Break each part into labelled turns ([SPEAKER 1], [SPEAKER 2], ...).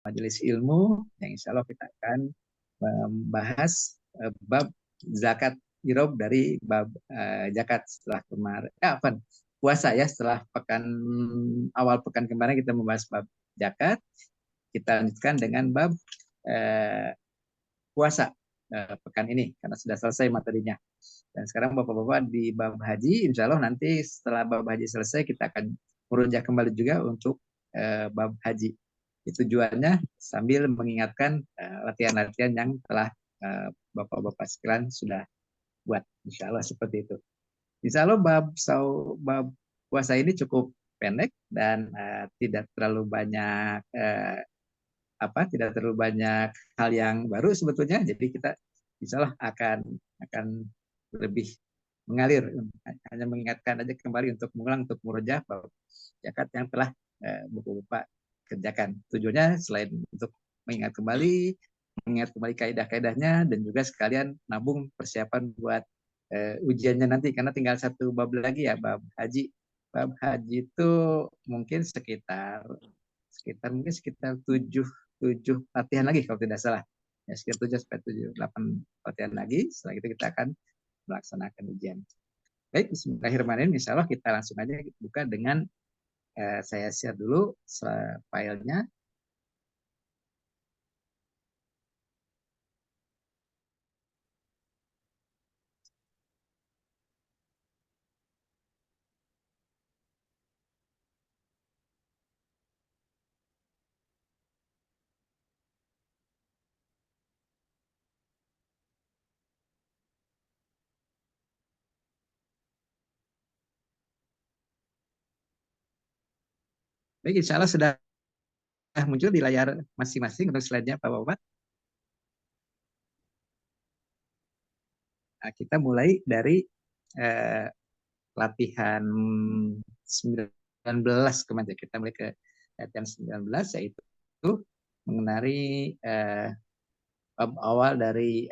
[SPEAKER 1] majelis ilmu yang insya Allah kita akan membahas bab zakat irob dari bab zakat setelah kemarin puasa ya, setelah awal pekan kemarin kita membahas bab zakat, kita lanjutkan dengan bab puasa pekan ini karena sudah selesai materinya. Dan sekarang Bapak-Bapak di bab haji, insya Allah nanti setelah bab haji selesai kita akan merujak kembali juga untuk bab haji. Tujuannya sambil mengingatkan latihan-latihan yang telah Bapak-Bapak sekalian sudah buat. Insya Allah seperti itu. Insya Allah bab puasa ini cukup pendek dan tidak terlalu banyak tidak terlalu banyak hal yang baru sebetulnya. Jadi kita insya Allah akan lebih mengalir, hanya mengingatkan aja kembali untuk mengulang, untuk merujak zakat yang telah Bapak kerjakan. Tujuannya selain untuk mengingat kembali kaidah-kaidahnya dan juga sekalian nabung persiapan buat ujiannya nanti, karena tinggal satu bab lagi ya, bab haji. Bab haji itu mungkin sekitar tujuh latihan lagi kalau tidak salah. Ya, sekitar 7 sampai 8 latihan lagi. Setelah itu kita akan melaksanakan ujian. Baik, bismillahirrahmanirrahim. Insya Allah kita langsung aja buka dengan saya share dulu filenya. Baik, insya Allah sudah muncul di layar masing-masing untuk slide-nya Bapak-Bapak. Nah, kita mulai dari latihan 19 kemarin. Kita mulai ke latihan 19, yaitu mengenai bab awal dari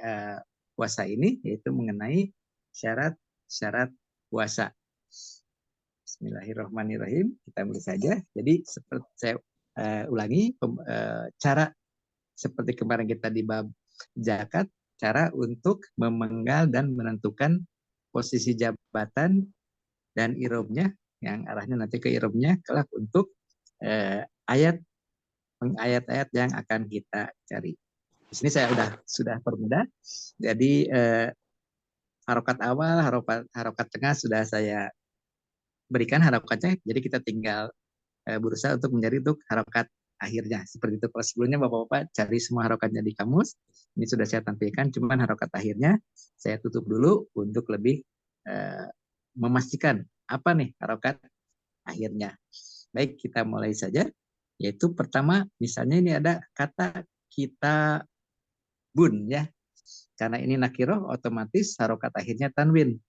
[SPEAKER 1] puasa ini, yaitu mengenai syarat-syarat puasa. Bismillahirrahmanirrahim. Kita mulai saja. Jadi seperti saya ulangi, cara seperti kemarin kita di bab zakat, cara untuk memenggal dan menentukan posisi jabatan dan irobnya, yang arahnya nanti ke irobnya kelak untuk ayat-ayat yang akan kita cari. Di sini saya sudah permudah. Jadi harokat awal, harokat tengah sudah saya berikan harokatnya. Jadi kita tinggal berusaha untuk mencari untuk harokat akhirnya. Seperti itu. Kalau sebelumnya Bapak-Bapak cari semua harokatnya di kamus. Ini sudah saya tampilkan. Cuman harokat akhirnya saya tutup dulu untuk lebih memastikan apa nih harokat akhirnya. Baik, kita mulai saja. Yaitu pertama, misalnya ini ada kata kita bun ya. Karena ini nakiroh, otomatis harokat akhirnya tanwin.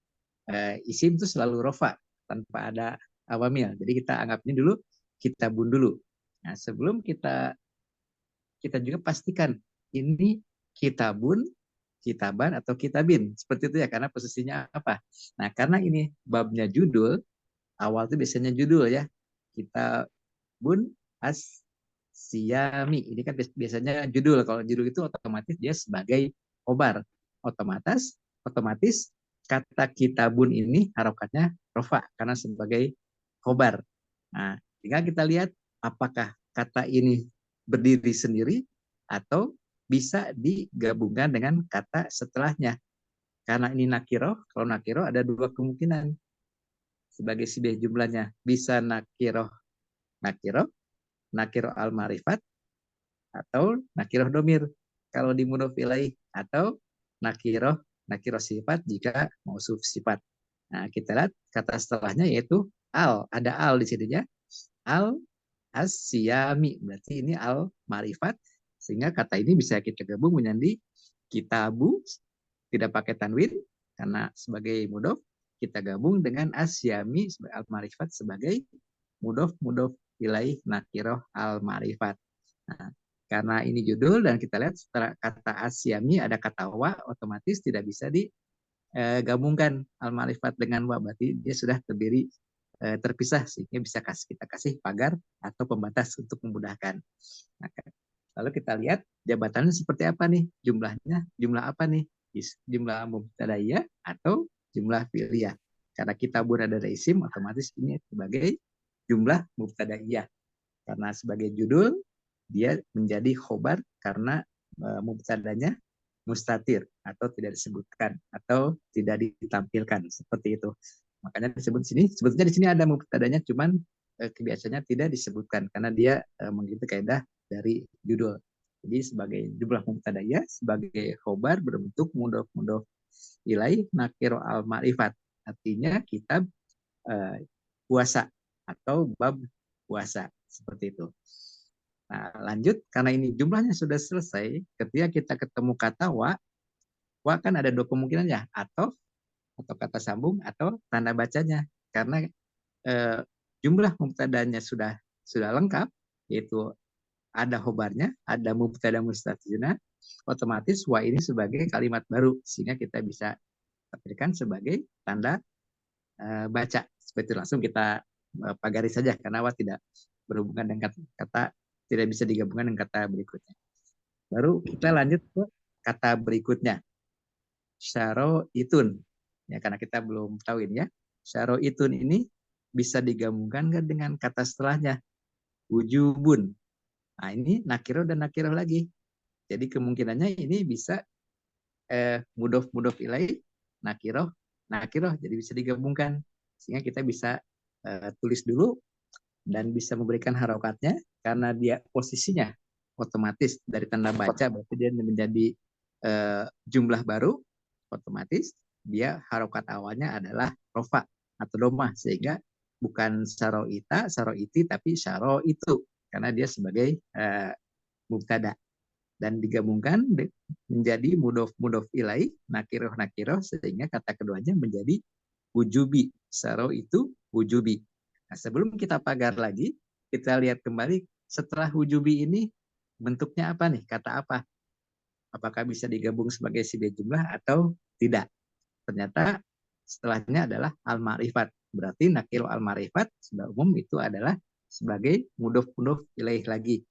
[SPEAKER 1] Isim itu selalu rofa tanpa ada awamil. Jadi kita anggapnya dulu kita bun dulu. Nah, sebelum kita juga pastikan ini kitabun, kitaban atau kitabin. Seperti itu ya, karena posisinya apa. Nah, karena ini babnya judul, awal itu biasanya judul ya. Kitabun as Siami. Ini kan biasanya judul. Kalau judul itu otomatis dia sebagai khobar. Otomatis kata kitabun ini harokatnya rofa karena sebagai khobar. Nah, tinggal kita lihat apakah kata ini berdiri sendiri atau bisa digabungkan dengan kata setelahnya. Karena ini nakiroh, kalau nakiroh ada dua kemungkinan sebagai sibih jumlahnya. Bisa nakiroh al-marifat, atau nakiroh domir kalau di mudhof ilaih, atau nakiroh sifat jika mausuf sifat. Nah, kita lihat kata setelahnya yaitu al, ada al di sininya, al as-siyami, berarti ini al marifat, sehingga kata ini bisa kita gabung menjadi kitabu, tidak pakai tanwin karena sebagai mudhof, kita gabung dengan as-siyami al marifat sebagai mudhof ilaih nakiroh al marifat. Nah, karena ini judul dan kita lihat setelah kata asyami ada kata wa, otomatis tidak bisa digabungkan al-marifat dengan wa, berarti dia sudah terdiri terpisah, sehingga bisa kita kasih pagar atau pembatas untuk memudahkan. Nah, Lalu kita lihat jabatannya seperti apa nih, jumlahnya, jumlah apa nih, jumlah mubtadaiyah atau jumlah fi'liyah. Karena kitabun ada isim, otomatis ini sebagai jumlah mubtadaiyah. Karena sebagai judul, dia menjadi khobar karena mubtadanya mustatir atau tidak disebutkan atau tidak ditampilkan seperti itu. Makanya disebut sini, sebetulnya di sini ada mubtadanya, cuman kebiasaannya tidak disebutkan karena dia mengikuti kaidah dari judul. Jadi sebagai jumlah mubtada'iyah, sebagai khobar berbentuk mudhof ilaih nakiro al ma'rifat. Artinya kitab puasa atau bab puasa seperti itu. Nah, lanjut karena ini jumlahnya sudah selesai, ketika kita ketemu kata wa kan ada dua kemungkinan ya, atau kata sambung atau tanda bacanya. Karena jumlah mubtadanya sudah lengkap, yaitu ada khobarnya, ada mubtada mustatirna, otomatis wa ini sebagai kalimat baru sehingga kita bisa berikan sebagai tanda baca. Seperti itu langsung kita pagari saja karena wa tidak berhubungan dengan kata tidak bisa digabungkan dengan kata berikutnya. Baru kita lanjut ke kata berikutnya. Syaro-itun. Ya, karena kita belum tahu ini ya. Syaro-itun ini bisa digabungkan dengan kata setelahnya. Wujubun. Nah, ini nakiro dan nakiro lagi. Jadi kemungkinannya ini bisa mudof ilaih, nakiro, jadi bisa digabungkan. Sehingga kita bisa tulis dulu dan bisa memberikan harokatnya karena dia posisinya otomatis dari tanda baca, berarti dia menjadi jumlah baru, otomatis dia harokat awalnya adalah rofa atau domah, sehingga bukan saroiti, tapi syaro itu karena dia sebagai mubtada dan digabungkan menjadi mudof ilaih nakiroh sehingga kata keduanya menjadi wujubi. Saro itu wujubi. Nah, sebelum kita pagar lagi, kita lihat kembali setelah wujubi ini bentuknya apa nih? Kata apa? Apakah bisa digabung sebagai sebuah jumlah atau tidak? Ternyata setelahnya adalah al-ma'rifat. Berarti nakil al-ma'rifat sudah umum itu adalah sebagai mudof ilaih lagi.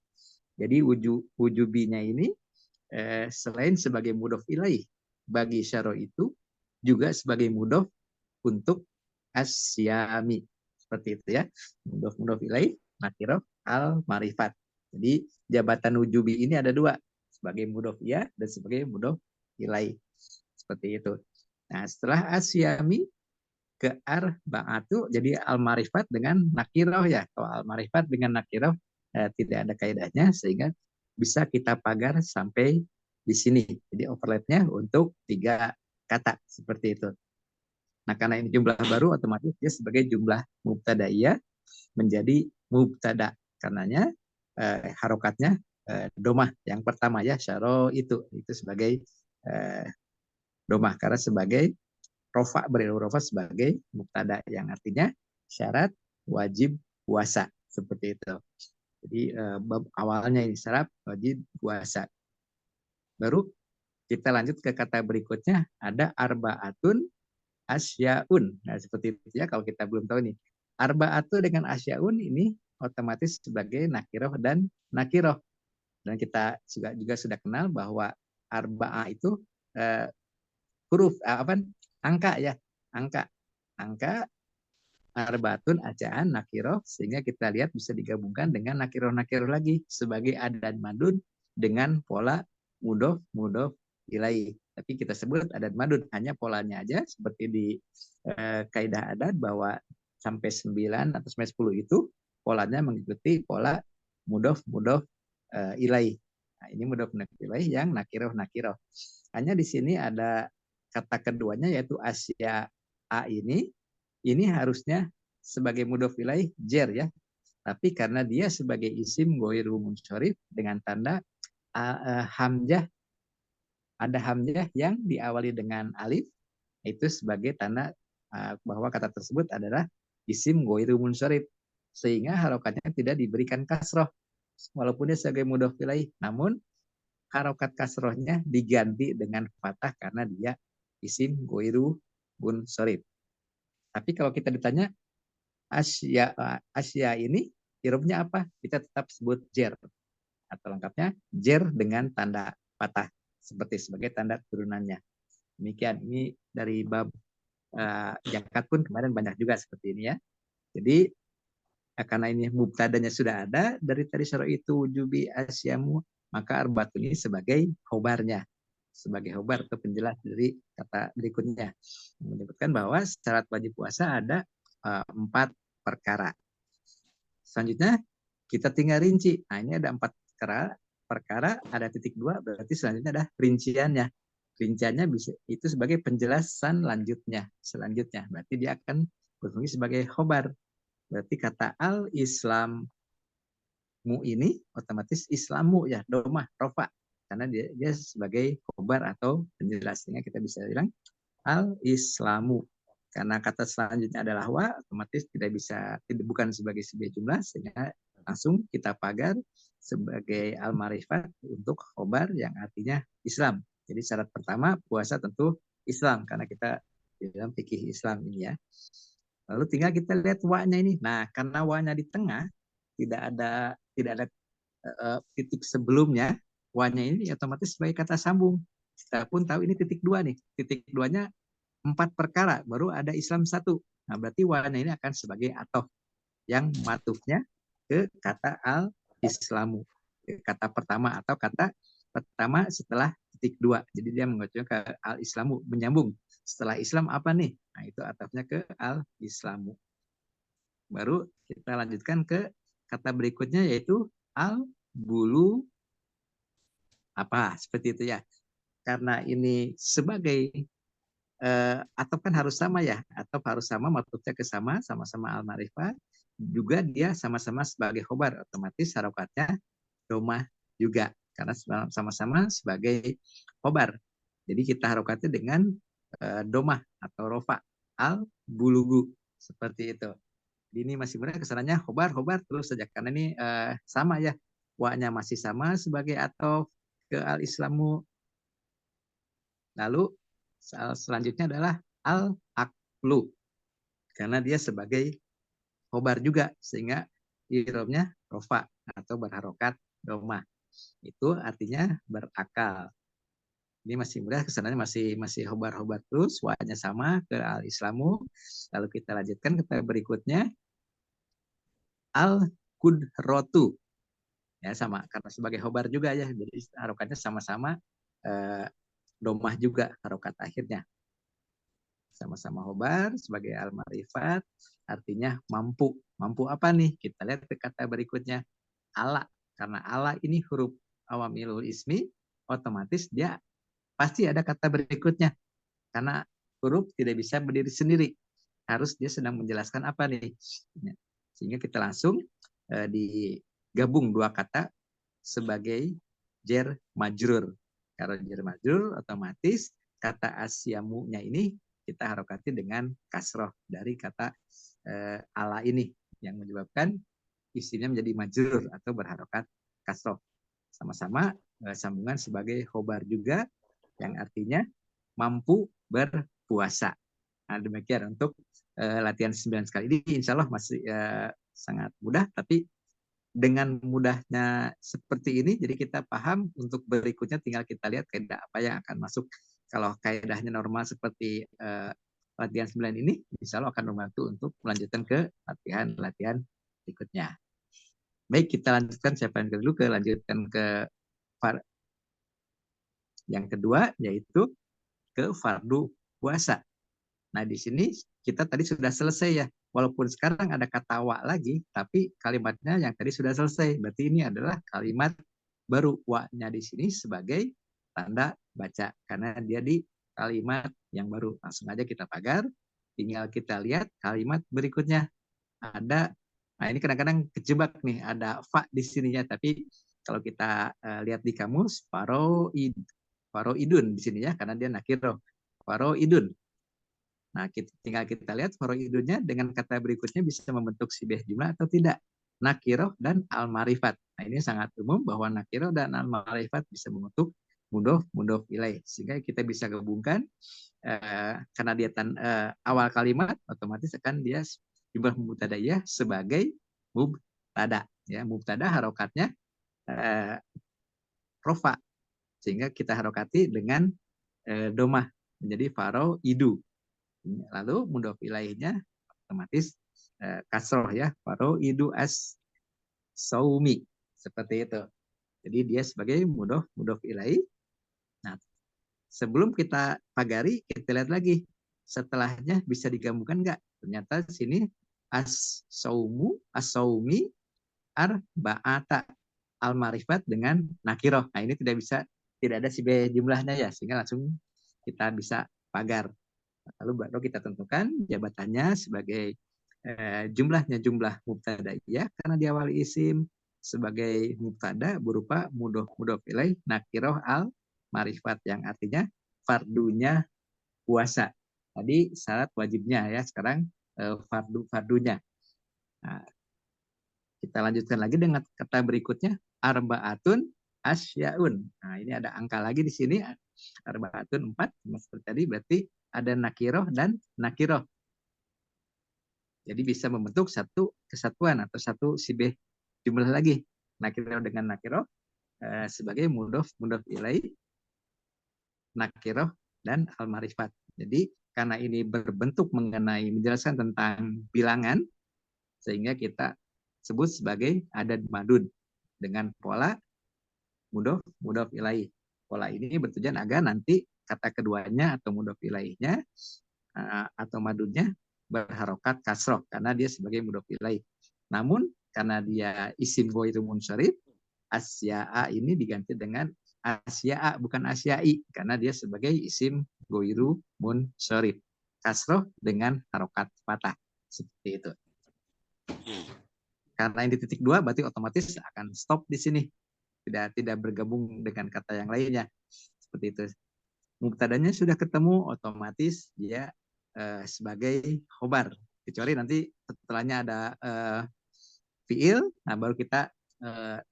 [SPEAKER 1] Jadi wujubinya ini selain sebagai mudof ilaih bagi syaro itu juga sebagai mudof untuk asyami. Seperti itu ya. Mudof ilaih nakiro al marifat. Jadi jabatan wujubi ini ada dua, sebagai mudof iya dan sebagai mudof ilaih. Seperti itu. Nah, setelah asyami ke arba'atu jadi al marifat dengan nakiroh ya. Kalau al marifat dengan nakiroh tidak ada kaidahnya sehingga bisa kita pagar sampai di sini. Jadi overlapnya untuk 3 kata seperti itu. Nah, karena ini jumlah baru, otomatis dia sebagai jumlah mubtadaiyah menjadi mubtada. Karenanya harokatnya domah yang pertama ya, syaro itu sebagai domah karena sebagai rofa, rofa sebagai mubtada yang artinya syarat wajib puasa seperti itu. Jadi awalnya ini syarat wajib puasa. Baru kita lanjut ke kata berikutnya, ada arbaatun asyaun. Nah, seperti itu ya kalau kita belum tahu nih. Arbaatu dengan asyaun ini otomatis sebagai nakiroh dan nakiroh. Dan kita juga sudah kenal bahwa arba'ah itu huruf apa? Angka ya, angka arbaatun acaan nakiroh, sehingga kita lihat bisa digabungkan dengan nakiroh lagi sebagai adan madun dengan pola mudof ilaih. Tapi kita sebut adat madun hanya polanya aja seperti di kaidah adat bahwa sampai 9 atau sampai 10 itu polanya mengikuti pola mudof ilaih. Nah, ini mudof ilaih yang nakiroh. Hanya di sini ada kata keduanya yaitu asya a ini harusnya sebagai mudof ilaih jer ya. Tapi karena dia sebagai isim goiru munsorif dengan tanda hamzah, ada hamzah yang diawali dengan alif, itu sebagai tanda bahwa kata tersebut adalah isim goiru munsorif. Sehingga harokatnya tidak diberikan kasroh. Walaupun dia sebagai mudof ilaih, namun harokat kasrohnya diganti dengan fathah karena dia isim goiru munsorif. Tapi kalau kita ditanya Asya ini irobnya apa? Kita tetap sebut jer. atau lengkapnya jer dengan tanda patah sebagai tanda turunannya. Demikian, ini dari bab jangkat pun kemarin banyak juga seperti ini ya. Jadi karena ini mubtadanya sudah ada dari tadi syara itu wujubi asyamu, maka arbatun ini sebagai khobarnya, sebagai khobar atau penjelas dari kata berikutnya, menyebutkan bahwa syarat wajib puasa ada 4 perkara. Selanjutnya kita tinggal rinci. Nah, ini ada 4 perkara, ada titik 2, berarti selanjutnya ada rinciannya. Rinciannya bisa itu sebagai penjelasan selanjutnya. Berarti dia akan berfungsi sebagai khobar. Berarti kata al-Islammu ini otomatis Islamu ya, domah, rofa. Karena dia sebagai khobar atau penjelas. Sehingga kita bisa bilang al-Islamu. Karena kata selanjutnya adalah wa, otomatis bukan sebagai sebuah jumlah, sehingga langsung kita pagar sebagai al-marifat untuk khobar yang artinya Islam. Jadi syarat pertama puasa tentu Islam, karena kita di dalam fikih Islam ini ya. Lalu tinggal kita lihat wa-nya ini. Nah, karena wa-nya di tengah, tidak ada titik sebelumnya, wa-nya ini otomatis sebagai kata sambung. Kita pun tahu ini titik 2 nih. Titik 2-nya 4 perkara, baru ada Islam 1. Nah, berarti wa-nya ini akan sebagai atof yang matufnya ke kata al-Islamu. Kata pertama atau kata pertama setelah titik 2. Jadi dia mengacu ke al-Islamu, menyambung. Setelah Islam apa nih? Nah, itu atafnya ke al-Islamu. Baru kita lanjutkan ke kata berikutnya, yaitu al-bulu apa, seperti itu ya. Karena ini sebagai atau kan harus sama ya, atau harus sama, matufnya ke sama-sama al-marifat, juga dia sama-sama sebagai khobar, otomatis harokatnya domah juga, karena sama-sama sebagai khobar. Jadi kita harokatnya dengan domah atau rofa, al-bulugu, seperti itu. Ini masih benar kesannya khobar terus saja, karena ini sama ya, wa-nya masih sama sebagai atof ke al-Islamu. Lalu selanjutnya adalah al-aklu, karena dia sebagai khobar juga, sehingga irobnya rofa atau berharokat domah. Itu artinya berakal. Ini masih mudah, kesananya masih khobar terus, wa-nya sama ke al-Islamu. Lalu kita lanjutkan ke berikutnya, al-kudrotu. Ya sama, karena sebagai khobar juga ya, jadi harokatnya sama-sama domah juga harokat akhirnya. Sama-sama khobar sebagai al-marifat, artinya mampu. Mampu apa nih? Kita lihat ke kata berikutnya, ala. Karena ala ini huruf awamilul ismi, otomatis dia pasti ada kata berikutnya. Karena huruf tidak bisa berdiri sendiri. Harus dia sedang menjelaskan apa nih. Sehingga kita langsung digabung 2 kata sebagai jer majrur. Kalau jer majrur, otomatis kata asyamu-nya ini kita harokati dengan kasroh dari kata ala ini, yang menyebabkan isimnya menjadi majrur atau berharokat kasroh. Sama-sama sambungan sebagai khobar juga, yang artinya mampu berpuasa. Nah, demikian untuk latihan 9 sekali ini, insya Allah masih sangat mudah, tapi dengan mudahnya seperti ini, jadi kita paham untuk berikutnya tinggal kita lihat kaidah apa yang akan masuk. Kalau kaidahnya normal seperti latihan 9 ini, insya Allah akan membantu untuk melanjutkan ke latihan berikutnya. Baik, kita lanjutkan. Siapa yang dulu lanjutkan ke yang kedua, yaitu ke fardu puasa. Nah, di sini kita tadi sudah selesai ya. Walaupun sekarang ada kata wa lagi, tapi kalimatnya yang tadi sudah selesai. Berarti ini adalah kalimat baru. Wa-nya di sini sebagai tanda baca, karena dia di kalimat yang baru. Langsung aja kita pagar. Tinggal kita lihat kalimat berikutnya. Nah ini kadang-kadang kejebak nih, ada fa di sininya. Tapi kalau kita lihat di kamus, faroidun di sini ya, karena dia nakiro. Faroidun. Nah, tinggal kita lihat faroidunnya dengan kata berikutnya bisa membentuk sibeh jumlah atau tidak. Nakiroh dan al-marifat. Nah, ini sangat umum bahwa nakiroh dan al-marifat bisa membentuk mudof ilaih. Sehingga kita bisa gabungkan karena dia awal kalimat, otomatis akan dia jumlah mubtadaiyah sebagai mubtada. Ya, mubtada harokatnya eh, rofa, sehingga kita harokati dengan domah menjadi faro idu. Lalu mudhof ilaihnya otomatis kasroh ya, faro idu as saumi, seperti itu. Jadi dia sebagai mudhof ilaih. Nah, sebelum kita pagari, kita lihat lagi setelahnya bisa digabungkan nggak? Ternyata di sini as-saumu, as-saumi, arba'ata, al-marifat dengan nakiroh. Nah, ini tidak ada si B jumlahnya ya, sehingga langsung kita bisa pagar. Lalu baru kita tentukan jabatannya sebagai jumlahnya jumlah mubtada ya, karena diawali isim, sebagai mubtada berupa mudhof ilaih nakiroh al marifat, yang artinya fardunya puasa. Tadi syarat wajibnya ya, sekarang fardunya. Nah, kita lanjutkan lagi dengan kata berikutnya, arbaatun asyaun. Nah, ini ada angka lagi di sini, arbaatun 4, seperti tadi, berarti ada nakiroh dan nakiroh. Jadi bisa membentuk satu kesatuan atau satu sibeh jumlah lagi. Nakiroh dengan nakiroh sebagai mudhof ilaih, nakiroh, dan al-marifat. Jadi karena ini berbentuk menjelaskan tentang bilangan, sehingga kita sebut sebagai adad madud dengan pola mudhof ilaih. Pola ini bertujuan agar nanti kata keduanya atau mudhof ilaihnya atau madudnya berharokat kasroh karena dia sebagai mudhof ilaih. Namun karena dia isim ghairu munsharif, asya'a ini diganti dengan asya'a bukan asyai karena dia sebagai isim ghairu munsharif. Kasroh dengan harokat patah. Seperti itu. Karena ini titik 2 berarti otomatis akan stop di sini. Tidak bergabung dengan kata yang lainnya. Seperti itu. Mubtadanya sudah ketemu, otomatis dia sebagai khobar. Kecuali nanti setelahnya ada fiil, nah baru kita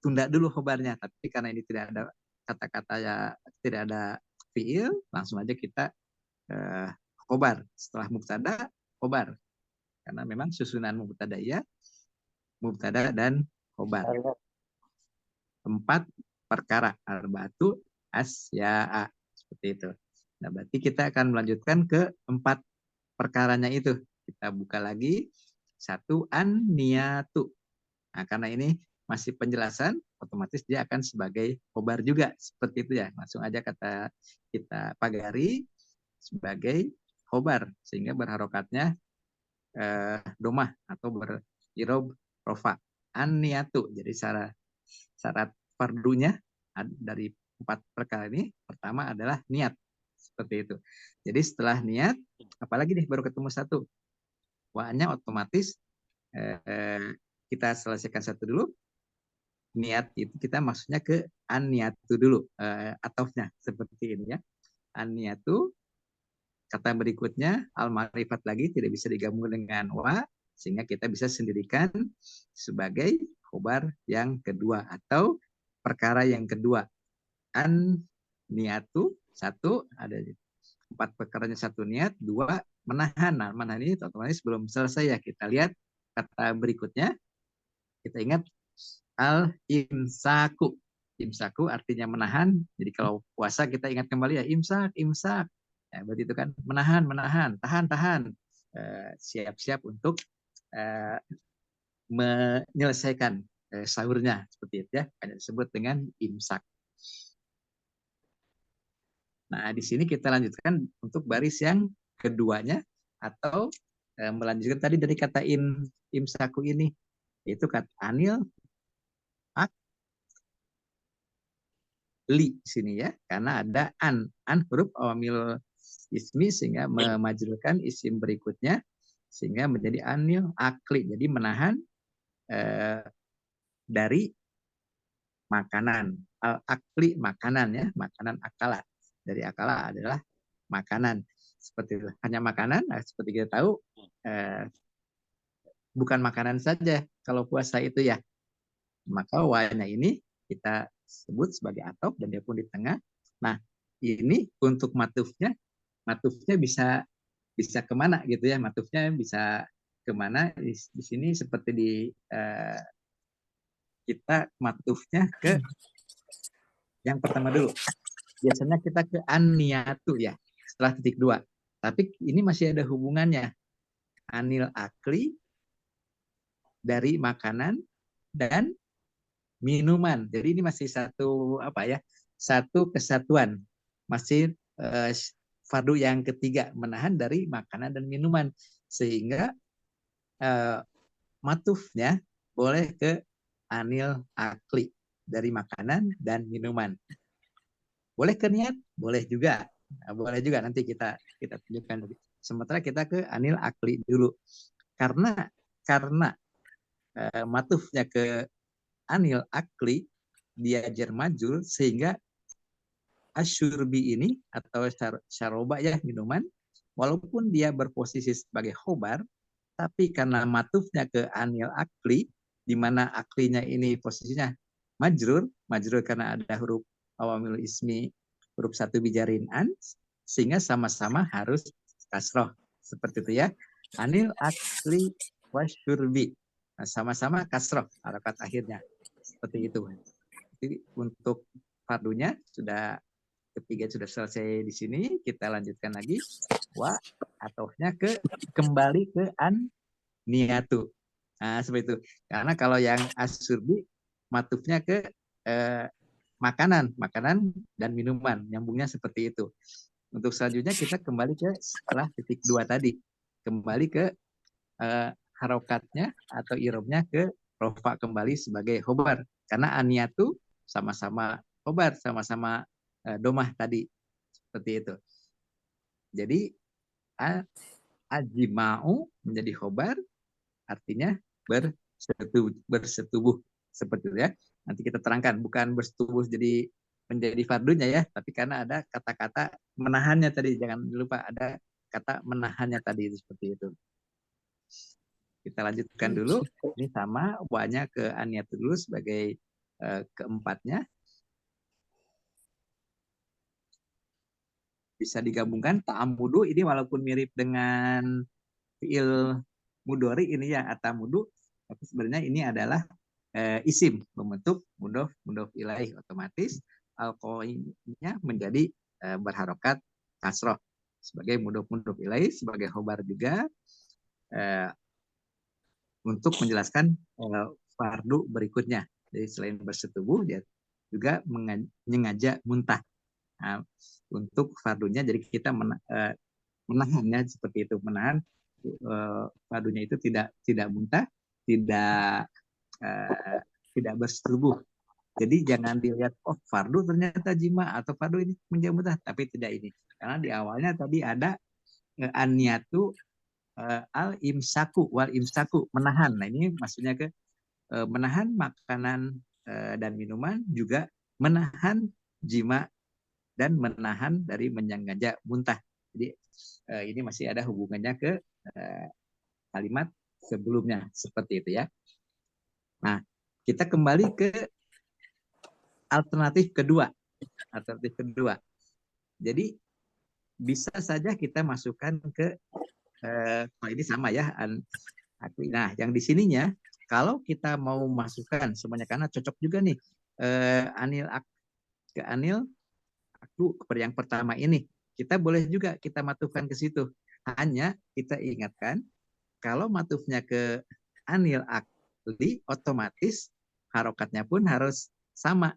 [SPEAKER 1] tunda dulu khobarnya. Tapi karena ini tidak ada kata-kata ya, tidak ada fiil, langsung aja kita khobar. Setelah mubtada, khobar. Karena memang susunan mubtada ya, mubtada dan khobar. 4 perkara, arba'atu asya'a, seperti itu. Nah, berarti kita akan melanjutkan ke 4 perkaranya itu. Kita buka lagi. 1, an-niyatu. Nah, karena ini masih penjelasan, otomatis dia akan sebagai khobar juga. Seperti itu ya. Langsung aja kata kita pagari sebagai khobar. Sehingga berharokatnya domah atau berirob rofa. An-niyatu. Jadi syarat fardunya dari 4 perkara ini, pertama adalah niat. Seperti itu. Jadi setelah niat, apalagi nih baru ketemu 1. Wa-nya otomatis kita selesaikan 1 dulu. Niat itu kita maksudnya ke an-niatu dulu. Atofnya seperti ini ya. An-niatu, kata berikutnya al-marifat lagi tidak bisa digabung dengan wa, sehingga kita bisa sendirikan sebagai khobar yang kedua atau perkara yang kedua. An-niatu, 1 ada 4 perkaranya, 1 niat, 2 menahan. Nah, menahan ini otomatis belum selesai ya. Kita lihat kata berikutnya. Kita ingat al-imsaku. Imsaku artinya menahan. Jadi kalau puasa kita ingat kembali ya, imsak, imsak. Ya, berarti itu kan menahan, menahan, tahan, tahan. Siap-siap untuk menyelesaikan sahurnya. Seperti itu ya. Hanya disebut dengan imsak. Nah, di sini kita lanjutkan untuk baris yang keduanya atau melanjutkan tadi dari kata imsaku ini, yaitu kata anil li di sini ya, karena ada an huruf awamil ismi sehingga memajulkan isim berikutnya sehingga menjadi anil akli, jadi menahan dari makanan. Al akli makanan ya, makanan akala, dari akala adalah makanan. Seperti itu. Hanya makanan, nah, seperti kita tahu bukan makanan saja kalau puasa itu ya. Maka wanya ini kita sebut sebagai atof dan dia pun di tengah. Nah, ini untuk matufnya bisa kemana gitu ya, matufnya bisa kemana di sini seperti kita matufnya ke yang pertama dulu. Biasanya kita ke an-niyatu ya, setelah titik dua. Tapi ini masih ada hubungannya. Anil akli dari makanan dan minuman. Jadi ini masih satu apa ya? Satu kesatuan. Masih fardu yang ketiga, menahan dari makanan dan minuman. Sehingga matufnya boleh ke anil akli dari makanan dan minuman. Boleh ke niat? Boleh juga. Nah, boleh juga nanti kita tunjukkan. Sementara kita ke anil akli dulu. Karena matufnya ke anil akli dia jar majul sehingga asyurbi ini atau syaroba ya minuman walaupun dia berposisi sebagai khobar tapi karena matufnya ke anil akli di mana aklinya ini posisinya majrur karena ada huruf awamil ismi huruf satu bijarin an sehingga sama-sama harus kasroh seperti itu ya anil akli wasyurbi nah, sama-sama kasroh harakat akhirnya seperti itu. Jadi untuk fardunya sudah ketiga sudah selesai di sini, kita lanjutkan lagi wa ataunya ke kembali ke an niatu. Nah, seperti itu. Karena kalau yang asurbi matufnya ke makanan dan minuman, nyambungnya seperti itu. Untuk selanjutnya kita kembali ke setelah titik dua tadi, kembali ke harokatnya atau irobnya ke rofa kembali sebagai khobar. Karena aniatu sama-sama khobar, sama-sama domah tadi. Seperti itu. Jadi ajima'u menjadi khobar, artinya bersetubuh. Seperti itu ya. Nanti kita terangkan, bukan bersetubuh jadi menjadi fardunya ya, tapi karena ada kata-kata menahannya tadi. Jangan lupa ada kata menahannya tadi, seperti itu. Kita lanjutkan dulu. Ini sama, wanya ke aniat dulu sebagai keempatnya. Bisa digabungkan ta'amudu ini walaupun mirip dengan fi'il mudori ini ya atamudu, tapi sebenarnya ini adalah isim membentuk mudof ilaih otomatis alqoinya menjadi berharokat kasroh sebagai mudof ilaih sebagai khobar juga untuk menjelaskan fardu berikutnya. Jadi selain bersetubuh dia juga mengaja muntah. Nah, untuk fardunya jadi kita menahannya seperti itu, menahan fardunya itu tidak muntah, tidak bersetubuh. Jadi jangan dilihat oh fardu ternyata jima atau fardu ini menjadi muntah, tapi tidak ini. Karena di awalnya tadi ada an-niyatu al imsaku wal imsaku menahan. Nah ini maksudnya ke menahan makanan dan minuman juga menahan jima dan menahan dari menyanggaja muntah. Jadi ini masih ada hubungannya ke kalimat sebelumnya seperti itu ya. Nah kita kembali ke alternatif kedua. Alternatif kedua. Jadi bisa saja kita masukkan ke ini sama ya. Nah, yang di sininya kalau kita mau masukkan semuanya karena cocok juga nih anil ke anil aku kepada yang pertama ini. Kita boleh juga kita matufkan ke situ. Hanya kita ingatkan kalau matufnya ke anil akli otomatis harokatnya pun harus sama.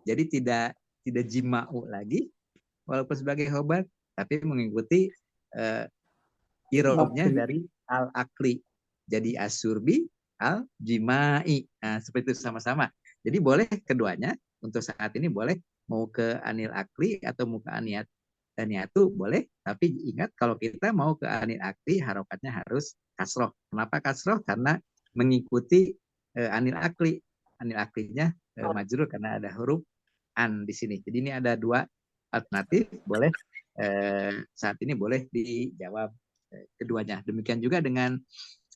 [SPEAKER 1] Jadi tidak jima'u lagi walaupun sebagai khobar tapi mengikuti irobnya dari al-akli. Jadi asurbi al-jima'i. Nah, seperti itu sama-sama. Jadi boleh keduanya untuk saat ini boleh mau ke anil akli atau mau ke aniatu boleh. Tapi ingat kalau kita mau ke anil akli harokatnya harus kasroh. Kenapa kasroh? Karena mengikuti anil akli. Anil aklinya majrur karena ada huruf an di sini. Jadi ini ada dua alternatif. Boleh saat ini boleh dijawab keduanya. Demikian juga dengan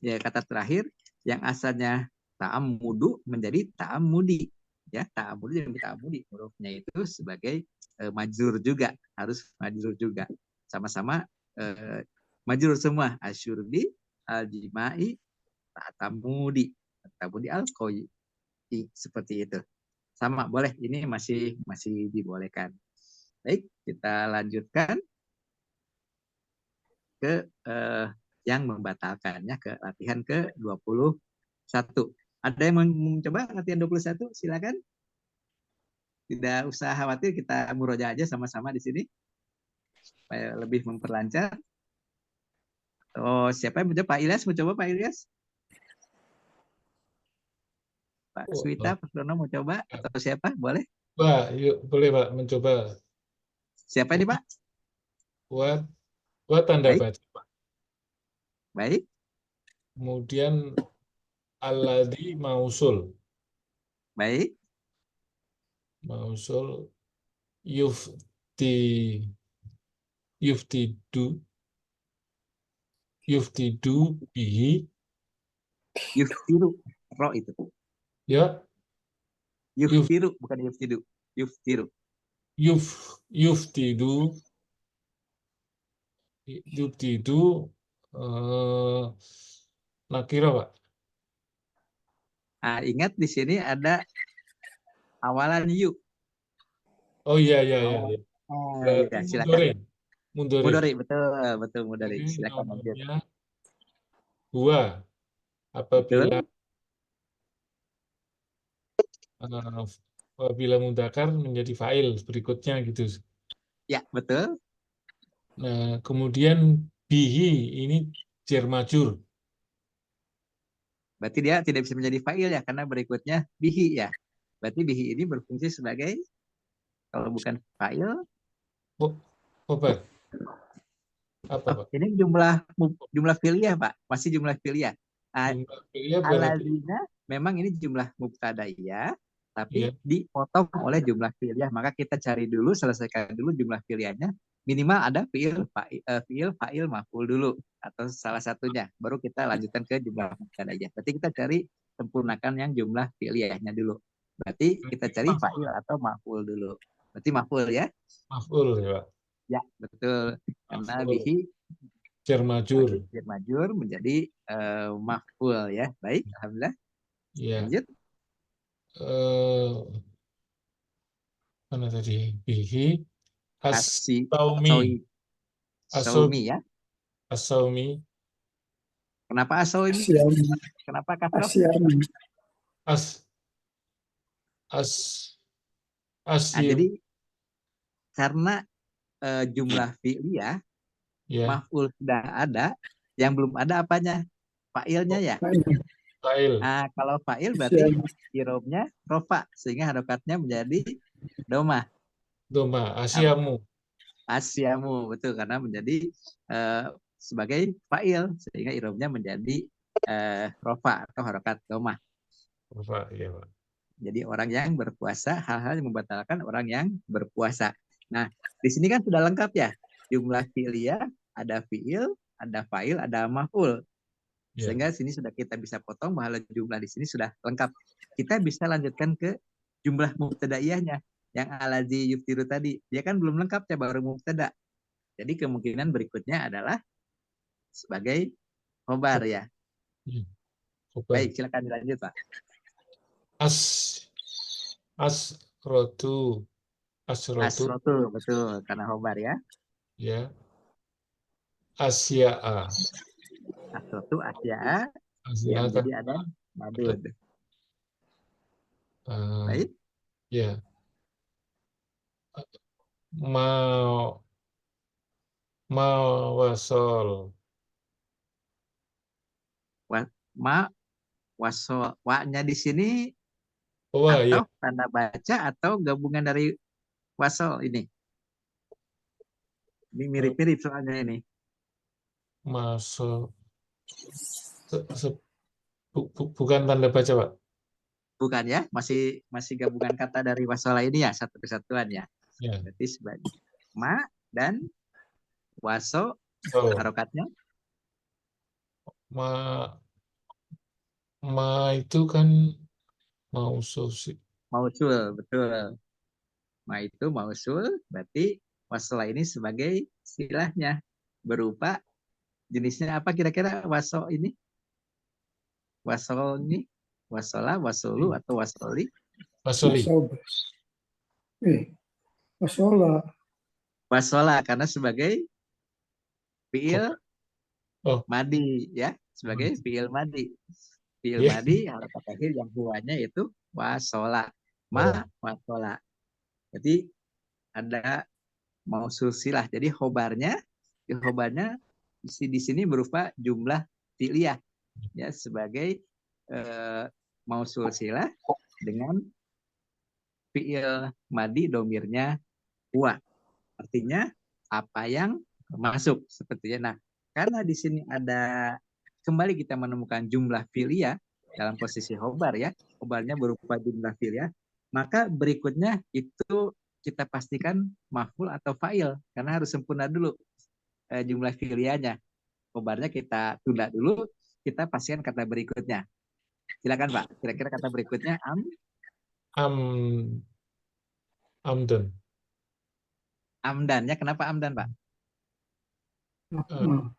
[SPEAKER 1] ya, kata terakhir yang asalnya ta'amudu menjadi ta'amudi. Ya, ta'amudi dan ta'amudi hurufnya itu sebagai majrur juga, harus majrur juga. Sama-sama majrur semua. Asyurbi, al-jimai, ta'amudi, ta'amudi al-qoi. seperti itu. Sama boleh, ini masih dibolehkan. Baik, kita lanjutkan ke yang membatalkannya, ke latihan ke-21. Ada yang mau mencoba latihan 21? Silakan. Tidak usah khawatir, kita murojaah aja sama-sama di sini supaya lebih memperlancar. Oh, siapa yang mencoba? Pak Ilyas mau coba, Pak Ilyas? Pak Swita, Pak Dono mau coba? Atau siapa? Boleh?
[SPEAKER 2] Pak, yuk boleh Pak mencoba.
[SPEAKER 1] Siapa ini, Pak?
[SPEAKER 2] Buat buat tanda
[SPEAKER 1] Baik,
[SPEAKER 2] baca Pak.
[SPEAKER 1] baik.
[SPEAKER 2] Kemudian alladzi mausul.
[SPEAKER 1] Baik,
[SPEAKER 2] Mausul yufti yuftidu yuftidu bihi
[SPEAKER 1] yuftiru. Ro itu.
[SPEAKER 2] ya yuf
[SPEAKER 1] Yuftiru, bukan yuftidu. Yuftiru.
[SPEAKER 2] yuf yuftidu yuftidu eh nakira Pak.
[SPEAKER 1] Nah, ingat di sini ada awalan yuk.
[SPEAKER 2] Oh iya iya iya
[SPEAKER 1] Awal.
[SPEAKER 2] iya.
[SPEAKER 1] Ya,
[SPEAKER 2] Berarti
[SPEAKER 1] silakan.
[SPEAKER 2] mundore. Mundore.
[SPEAKER 1] Mudori, betul, betul Mudori.
[SPEAKER 2] Ini
[SPEAKER 1] Silakan lanjut.
[SPEAKER 2] nomornya dua apabila
[SPEAKER 1] Betul.
[SPEAKER 2] apabila mudzakkar menjadi fa'il berikutnya gitu.
[SPEAKER 1] Ya, betul.
[SPEAKER 2] Nah, kemudian bihi ini jar majur.
[SPEAKER 1] Berarti dia tidak bisa menjadi fa'il ya, karena berikutnya bihi ya. Berarti bihi ini berfungsi sebagai, kalau bukan fa'il,
[SPEAKER 2] Oh, obat apa
[SPEAKER 1] oh,
[SPEAKER 2] Pak?
[SPEAKER 1] ini jumlah fi'liyah, Pak. Masih jumlah fi'liyah. Ah,
[SPEAKER 2] Jumlah fi'ilnya berarti
[SPEAKER 1] Alladzina memang ini jumlah mubtadaiyah,
[SPEAKER 2] ya.
[SPEAKER 1] tapi dipotong oleh jumlah fi'liyah. Maka kita cari dulu, selesaikan dulu jumlah fi'liyahnya. Minimal ada fi'il, fa'il, maf'ul dulu. Atau salah satunya. Baru kita lanjutkan ke jumlah mubtadaiyah. Berarti kita cari, sempurnakan yang jumlah fi'liyahnya dulu. Berarti kita
[SPEAKER 2] Berarti
[SPEAKER 1] cari fa'il atau maf'ul dulu. Berarti maf'ul ya?
[SPEAKER 2] maf'ul ya Pak.
[SPEAKER 1] Ya, betul. Karena
[SPEAKER 2] Maf'ul
[SPEAKER 1] bihi
[SPEAKER 2] jar majur.
[SPEAKER 1] majur menjadi maf'ul ya. Baik, alhamdulillah.
[SPEAKER 2] Ya.
[SPEAKER 1] Lanjut.
[SPEAKER 2] Eh mana tadi? Bihi
[SPEAKER 1] Asi,
[SPEAKER 2] as-saumi.
[SPEAKER 1] Asawi,
[SPEAKER 2] As-saumi.
[SPEAKER 1] Saumi ya.
[SPEAKER 2] As-saumi.
[SPEAKER 1] Kenapa Asawi?
[SPEAKER 3] Asyami,
[SPEAKER 1] Kenapa kasroh?
[SPEAKER 3] asyami,
[SPEAKER 2] As as
[SPEAKER 1] Nah,
[SPEAKER 2] asyim
[SPEAKER 1] jadi karena jumlah fi'liyah,
[SPEAKER 2] ya.
[SPEAKER 1] maf'ul sudah ada, yang belum ada apanya? Fa'ilnya
[SPEAKER 2] Oh,
[SPEAKER 1] ya.
[SPEAKER 2] fa'il.
[SPEAKER 1] Nah, kalau fa'il berarti
[SPEAKER 3] asyami,
[SPEAKER 1] irobnya rofa, sehingga harokatnya menjadi domah.
[SPEAKER 2] Doma asyamu.
[SPEAKER 1] Asyamu, betul, karena menjadi eh, sebagai fa'il, sehingga irobnya menjadi rofa atau harokat domah.
[SPEAKER 2] Pak, ya Pak.
[SPEAKER 1] Jadi orang yang berpuasa, hal-hal yang membatalkan orang yang berpuasa. Nah, di sini kan sudah lengkap ya. Jumlah fi'liyah, ada fi'il, ada fa'il, ada maf'ul.
[SPEAKER 2] Ya.
[SPEAKER 1] Sehingga sini sudah kita bisa potong bahwa jumlah di sini sudah lengkap. Kita bisa lanjutkan ke jumlah mubtadaiyahnya. Yang alazi yuftiru tadi. Dia kan belum lengkap ya, baru mubtada. Jadi kemungkinan berikutnya adalah sebagai khobar ya.
[SPEAKER 2] Hmm.
[SPEAKER 1] Baik,
[SPEAKER 2] Obat.
[SPEAKER 1] silakan dilanjut Pak.
[SPEAKER 2] As asrotu asrotu
[SPEAKER 1] Asrotu, betul, karena khobar ya.
[SPEAKER 2] ya. Asya'a.
[SPEAKER 1] Asrotu, asya'a, dia
[SPEAKER 2] Asya'a kan
[SPEAKER 1] menjadi ada
[SPEAKER 2] ada
[SPEAKER 1] madud.
[SPEAKER 2] eh,
[SPEAKER 1] Baik,
[SPEAKER 2] ya. Mau mau wasol.
[SPEAKER 1] ma waso wa-nya di sini
[SPEAKER 2] Wah ya.
[SPEAKER 1] atau tanda baca atau gabungan dari wasol ini. Ini
[SPEAKER 2] Eh,
[SPEAKER 1] mirip-mirip soalnya ini.
[SPEAKER 2] masuk bukan tanda baca Pak.
[SPEAKER 1] Bukan ya, masih masih gabungan kata dari wasola ini ya, satu kesatuan ya.
[SPEAKER 2] Ya.
[SPEAKER 1] Berarti sebagai ma dan waso
[SPEAKER 2] Oh,
[SPEAKER 1] harokatnya
[SPEAKER 2] ma ma itu kan mau sosi.
[SPEAKER 1] mausul, betul. Ma itu mausul, berarti wasola ini sebagai istilahnya berupa jenisnya apa kira-kira waso ini? Wasol ini wasola, wasolu, atau wasoli?
[SPEAKER 2] Wasoli.
[SPEAKER 3] Nasob. Wasola.
[SPEAKER 1] Wasola karena sebagai fiil
[SPEAKER 2] Oh,
[SPEAKER 1] madi ya, sebagai fiil madi. Fiil
[SPEAKER 2] iya.
[SPEAKER 1] madi harokat akhir yang huwanya itu wasola.
[SPEAKER 2] Oh,
[SPEAKER 1] Wasola. Jadi ada mausul silah. Jadi khobarnya di sini berupa jumlah fi'liyah ya sebagai mausul silah dengan fi'il madi domirnya huwa. Artinya apa yang masuk sepertinya. Nah, karena di sini ada kembali kita menemukan jumlah filia dalam posisi khobar ya. Khobarnya berupa jumlah filia, maka berikutnya itu kita pastikan maf'ul atau fa'il karena harus sempurna dulu jumlah filianya. Khobarnya kita tunda dulu, kita pastikan kata berikutnya. Silakan Pak. Kira-kira kata berikutnya
[SPEAKER 2] am, amdan.
[SPEAKER 1] amdan ya. Kenapa amdan Pak?
[SPEAKER 2] Eh,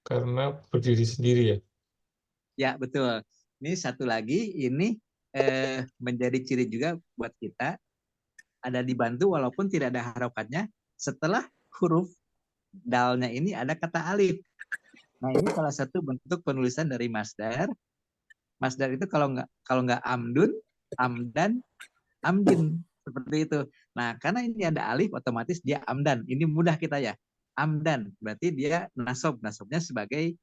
[SPEAKER 2] karena berdiri sendiri ya.
[SPEAKER 1] Ya, betul. Ini satu lagi, ini menjadi ciri juga buat kita, ada dibantu walaupun tidak ada harokatnya, setelah huruf dalnya ini ada kata alif. Nah, ini salah satu bentuk penulisan dari masdar. Masdar itu kalau nggak amdun, amdan, amdin. Seperti itu. Nah, karena ini ada alif, otomatis dia amdan. Ini mudah kita ya. Amdan, berarti dia nasob. Nasobnya sebagai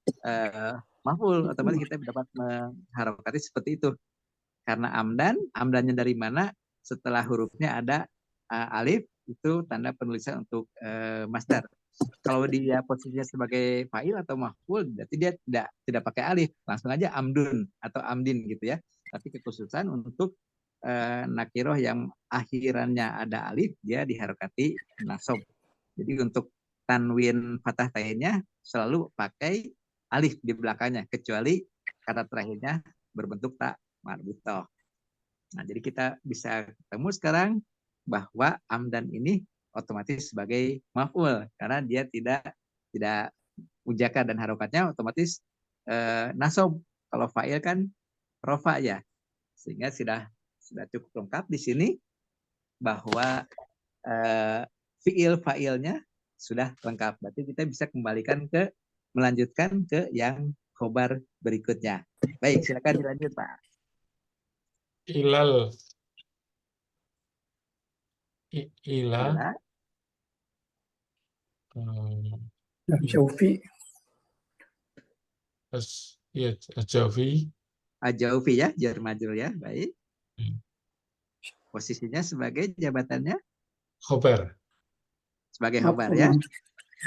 [SPEAKER 1] maf'ul. Otomatis kita dapat mengharokati seperti itu. Karena amdannya dari mana? Setelah hurufnya ada alif, itu tanda penulisan untuk masdar. Kalau dia posisinya sebagai fa'il atau maf'ul, berarti dia tidak pakai alif, langsung aja amdun atau amdin gitu ya. Tapi kekhususan untuk nakiroh yang akhirannya ada alif, dia diharokati nasob. Jadi untuk tanwin fathah tainnya selalu pakai alif di belakangnya, kecuali kata terakhirnya berbentuk tak marbutoh. Nah, jadi kita bisa ketemu sekarang bahwa amdan ini otomatis sebagai maf'ul karena dia tidak ujaka dan harokatnya otomatis nasob. Kalau fa'il kan rofa ya. Sehingga sudah cukup lengkap di sini bahwa fi'il fa'ilnya sudah lengkap. Berarti kita bisa melanjutkan ke yang khobar berikutnya. Baik, silakan dilanjut Pak.
[SPEAKER 2] Ilal. Ila.
[SPEAKER 1] Ila,
[SPEAKER 3] Jaufi.
[SPEAKER 2] Ya, Jawi.
[SPEAKER 1] Ajaufi ya, jar majrur ya. Baik. Posisinya sebagai jabatannya
[SPEAKER 2] Khobar.
[SPEAKER 1] sebagai khobar ya.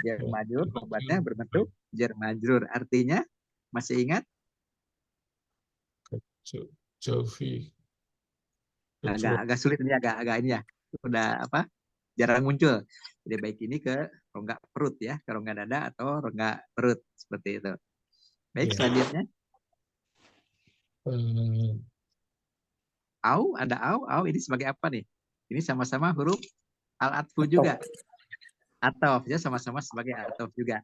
[SPEAKER 1] Jar majrur, khobarnya berbentuk jar majrur. Artinya masih ingat?
[SPEAKER 2] Jawi.
[SPEAKER 1] Agak sulit ini, agak ini ya. Udah apa? Jarang muncul. Jadi baik ini ke rongga perut ya, ke rongga dada atau rongga perut seperti itu. Baik,
[SPEAKER 2] Ya.
[SPEAKER 1] selanjutnya
[SPEAKER 2] Eh,
[SPEAKER 1] ada au ini sebagai apa nih? Ini sama-sama huruf al-atfu juga. Atof ya, sama-sama sebagai atof juga.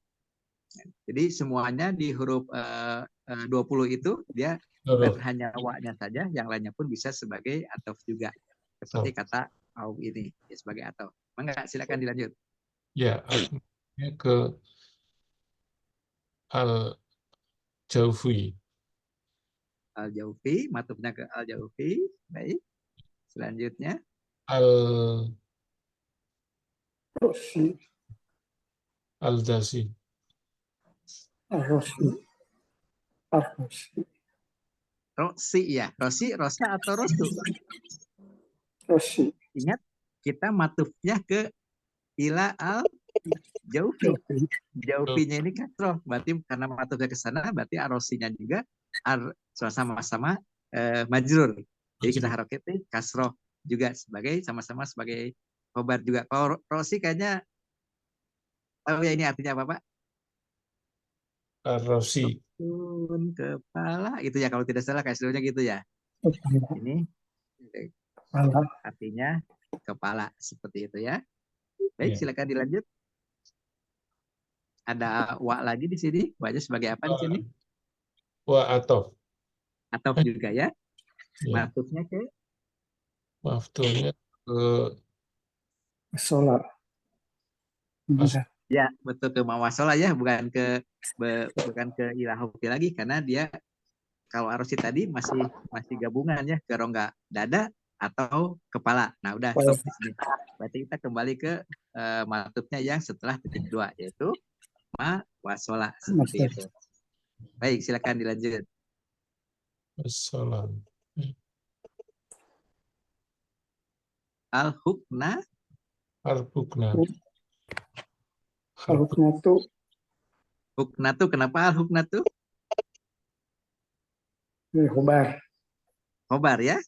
[SPEAKER 1] Jadi semuanya di huruf 20 itu dia bukan hanya wa-nya saja, yang lainnya pun bisa sebagai atof juga. Seperti kata au ini ya, sebagai atof. Mangga silakan dilanjut.
[SPEAKER 2] Ya, ke al-Jaufi.
[SPEAKER 1] Al-Jaufi, matufnya ke Al-Jaufi. Baik. Selanjutnya
[SPEAKER 3] Rosi.
[SPEAKER 2] Al-Dasi.
[SPEAKER 3] Rosi. Rosi.
[SPEAKER 1] Rosi ya. Rosa atau Rosu?
[SPEAKER 3] Rosi.
[SPEAKER 1] Ingat, kita matufnya ke ila al-Jaufi. Jaufinya ini kasroh. Berarti karena matufnya ke sana, berarti arosinya juga sama-sama majrur. Jadi kita harokati kasroh juga sama-sama sebagai khobar juga. Kalau Rosi kayaknya tahu ya ini artinya apa Pak?
[SPEAKER 2] Rosi.
[SPEAKER 1] Turun kepala gitu ya, kalau tidak salah kasrohnya gitu ya. Ini artinya kepala seperti itu ya. Baik, silakan dilanjut. Ada wa lagi di sini. Wanya sebagai apa di sini?
[SPEAKER 2] Wa atof.
[SPEAKER 1] Atof juga ya.
[SPEAKER 2] Ya,
[SPEAKER 1] Matufnya ke
[SPEAKER 2] maftuhnya ke
[SPEAKER 3] Sholat. Benar.
[SPEAKER 1] ya betul ke mawasola ya, bukan ke ilahofi lagi karena dia kalau arosi tadi masih masih gabungan ya ke rongga dada atau kepala. Nah udah stop di sini. Berarti kita kembali ke matufnya yang setelah titik 2 yaitu ma wasola seperti
[SPEAKER 3] Master.
[SPEAKER 1] itu. Baik, silakan dilanjut.
[SPEAKER 2] salam.
[SPEAKER 1] Al hukna
[SPEAKER 2] Al-Bukna.
[SPEAKER 3] Al-Hukna itu
[SPEAKER 1] hukna tuh kenapa al hukna tuh
[SPEAKER 3] khobar.
[SPEAKER 1] khobar ya.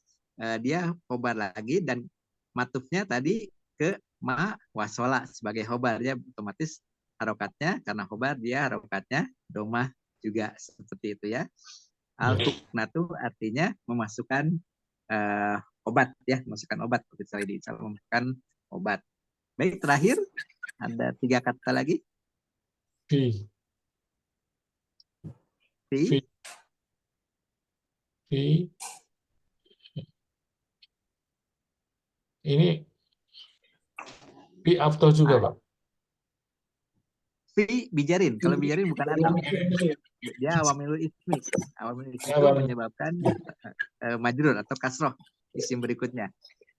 [SPEAKER 1] Dia khobar lagi dan matufnya tadi ke ma wasola sebagai khobar ya, otomatis harokatnya karena khobar dia harokatnya domah juga seperti itu ya. Al hukna tuh artinya memasukkan obat ya, memasukkan obat seperti saya di memasukkan obat. Baik, terakhir ada 3 kata lagi.
[SPEAKER 2] Fi.
[SPEAKER 1] Fi,
[SPEAKER 2] Fi. Fi. Ini fi afto juga, Pak.
[SPEAKER 1] fi bijarin. Kalau bijarin bukan ataf. Dia awamilul ismi. Awamilul ismi itu menyebabkan majrur atau kasroh isim berikutnya.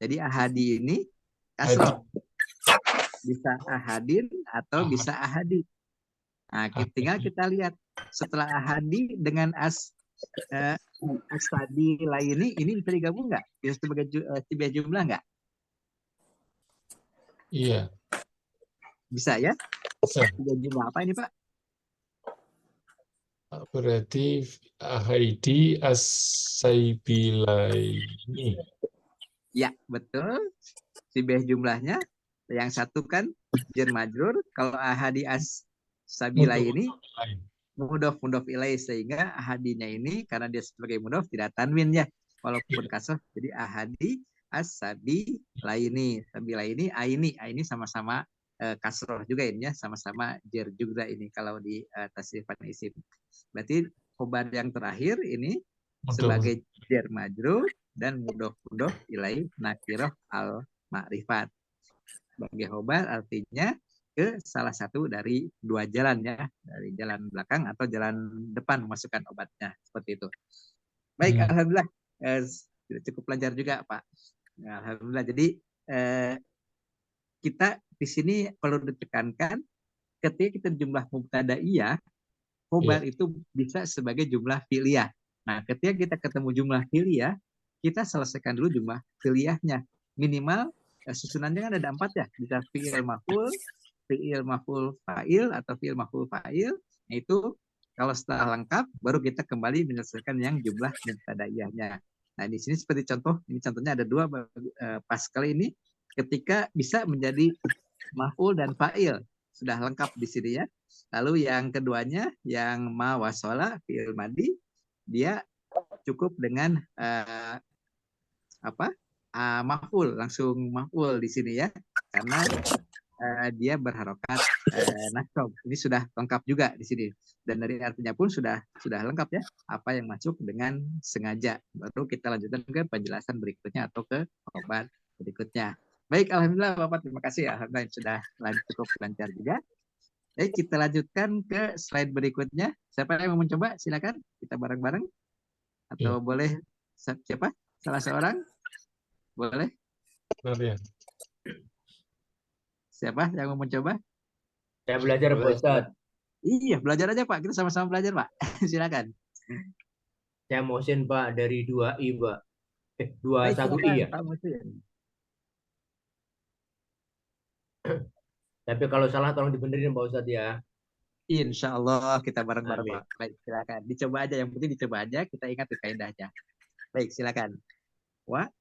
[SPEAKER 1] Jadi ahadi ini kasroh. Bisa ahadin atau bisa ahadi. Nah, tinggal kita lihat setelah ahadi dengan tadi laini ini bisa digabung nggak? Bisa sebagai sebuah jumlah nggak?
[SPEAKER 2] Iya.
[SPEAKER 1] Bisa ya?
[SPEAKER 2] Bisa.
[SPEAKER 1] Sebuah jumlah apa ini Pak?
[SPEAKER 2] Berarti ahidi as-saibilaini.
[SPEAKER 1] Ya, betul. Sebuah jumlahnya yang satu kan jar majrur, kalau ahadi sabila ini mudof ilai, sehingga ahadinya ini karena dia sebagai mudof tidak tanwin ya, walaupun kasroh, jadi ahadi sabila ini aini sama-sama kasroh juga ini ya, sama-sama jar juga ini kalau di tasrifan isim. Berarti khobar yang terakhir ini sebagai jar majrur dan mudof ilai nakiroh al ma'rifat. Sebagai khobar artinya ke salah satu dari 2 jalan ya, dari jalan belakang atau jalan depan memasukkan obatnya seperti itu. Baik, alhamdulillah cukup lancar juga Pak. Alhamdulillah. Jadi kita di sini perlu ditekankan ketika kita jumlah mubtadaiyah, khobar itu bisa sebagai jumlah fi'liyah. Nah, ketika kita ketemu jumlah fi'liyah, kita selesaikan dulu jumlah fi'liyahnya. Minimal susunannya kan ada 4 ya, bisa fi'il maf'ul fa'il atau fi'il maf'ul fa'il. Itu kalau setelah lengkap baru kita kembali menyelesaikan yang jumlah mubtadaiyahnya. Nah, di sini seperti contoh, ini contohnya ada 2 pas kali ini ketika bisa menjadi maf'ul dan fa'il. Sudah lengkap di sini ya. Lalu yang keduanya yang ma wasola fi'il madi, dia cukup dengan maf'ul, langsung maf'ul di sini ya, karena dia berharokat nasab. Ini sudah lengkap juga di sini, dan dari artinya pun sudah lengkap ya, apa yang masuk dengan sengaja. Baru kita lanjutkan ke penjelasan berikutnya atau ke obat berikutnya. Baik, alhamdulillah Bapak, terima kasih. Alhamdulillah sudah cukup lancar juga. Baik, kita lanjutkan ke slide berikutnya. Siapa yang mau mencoba? Silakan, kita bareng-bareng. Atau boleh siapa? Salah seorang? Boleh?
[SPEAKER 2] Boleh.
[SPEAKER 1] Siapa yang mau mencoba?
[SPEAKER 4] Saya belajar Pak Ustadz.
[SPEAKER 1] Iya, belajar aja Pak. Kita sama-sama belajar Pak. Silakan.
[SPEAKER 4] Saya motion Pak dari 2i Pak. 21i ya. Tapi kalau salah tolong dibenerin Pak Ustadz ya.
[SPEAKER 1] Insya Allah kita bareng-bareng Pak. Baik, silakan. Dicoba aja. Yang penting dicoba aja. Kita ingat kaidahnya. Baik, silakan.
[SPEAKER 4] Wa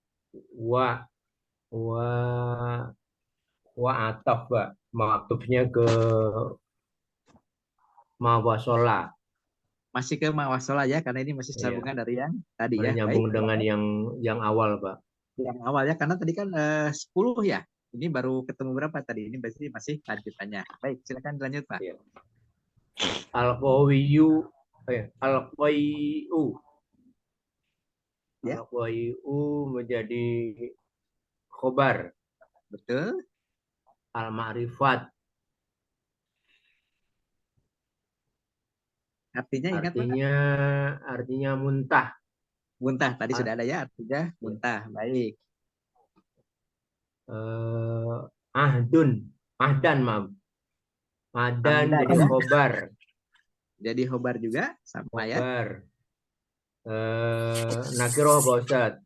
[SPEAKER 4] ataf Pak. Maktubnya ke mawasola.
[SPEAKER 1] Masih ke mawasola ya, karena ini masih sambungan dari yang tadi ya.
[SPEAKER 4] Nyambung dengan yang awal Pak.
[SPEAKER 1] Yang awal ya, karena tadi kan 10 ya. Ini baru ketemu berapa tadi? Ini berarti masih lanjutannya. Baik, silakan lanjut Pak.
[SPEAKER 4] Al-qawiyu al-qawiyu
[SPEAKER 1] Ya.
[SPEAKER 4] Al-Ghai'u menjadi khobar.
[SPEAKER 1] Betul.
[SPEAKER 4] Al-Ma'rifat
[SPEAKER 1] Artinya ingat Pak?
[SPEAKER 4] artinya muntah.
[SPEAKER 1] Muntah tadi sudah ada ya, artinya muntah. Baik.
[SPEAKER 4] Ahdan, maaf. Ahdan
[SPEAKER 1] Hamdan
[SPEAKER 4] jadi
[SPEAKER 1] ya.
[SPEAKER 4] khobar.
[SPEAKER 1] Jadi khobar juga sama ya.
[SPEAKER 4] Khobar. Nakiroh Pak Ustadz.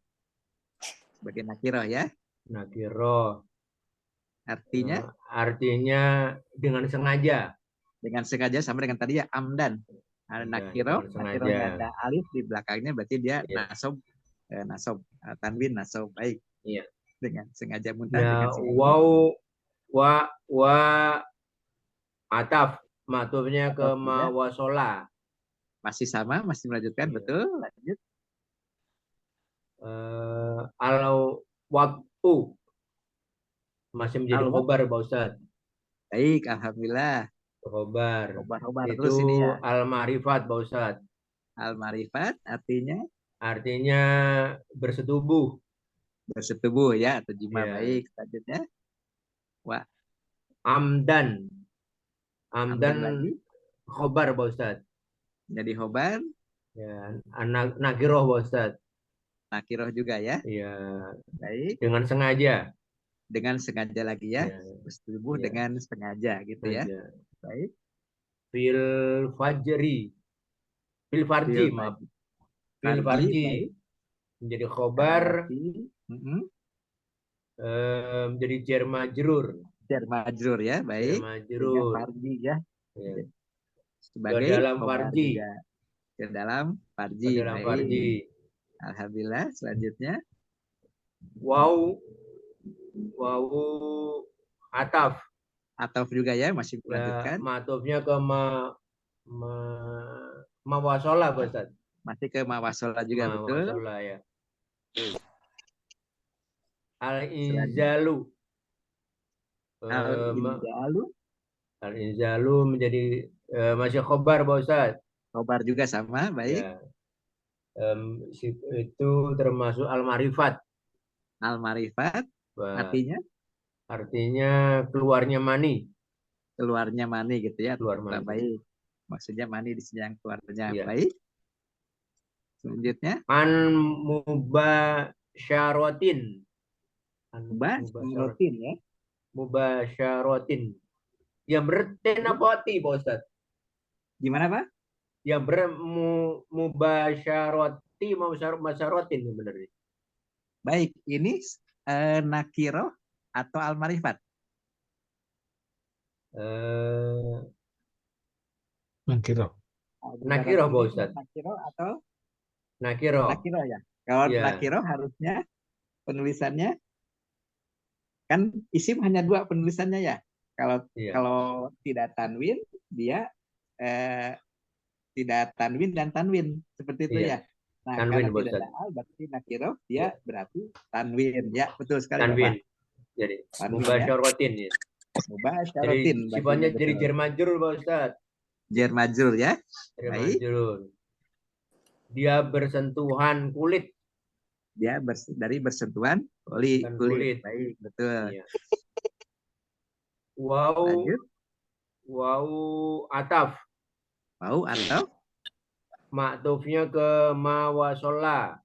[SPEAKER 1] Sebagai nakiroh ya.
[SPEAKER 4] Nakiroh.
[SPEAKER 1] Artinya
[SPEAKER 4] Artinya dengan sengaja.
[SPEAKER 1] dengan sengaja sama dengan tadi ya amdan. Nakiroh,
[SPEAKER 4] Dengan sengaja.
[SPEAKER 1] nakirohnya ada alif di belakangnya berarti dia
[SPEAKER 4] Iya.
[SPEAKER 1] nasob, tanwin nasob. Baik.
[SPEAKER 4] Iya.
[SPEAKER 1] Dengan sengaja muntah
[SPEAKER 4] Ya,
[SPEAKER 1] dengan sengaja.
[SPEAKER 4] wa ataf matufnya ke
[SPEAKER 1] Ataf
[SPEAKER 4] ma
[SPEAKER 1] juga.
[SPEAKER 4] wasola.
[SPEAKER 1] Masih sama, masih melanjutkan,
[SPEAKER 4] Iya.
[SPEAKER 1] betul. Lanjut.
[SPEAKER 4] Al waktu masih menjadi
[SPEAKER 1] Al-waqt.
[SPEAKER 4] khobar Pak Ustadz.
[SPEAKER 1] Baik, alhamdulillah.
[SPEAKER 4] Khobar.
[SPEAKER 1] Khobar
[SPEAKER 4] Itu
[SPEAKER 1] terus ini ya.
[SPEAKER 4] al-ma'rifat Pak Ustadz.
[SPEAKER 1] Al-marifat
[SPEAKER 4] Artinya bersetubuh.
[SPEAKER 1] bersetubuh ya atau jima.
[SPEAKER 4] Ya.
[SPEAKER 1] Baik, selanjutnya.
[SPEAKER 4] Amdan
[SPEAKER 1] lagi.
[SPEAKER 4] khobar Pak Ustadz.
[SPEAKER 1] Jadi khobar.
[SPEAKER 4] Ya, nakiroh Pak Ustadz.
[SPEAKER 1] Nakiroh juga ya.
[SPEAKER 4] Ya.
[SPEAKER 1] Baik.
[SPEAKER 4] Dengan sengaja.
[SPEAKER 1] Dengan sengaja lagi ya.
[SPEAKER 4] Ya.
[SPEAKER 1] Bersetubuh
[SPEAKER 4] Ya.
[SPEAKER 1] dengan sengaja gitu ya. Baik.
[SPEAKER 4] Fil farji, maaf. Fil farji menjadi khobar. Menjadi jar majrur.
[SPEAKER 1] Jar majrur ya, baik.
[SPEAKER 4] Jar majrur.
[SPEAKER 1] Farji ya.
[SPEAKER 4] Ya.
[SPEAKER 1] Sebagai
[SPEAKER 4] ke dalam
[SPEAKER 1] khobar
[SPEAKER 4] farji.
[SPEAKER 1] juga. Ke dalam farji.
[SPEAKER 4] Ke dalam farji.
[SPEAKER 1] Alhamdulillah. Selanjutnya.
[SPEAKER 4] Wow ataf.
[SPEAKER 1] Ataf juga ya, masih melanjutkan.
[SPEAKER 4] Matufnya ke mawasola Pak Ustaz.
[SPEAKER 1] Masih ke mawasola juga, betul.
[SPEAKER 4] Mawasola ya. Al-inzalu. Al-inzalu menjadi masih khobar Pak Ustaz.
[SPEAKER 1] Khobar juga sama, baik.
[SPEAKER 4] Ya. Itu termasuk al-marifat.
[SPEAKER 1] Al-marifat artinya?
[SPEAKER 4] Artinya keluarnya mani.
[SPEAKER 1] Keluarnya mani gitu ya.
[SPEAKER 4] Keluar mani.
[SPEAKER 1] Baik. Maksudnya mani di sini yang keluarnya.
[SPEAKER 4] Ya.
[SPEAKER 1] Baik. Selanjutnya.
[SPEAKER 4] An mubasyaratin.
[SPEAKER 1] Mubasyaratin ya.
[SPEAKER 4] Mubasyaratin. Yang berten apa hati Pak Ustaz?
[SPEAKER 1] Gimana Pak?
[SPEAKER 4] Yang mubasyarati mubasyaratin benar.
[SPEAKER 1] Baik, ini nakiroh atau al-marifat?
[SPEAKER 2] Nakiroh.
[SPEAKER 4] Nakiroh Pak Ustaz.
[SPEAKER 1] Nakiroh atau?
[SPEAKER 4] Nakiroh.
[SPEAKER 1] Nakiroh ya. Kalau nakiroh harusnya penulisannya kan isim hanya dua penulisannya ya. Kalau tidak tanwin dia tidak tanwin dan tanwin seperti itu ya. Nah,
[SPEAKER 4] tanwin,
[SPEAKER 1] karena tidak ada al berarti nakiroh dia berarti tanwin ya, betul sekali
[SPEAKER 4] tanwin.
[SPEAKER 1] Bapak.
[SPEAKER 4] Jadi mubasyaratin ya.
[SPEAKER 1] Mubasyaratin.
[SPEAKER 4] Jadi sifatnya jadi jar majrur Pak Ustaz.
[SPEAKER 1] Jar majrur ya.
[SPEAKER 4] Jar majrur. Dia bersentuhan kulit.
[SPEAKER 1] Dia dari bersentuhan kulit. Baik, betul.
[SPEAKER 4] Iya. Wow ataf.
[SPEAKER 1] Wow ataf.
[SPEAKER 4] Maktufnya ke mawasola.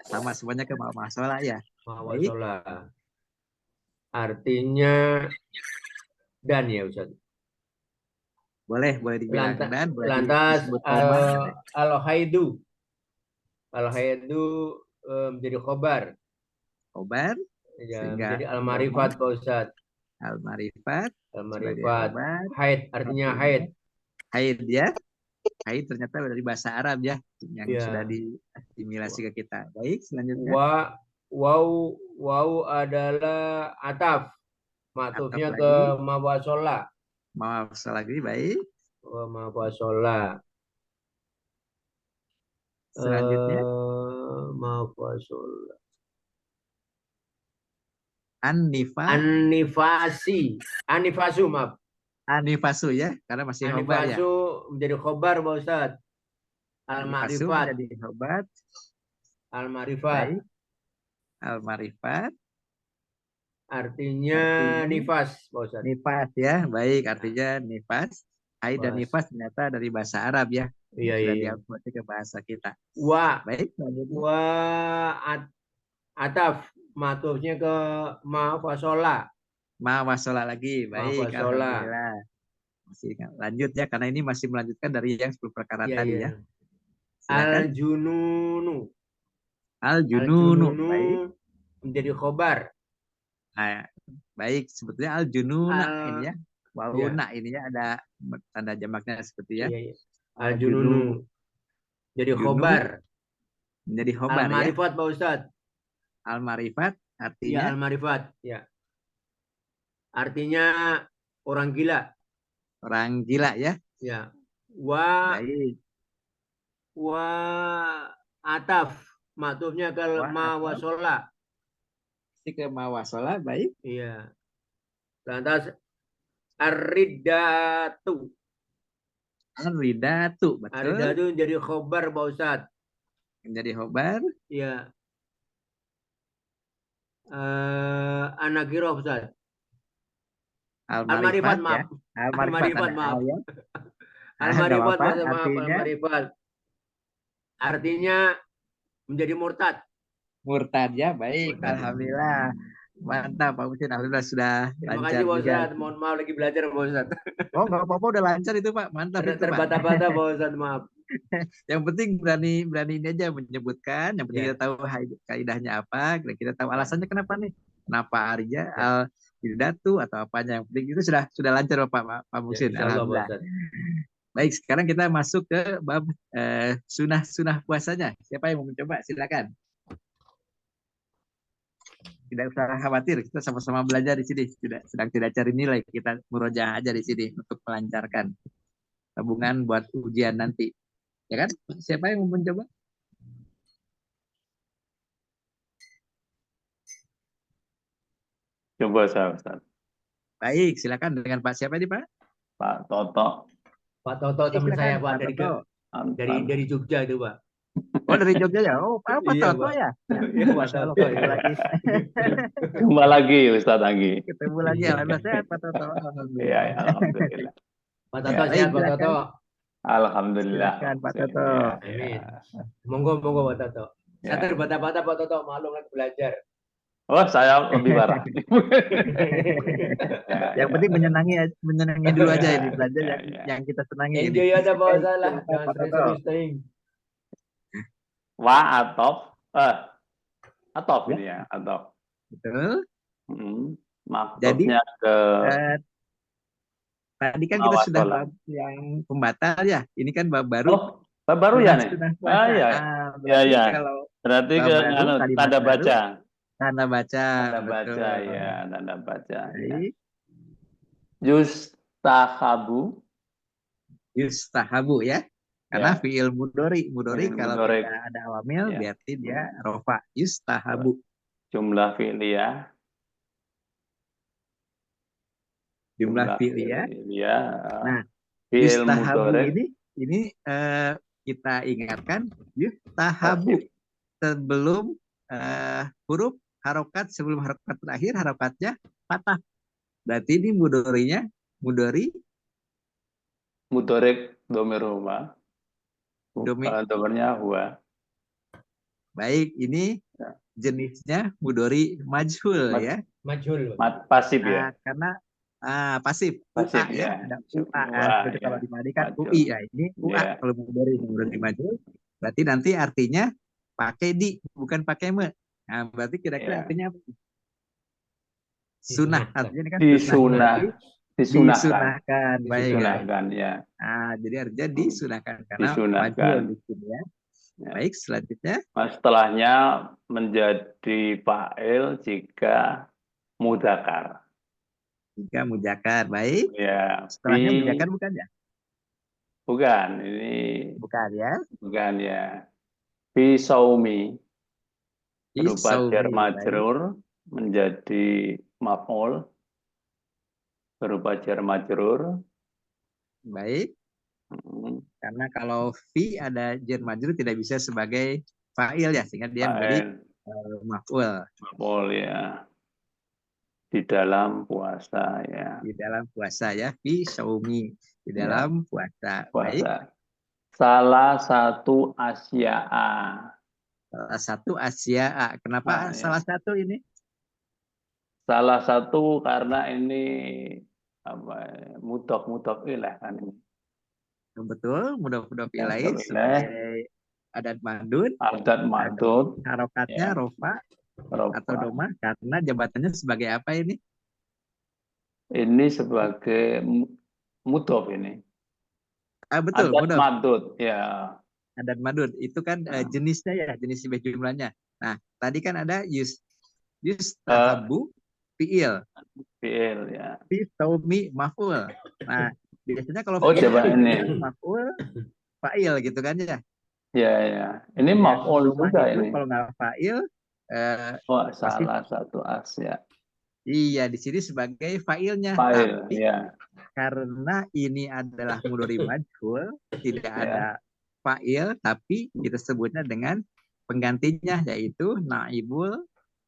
[SPEAKER 1] Sama semuanya ke mawasola ya.
[SPEAKER 4] Mawasola. Artinya dan ya Ustaz.
[SPEAKER 1] Boleh dibilang dan.
[SPEAKER 4] Lantas al-haidu. Al-haidu menjadi khobar.
[SPEAKER 1] Khobar.
[SPEAKER 4] Ya, menjadi al-marifat Pak Ustaz.
[SPEAKER 1] Al-marifat.
[SPEAKER 4] Al-marifat. Haid artinya haid.
[SPEAKER 1] Haid ya. Haid ternyata dari bahasa Arab ya yang sudah diasimilasi ke kita. Baik, selanjutnya.
[SPEAKER 4] Wow adalah ataf. Maktufnya ke mawasola.
[SPEAKER 1] Mawasola lagi, baik.
[SPEAKER 4] Mawasola.
[SPEAKER 1] Selanjutnya.
[SPEAKER 4] Mawasola. Anifasu maaf.
[SPEAKER 1] Anifasu ya, karena masih khobar ya.
[SPEAKER 4] Anifasu menjadi khobar Pak Ustaz. Al-ma'rifat
[SPEAKER 1] menjadi khobar.
[SPEAKER 4] Al-Marifat.
[SPEAKER 1] Baik. Al-Marifat.
[SPEAKER 4] Artinya
[SPEAKER 1] Artinya
[SPEAKER 4] nifas, Pak Ustadz.
[SPEAKER 1] nifas ya. Baik, artinya nifas. Haid dan
[SPEAKER 4] Nifas.
[SPEAKER 1] nifas ternyata dari bahasa Arab ya.
[SPEAKER 4] Iya,
[SPEAKER 1] Sudah
[SPEAKER 4] iya.
[SPEAKER 1] diakomodasi ke bahasa kita.
[SPEAKER 4] Wa
[SPEAKER 1] Baik, selanjutnya.
[SPEAKER 4] wa ataf matufnya ke ma fasola.
[SPEAKER 1] Ma wasola lagi. Baik,
[SPEAKER 4] Wasola.
[SPEAKER 1] alhamdulillah. Masih lanjut ya, karena ini masih melanjutkan dari yang 10 perkara
[SPEAKER 4] Iya,
[SPEAKER 1] tadi
[SPEAKER 4] iya.
[SPEAKER 1] ya. Silakan.
[SPEAKER 4] Al-jununu.
[SPEAKER 1] Al-jununu.
[SPEAKER 4] Al-jununu
[SPEAKER 1] Baik.
[SPEAKER 4] menjadi khobar.
[SPEAKER 1] Nah, baik, sebetulnya al-jununa ini ya.
[SPEAKER 4] Iya.
[SPEAKER 1] Wauna ini ya, ada tanda jamaknya seperti ya.
[SPEAKER 4] Iya, iya.
[SPEAKER 1] Al-jununu.
[SPEAKER 4] Al-jununu jadi
[SPEAKER 1] Junub
[SPEAKER 4] khobar.
[SPEAKER 1] menjadi khobar ya.
[SPEAKER 4] Al-marifat, Pak Ustadz.
[SPEAKER 1] Al-marifat
[SPEAKER 4] Iya,
[SPEAKER 1] artinya
[SPEAKER 4] al-marifat. Ya. Artinya orang gila.
[SPEAKER 1] orang gila ya.
[SPEAKER 4] Ya. Wa
[SPEAKER 1] Baik.
[SPEAKER 4] ataf matufnya ke
[SPEAKER 1] Wa
[SPEAKER 4] ma
[SPEAKER 1] ataf.
[SPEAKER 4] wasola.
[SPEAKER 1] Si ke mawasola, baik.
[SPEAKER 4] Iya. Lantas ar-riddatu.
[SPEAKER 1] Ar-ridatu, betul.
[SPEAKER 4] Ar-riddatu jadi khobar, Pak Ustadz.
[SPEAKER 1] Menjadi khobar.
[SPEAKER 4] Iya. Anakiro, Ustadz.
[SPEAKER 1] Al-marifat ya.
[SPEAKER 4] maaf.
[SPEAKER 1] Al-marifat ada
[SPEAKER 4] maaf.
[SPEAKER 1] al ya.
[SPEAKER 4] Al-marifat,
[SPEAKER 1] Nggak apa-apa,
[SPEAKER 4] maaf,
[SPEAKER 1] artinya
[SPEAKER 4] al-marifat. Artinya menjadi murtad.
[SPEAKER 1] murtad ya. Baik,
[SPEAKER 4] Murtad.
[SPEAKER 1] alhamdulillah. Mantap Pak Musin, alhamdulillah sudah
[SPEAKER 4] Terima
[SPEAKER 1] lancar
[SPEAKER 4] kasih, Pak
[SPEAKER 1] juga.
[SPEAKER 4] Ustadz. Mohon maaf lagi belajar, Pak Ustadz.
[SPEAKER 1] Oh, nggak apa-apa, udah lancar itu Pak. Mantap itu Pak.
[SPEAKER 4] Terbata-bata, Pak Ustadz, maaf.
[SPEAKER 1] Yang penting berani ini aja menyebutkan. Yang penting
[SPEAKER 4] Ya.
[SPEAKER 1] kita tahu kaidahnya apa, kita tahu alasannya kenapa nih. Kenapa Arja
[SPEAKER 4] Ya.
[SPEAKER 1] al-ridatu atau apanya. Yang penting itu sudah lancar Pak Musin.
[SPEAKER 4] Ya, insya Allah, Pak
[SPEAKER 1] Alhamdulillah.
[SPEAKER 4] Ustadz.
[SPEAKER 1] Baik, sekarang kita masuk ke bab sunah puasanya. Siapa yang mau mencoba? Silakan. Tidak usah khawatir, kita sama-sama belajar di sini. Sedang tidak cari nilai, kita murojaah aja di sini untuk melancarkan tabungan buat ujian nanti. Ya kan? Siapa yang mau mencoba?
[SPEAKER 5] Coba saya, Ustaz.
[SPEAKER 1] Baik, silakan dengan Pak siapa ini Pak?
[SPEAKER 5] Pak Toto.
[SPEAKER 4] Pak Toto teman
[SPEAKER 1] Silakan,
[SPEAKER 4] saya, Pak,
[SPEAKER 1] Pak Toto.
[SPEAKER 4] dari Jogja itu, Pak.
[SPEAKER 1] Oh, dari Jogja ya? Oh, Pak
[SPEAKER 4] Iya,
[SPEAKER 1] Toto
[SPEAKER 4] Pak.
[SPEAKER 1] ya?
[SPEAKER 4] Iya, Pak
[SPEAKER 1] Masya Allah,
[SPEAKER 4] Toto,
[SPEAKER 1] ketemu
[SPEAKER 4] ya.
[SPEAKER 1] lagi.
[SPEAKER 5] Jumpa lagi, Ustaz Anggi.
[SPEAKER 1] Ketemu lagi, alhamdulillah sehat Pak Toto.
[SPEAKER 5] Iya,
[SPEAKER 1] Alhamdulillah.
[SPEAKER 5] ya, alhamdulillah.
[SPEAKER 4] Pak Toto,
[SPEAKER 5] Ya.
[SPEAKER 4] sehat, Pak
[SPEAKER 1] Baik,
[SPEAKER 4] Toto.
[SPEAKER 5] Alhamdulillah.
[SPEAKER 1] Silakan, Pak Toto.
[SPEAKER 5] Ya,
[SPEAKER 4] Amin.
[SPEAKER 5] ya.
[SPEAKER 4] Monggo, Pak Toto.
[SPEAKER 5] Ya.
[SPEAKER 4] Saya terbata-bata, Pak Toto. Maklum lagi belajar.
[SPEAKER 5] Oh, saya lebih parah. Ya,
[SPEAKER 1] Yang
[SPEAKER 5] ya.
[SPEAKER 1] penting menyenangi dulu aja ini belajar
[SPEAKER 5] Ya,
[SPEAKER 1] yang
[SPEAKER 5] ya.
[SPEAKER 1] yang kita senangi ini.
[SPEAKER 4] Enjoy aja, Pak
[SPEAKER 1] Baik,
[SPEAKER 4] Ustadz lah.
[SPEAKER 1] silakan,
[SPEAKER 4] Jangan
[SPEAKER 1] Pak Toto.
[SPEAKER 4] serius-serius.
[SPEAKER 5] Wa atof. Atof
[SPEAKER 1] Ya.
[SPEAKER 5] ini ya, atof.
[SPEAKER 1] Betul.
[SPEAKER 5] Maksudnya ke
[SPEAKER 1] Tadi kan kita sudah
[SPEAKER 5] Mawasola.
[SPEAKER 1] bab yang pembatal ya. Ini kan bab baru.
[SPEAKER 5] baru ya nih.
[SPEAKER 1] Sunah puasa.
[SPEAKER 5] Ah, iya.
[SPEAKER 1] Berarti
[SPEAKER 5] Ya.
[SPEAKER 1] kalau
[SPEAKER 5] Berarti
[SPEAKER 1] bab
[SPEAKER 5] ke
[SPEAKER 1] baru, kalimat
[SPEAKER 5] tanda
[SPEAKER 1] baru.
[SPEAKER 5] baca.
[SPEAKER 1] tanda baca.
[SPEAKER 5] Tanda
[SPEAKER 1] betul.
[SPEAKER 5] baca ya, tanda baca. Ya.
[SPEAKER 1] Baik.
[SPEAKER 5] Yustahabu.
[SPEAKER 1] Yustahabu ya. Karena
[SPEAKER 5] Ya.
[SPEAKER 1] fi'il mudori. Mudori
[SPEAKER 5] Fi'il
[SPEAKER 1] kalau
[SPEAKER 5] mudhari.
[SPEAKER 1] tidak ada awamil
[SPEAKER 5] Ya.
[SPEAKER 1] berarti dia rofa. Yustahabu.
[SPEAKER 5] Jumlah fi'liyah.
[SPEAKER 1] Jumlah fi'liyah. Nah,
[SPEAKER 5] fi'il
[SPEAKER 1] yustahabu
[SPEAKER 5] mudhari.
[SPEAKER 1] ini kita ingatkan yustahabu sebelum huruf harokat, sebelum harokat terakhir harokatnya patah. Berarti ini mudorinya mudori
[SPEAKER 5] Mudhari domir huma. Domirnya huwa.
[SPEAKER 1] baik, ini
[SPEAKER 5] Ya.
[SPEAKER 1] jenisnya mudori majhul
[SPEAKER 5] Maj-
[SPEAKER 1] ya.
[SPEAKER 4] Majhul.
[SPEAKER 5] Pasif ya.
[SPEAKER 1] Karena pasif,
[SPEAKER 5] Pasif,
[SPEAKER 1] UA
[SPEAKER 5] ya.
[SPEAKER 1] ada
[SPEAKER 5] UA,
[SPEAKER 1] seperti
[SPEAKER 5] ya.
[SPEAKER 1] kalau dimadikan
[SPEAKER 5] Majhul.
[SPEAKER 1] UI ya. Ini UA
[SPEAKER 5] Ya.
[SPEAKER 1] kalau mudori majhul berarti nanti artinya pakai di bukan pakai me. Nah, berarti kira-kira
[SPEAKER 5] Ya.
[SPEAKER 1] artinya apa? Sunah,
[SPEAKER 4] Disunahkan.
[SPEAKER 1] artinya ini kan disunahkan. Baik.
[SPEAKER 5] Disunahkan ya.
[SPEAKER 1] Nah, jadi artinya disunahkan karena
[SPEAKER 5] Disunahkan.
[SPEAKER 1] majhul di sini ya.
[SPEAKER 5] Ya.
[SPEAKER 1] Baik, selanjutnya
[SPEAKER 5] Nah, setelahnya menjadi fa'il jika mudzakkar.
[SPEAKER 1] jika mujakar. Baik.
[SPEAKER 5] Ya.
[SPEAKER 1] Setelahnya mujakar bukan ya?
[SPEAKER 5] Bukan, ini
[SPEAKER 1] Bukan ya.
[SPEAKER 5] bukan ya. Fi saumi berupa
[SPEAKER 1] Isaumi.
[SPEAKER 5] jar
[SPEAKER 1] Baik.
[SPEAKER 5] majrur menjadi maf'ul berupa jar majrur.
[SPEAKER 1] Baik. Karena kalau fi ada jar majrur tidak bisa sebagai fa'il ya, sehingga dia menjadi
[SPEAKER 5] Fa'il.
[SPEAKER 1] maf'ul.
[SPEAKER 5] Maf'ul ya. Di dalam puasa ya.
[SPEAKER 1] Di dalam puasa ya, fi syaumi, di
[SPEAKER 5] Ya.
[SPEAKER 1] dalam puasa. Baik,
[SPEAKER 5] Puasa. Salah satu asya'a.
[SPEAKER 1] salah satu Asia. Kenapa
[SPEAKER 5] Ah, ya.
[SPEAKER 1] salah satu ini?
[SPEAKER 5] Salah satu karena ini mudhof ilaih kan ini.
[SPEAKER 1] Betul, mudhof ilaih
[SPEAKER 5] Mudhof ilaih.
[SPEAKER 1] sebagai adat madud.
[SPEAKER 5] Adat madud.
[SPEAKER 1] Harokatnya
[SPEAKER 5] Ya.
[SPEAKER 1] rofa
[SPEAKER 5] Rofa.
[SPEAKER 1] atau doma karena jabatannya sebagai apa ini?
[SPEAKER 5] Ini sebagai mudhof ini.
[SPEAKER 1] Betul,
[SPEAKER 5] Adat
[SPEAKER 1] mudhof.
[SPEAKER 5] madud ya.
[SPEAKER 1] Adat madud itu kan jenisnya ya, jenis jumlahnya. Nah, tadi kan ada yustahabu fi'il.
[SPEAKER 5] Fi'il ya.
[SPEAKER 1] Fi taumi maf'ul. Nah, biasanya kalau
[SPEAKER 5] Oh,
[SPEAKER 1] fi'il
[SPEAKER 5] coba
[SPEAKER 1] kan
[SPEAKER 5] ini.
[SPEAKER 1] maf'ul fa'il gitu kan ya.
[SPEAKER 5] Ya ya. Ini
[SPEAKER 1] Ya,
[SPEAKER 5] maf'ul
[SPEAKER 1] domah
[SPEAKER 5] juga
[SPEAKER 1] itu
[SPEAKER 5] ini.
[SPEAKER 1] kalau nggak fa'il
[SPEAKER 5] Oh,
[SPEAKER 1] pasti
[SPEAKER 5] salah satu asya.
[SPEAKER 1] iya di sini sebagai fa'ilnya.
[SPEAKER 5] Fa'il
[SPEAKER 1] Tapi
[SPEAKER 5] ya.
[SPEAKER 1] karena ini adalah mudhari majhul, tidak
[SPEAKER 5] Ya.
[SPEAKER 1] ada fa'il, tapi kita sebutnya dengan penggantinya yaitu naibul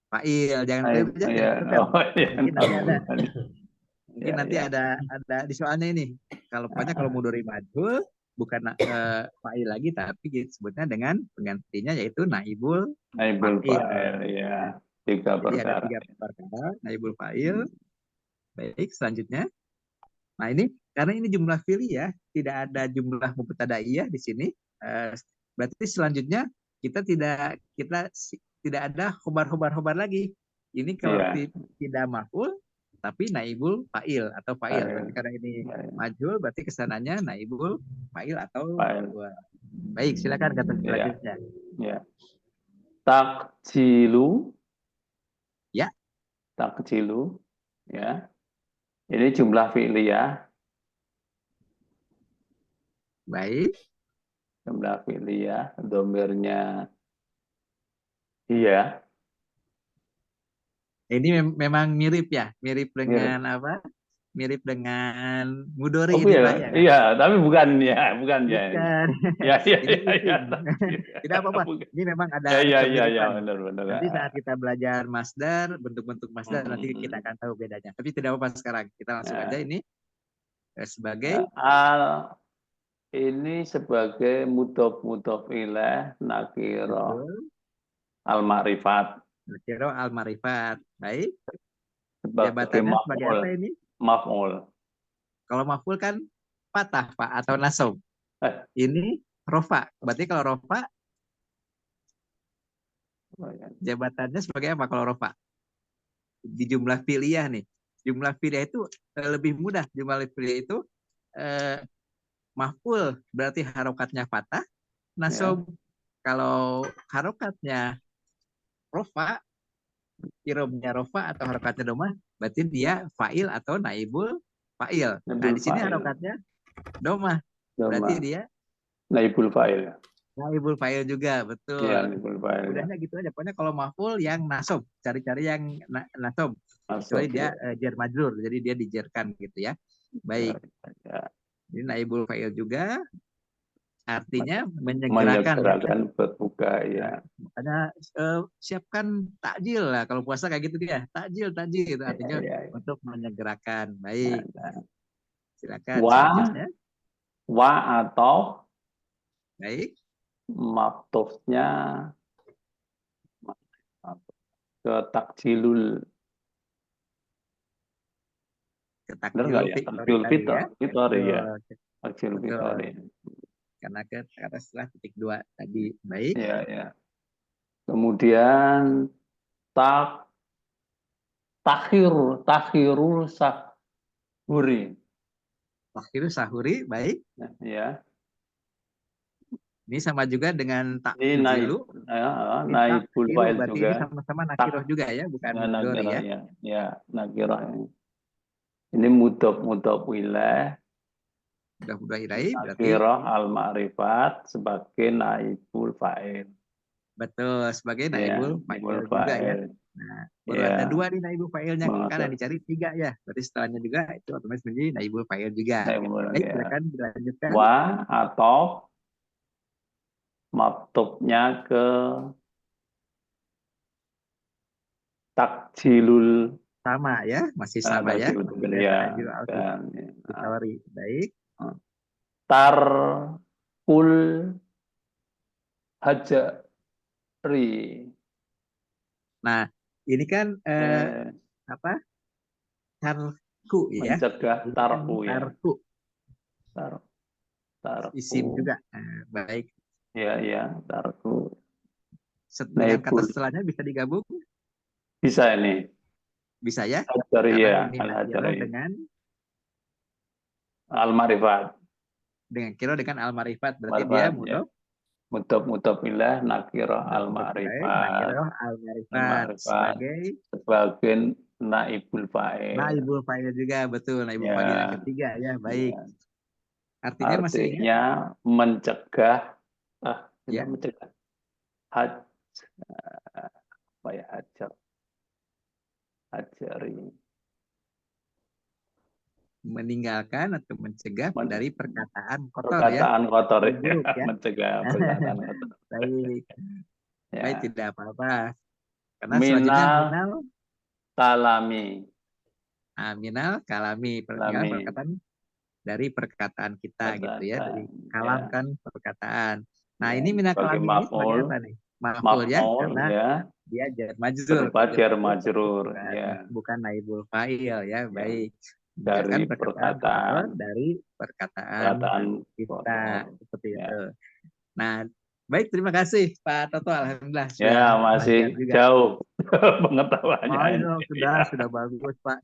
[SPEAKER 1] fa'il. Jangan
[SPEAKER 5] Ya.
[SPEAKER 1] jangan
[SPEAKER 5] Oh, ya.
[SPEAKER 1] mungkin nanti ada mungkin
[SPEAKER 5] Ya,
[SPEAKER 1] nanti
[SPEAKER 5] ya.
[SPEAKER 1] ada di soalnya ini. Kalau pokoknya kalau mudhari majhul bukan fa'il lagi, tapi disebutnya dengan penggantinya yaitu naibul
[SPEAKER 5] Naibul
[SPEAKER 1] fa'il.
[SPEAKER 5] fa'il ya. Tiga
[SPEAKER 1] Jadi ada
[SPEAKER 5] perkara.
[SPEAKER 1] 3 perkara naibul fa'il. Baik, selanjutnya. Nah, ini karena ini jumlah fi'li ya, tidak ada jumlah mubtadaiyah di sini. Berarti selanjutnya kita tidak ada khobar lagi. Ini kalau
[SPEAKER 5] Iya.
[SPEAKER 1] tidak maf'ul tapi naibul fa'il atau fa'il.
[SPEAKER 5] Fa'il.
[SPEAKER 1] Berarti karena ini
[SPEAKER 5] Ya, ya.
[SPEAKER 1] majhul berarti kesananya naibul fa'il atau
[SPEAKER 5] Fa'il.
[SPEAKER 1] baik, silakan kata
[SPEAKER 5] Iya.
[SPEAKER 1] selanjutnya.
[SPEAKER 5] Ya. Takjilu.
[SPEAKER 1] Ya.
[SPEAKER 5] Takjilu. Ya. Ini jumlah fi'liyah.
[SPEAKER 1] Baik.
[SPEAKER 5] Jumlah fi'liyah. Domirnya iya.
[SPEAKER 1] Ini memang mirip ya, mirip dengan apa? Mirip dengan mudhari
[SPEAKER 5] Oh
[SPEAKER 1] ini
[SPEAKER 5] iya,
[SPEAKER 1] Pak ya kan?
[SPEAKER 5] iya, tapi bukan ya.
[SPEAKER 1] Bukan.
[SPEAKER 5] Ya, ya,
[SPEAKER 1] Ini
[SPEAKER 5] ya, ya.
[SPEAKER 1] isim. Tidak apa-apa.
[SPEAKER 5] Bukan.
[SPEAKER 1] Ini memang ada
[SPEAKER 5] Ya, ya, ya, ya,
[SPEAKER 1] kemiripan.
[SPEAKER 5] benar.
[SPEAKER 1] Nanti saat kita belajar masdar, bentuk-bentuk masdar, nanti kita akan tahu bedanya. Tapi tidak apa-apa sekarang. Kita langsung aja ini sebagai
[SPEAKER 5] ini sebagai mudhof ilaih nakirah al-ma'rifat.
[SPEAKER 1] nakirah al-ma'rifat. Baik.
[SPEAKER 5] Sebagai
[SPEAKER 1] Jabatannya sebagai apa ini?
[SPEAKER 5] maf'ul.
[SPEAKER 1] Kalau maf'ul kan fathah Pak atau nasab. Ini rofa. Berarti kalau rofa jabatannya sebagai apa kalau rofa? Di jumlah fi'liyah nih. Jumlah fi'liyah itu lebih mudah. Jumlah fi'liyah itu maf'ul berarti harokatnya fathah. Nasab kalau harokatnya rofa, irobnya rofa atau harokatnya domah, berarti dia fa'il atau naibul fa'il. Nah di sini harokatnya domah. Berarti dia
[SPEAKER 5] naibul fa'il.
[SPEAKER 1] naibul fa'il juga, betul.
[SPEAKER 5] Iya, naibul fa'il.
[SPEAKER 1] Mudahnya gitu aja. Pokoknya kalau maf'ul yang nasab, cari-cari yang nasab. Kecuali dia jar majrur, jadi dia dijerkan gitu ya. Baik. Ini naibul fa'il juga. Artinya menyegerakan
[SPEAKER 5] berbuka ya.
[SPEAKER 1] Makanya siapkan takjil lah kalau puasa kayak gitu ya. Takjil itu artinya untuk menyegerakan. Baik. Silakan selanjutnya.
[SPEAKER 5] Wa atau
[SPEAKER 1] baik.
[SPEAKER 5] maktufnya ke takjilul.
[SPEAKER 1] Takjilul
[SPEAKER 5] fitor ya. Takjilul fitor.
[SPEAKER 1] Karena ke atas setelah titik 2 tadi. Baik.
[SPEAKER 5] Ya. Kemudian takhirul sahuri.
[SPEAKER 1] Takhirul sahuri, baik.
[SPEAKER 5] Ya.
[SPEAKER 1] Ini sama juga dengan
[SPEAKER 5] Ini
[SPEAKER 1] takjilu.
[SPEAKER 5] naibul fa'il juga.
[SPEAKER 1] Ini sama-sama nakiroh juga ya, bukan mudhari ya.
[SPEAKER 5] Ya, nakiroh. Ini mudhof ilaih.
[SPEAKER 1] Mudah ilaih berarti
[SPEAKER 5] nakirah al-ma'rifat sebagai naibul fa'il.
[SPEAKER 1] Betul, sebagai naibul fa'il juga ya. Nah, baru ada 2 nih naibul fa'ilnya, karena dicari 3 ya. Berarti setelahnya juga itu otomatis menjadi naibul fa'il juga. Baik, silakan dilanjutkan.
[SPEAKER 5] Wa atau maktubnya ke takjilul
[SPEAKER 1] Sama ya, masih sama ya.
[SPEAKER 5] takjilul ya
[SPEAKER 1] Takjil al-fitr.
[SPEAKER 5] kan.
[SPEAKER 1] Sorry, baik.
[SPEAKER 5] Tarkul hajari.
[SPEAKER 1] Nah, ini kan apa? Tarku ya.
[SPEAKER 5] Mencegah
[SPEAKER 1] Ini kan
[SPEAKER 5] tarku ya.
[SPEAKER 1] tarku,
[SPEAKER 5] Tarku.
[SPEAKER 1] isim juga. Nah, baik.
[SPEAKER 5] Ya, tarku.
[SPEAKER 1] Dengan kata
[SPEAKER 5] Naibul.
[SPEAKER 1] setelahnya bisa digabung,
[SPEAKER 5] Bisa ini.
[SPEAKER 1] bisa ya?
[SPEAKER 5] Hajari
[SPEAKER 1] Karena
[SPEAKER 5] ya,
[SPEAKER 1] ini
[SPEAKER 5] al-hajari.
[SPEAKER 1] dengan
[SPEAKER 5] Al-marifat.
[SPEAKER 1] dengan al-marifat, berarti dia
[SPEAKER 5] Marifat, ya.
[SPEAKER 1] mudhof
[SPEAKER 5] Mudhof ilah nakirah al-ma'rifat.
[SPEAKER 1] nakirah al-marifat sebagai
[SPEAKER 5] sebagai naibul fa'il.
[SPEAKER 1] naibul fa'il juga, betul, naibul
[SPEAKER 5] Ya.
[SPEAKER 1] fa'il yang ketiga ya, baik.
[SPEAKER 5] Ya.
[SPEAKER 1] Artinya masih ingat?
[SPEAKER 5] Artinya mencegah
[SPEAKER 1] Ya.
[SPEAKER 5] mencegah apa ya, hajari.
[SPEAKER 1] Meninggalkan atau mencegah dari perkataan kotor
[SPEAKER 5] Perkataan kotor
[SPEAKER 1] ya. Buruk ya.
[SPEAKER 5] mencegah perkataan kotor.
[SPEAKER 1] Baik.
[SPEAKER 5] Ya.
[SPEAKER 1] Baik, tidak apa-apa. Karena selanjutnya minal
[SPEAKER 5] kalami.
[SPEAKER 1] Minal kalami, perkataan dari perkataan kita gitu ya, dari kalam kan perkataan. Nah,
[SPEAKER 5] Ya,
[SPEAKER 1] ini minal kalami ini sebagai apa nih? Maf'ul ya, karena
[SPEAKER 5] ya.
[SPEAKER 1] dia jar majrur.
[SPEAKER 5] Berupa jar majrur, ya.
[SPEAKER 1] Bukan naibul fa'il ya, baik.
[SPEAKER 5] Dari
[SPEAKER 1] perkataan dari perkataan kita seperti
[SPEAKER 5] ya.
[SPEAKER 1] itu. Nah, baik, terima kasih Pak Toto, alhamdulillah
[SPEAKER 5] Ya, masih jauh pengetahuannya.
[SPEAKER 1] Sudah bagus Pak.